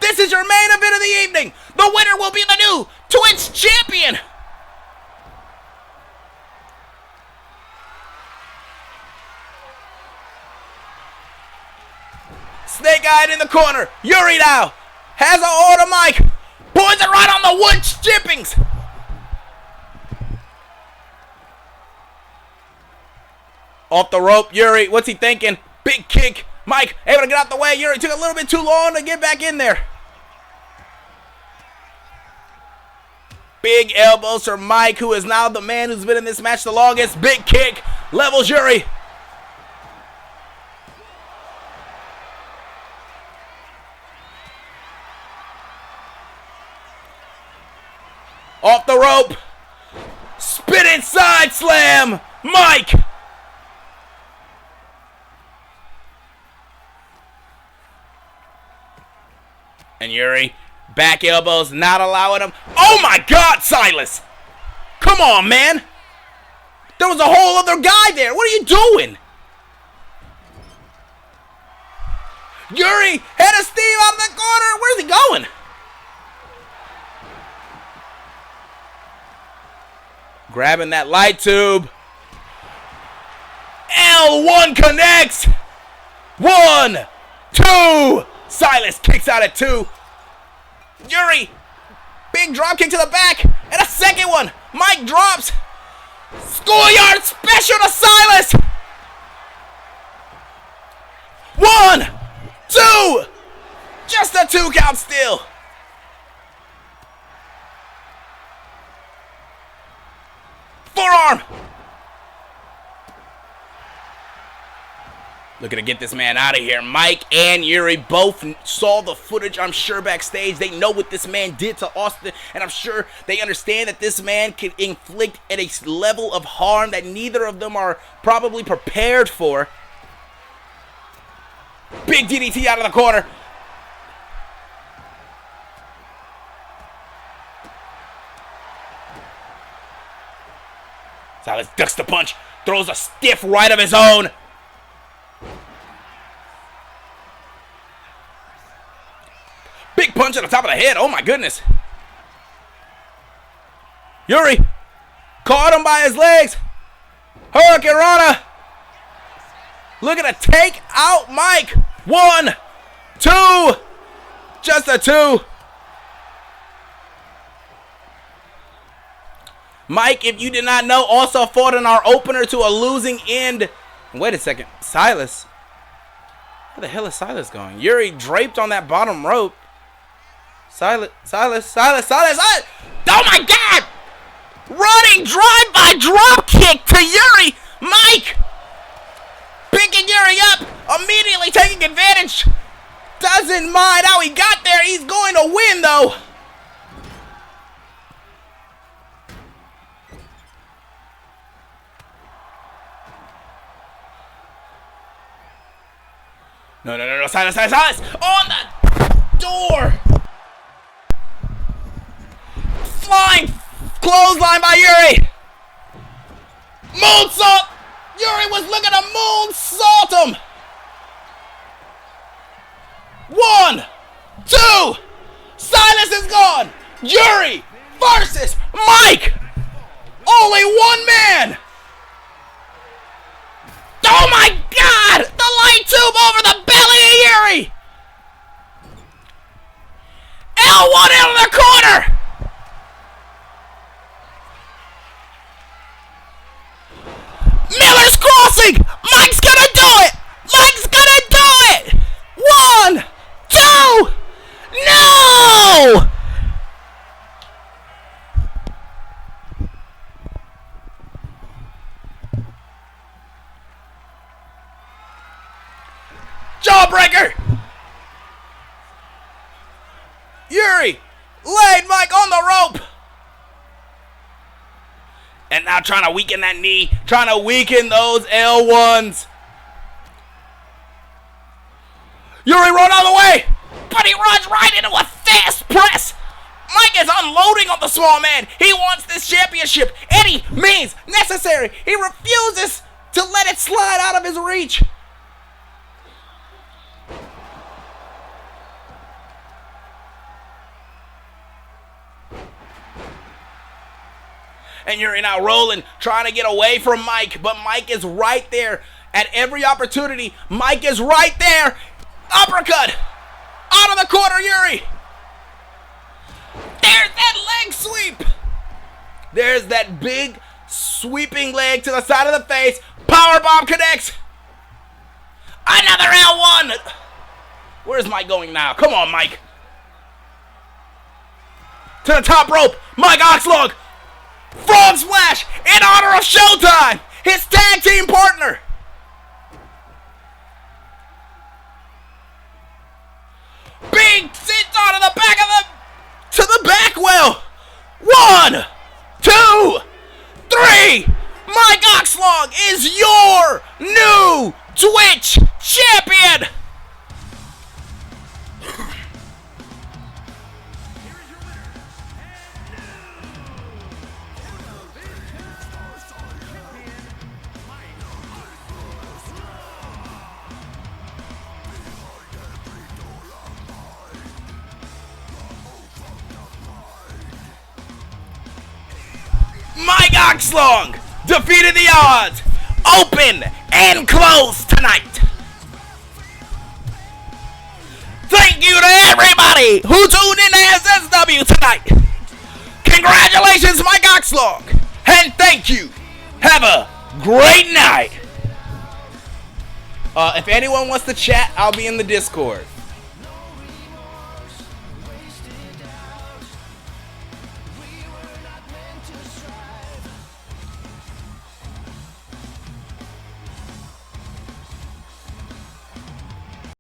This is your main event of the evening. The winner will be the new Twitch champion. Snake-eyed in the corner. Yuri now has a order. Mike points it right on the wood chippings. Off the rope, Yuri. What's he thinking? Big kick Mike able to get out the way. Yuri took a little bit too long to get back in there. Big elbows for Mike, who is now the man who's been in this match the longest. Big kick, levels Yuri. Off the rope. Spinning side slam. Mike. And Yuri, back elbows, not allowing him. Oh my God, Silas. Come on, man. There was a whole other guy there. What are you doing? Yuri, head of steam out of the corner. Where's he going? Grabbing that light tube. L1 connects. 1, 2. Silas kicks out at 2. Yuri, big drop kick to the back. And a second one. Mike drops. Schoolyard special to Silas. 1, 2. Just a 2 count still. Forearm. Looking to get this man out of here. Mike and Yuri both saw the footage, I'm sure, backstage. They know what this man did to Austin, and I'm sure they understand that this man can inflict at a level of harm that neither of them are probably prepared for. Big DDT out of the corner. Silas ducks the punch, throws a stiff right of his own. Big punch on the top of the head. Oh my goodness. Yuri caught him by his legs. Hurricane Rana looking to take out Mike. 1, 2. Just a 2. Mike, if you did not know, also fought in our opener to a losing end. Wait a second. Silas. Where the hell is Silas going? Yuri draped on that bottom rope. Silas. Oh my God! Running drive-by drop kick to Yuri. Mike picking Yuri up, immediately taking advantage. Doesn't mind how he got there. He's going to win, though. No, Silas. On the door. Flying clothesline by Yuri. Moonsault. Yuri was looking to moonsault him. 1, 2. Silas is gone. Yuri versus Mike. Only one man. Oh my God! The light tube over the belly of Yuri! L1 into the corner! Miller's crossing! Mike's gonna do it! Mike's gonna do it! 1, 2! No! Jawbreaker! Yuri laid Mike on the rope. And now trying to weaken that knee. Trying to weaken those L1s. Yuri run all the way. But he runs right into a fast press. Mike is unloading on the small man. He wants this championship any means necessary. He refuses to let it slide out of his reach. And Yuri now rolling, trying to get away from Mike. But Mike is right there at every opportunity. Mike is right there. Uppercut. Out of the corner, Yuri. There's that leg sweep. There's that big sweeping leg to the side of the face. Powerbomb connects. Another L1. Where's Mike going now? Come on, Mike. To the top rope. Mike Oxlong. Frog splash in honor of Showtime, his tag team partner. Big sit on the back of to the back well. 1, 2, 3. Mike Oxlong is your new Twitch champion. Mike Oxlong defeated the odds, open and closed tonight. Thank you to everybody who tuned in to SSW tonight. Congratulations, Mike Oxlong, and thank you. Have a great night. If anyone wants to chat, I'll be in the Discord.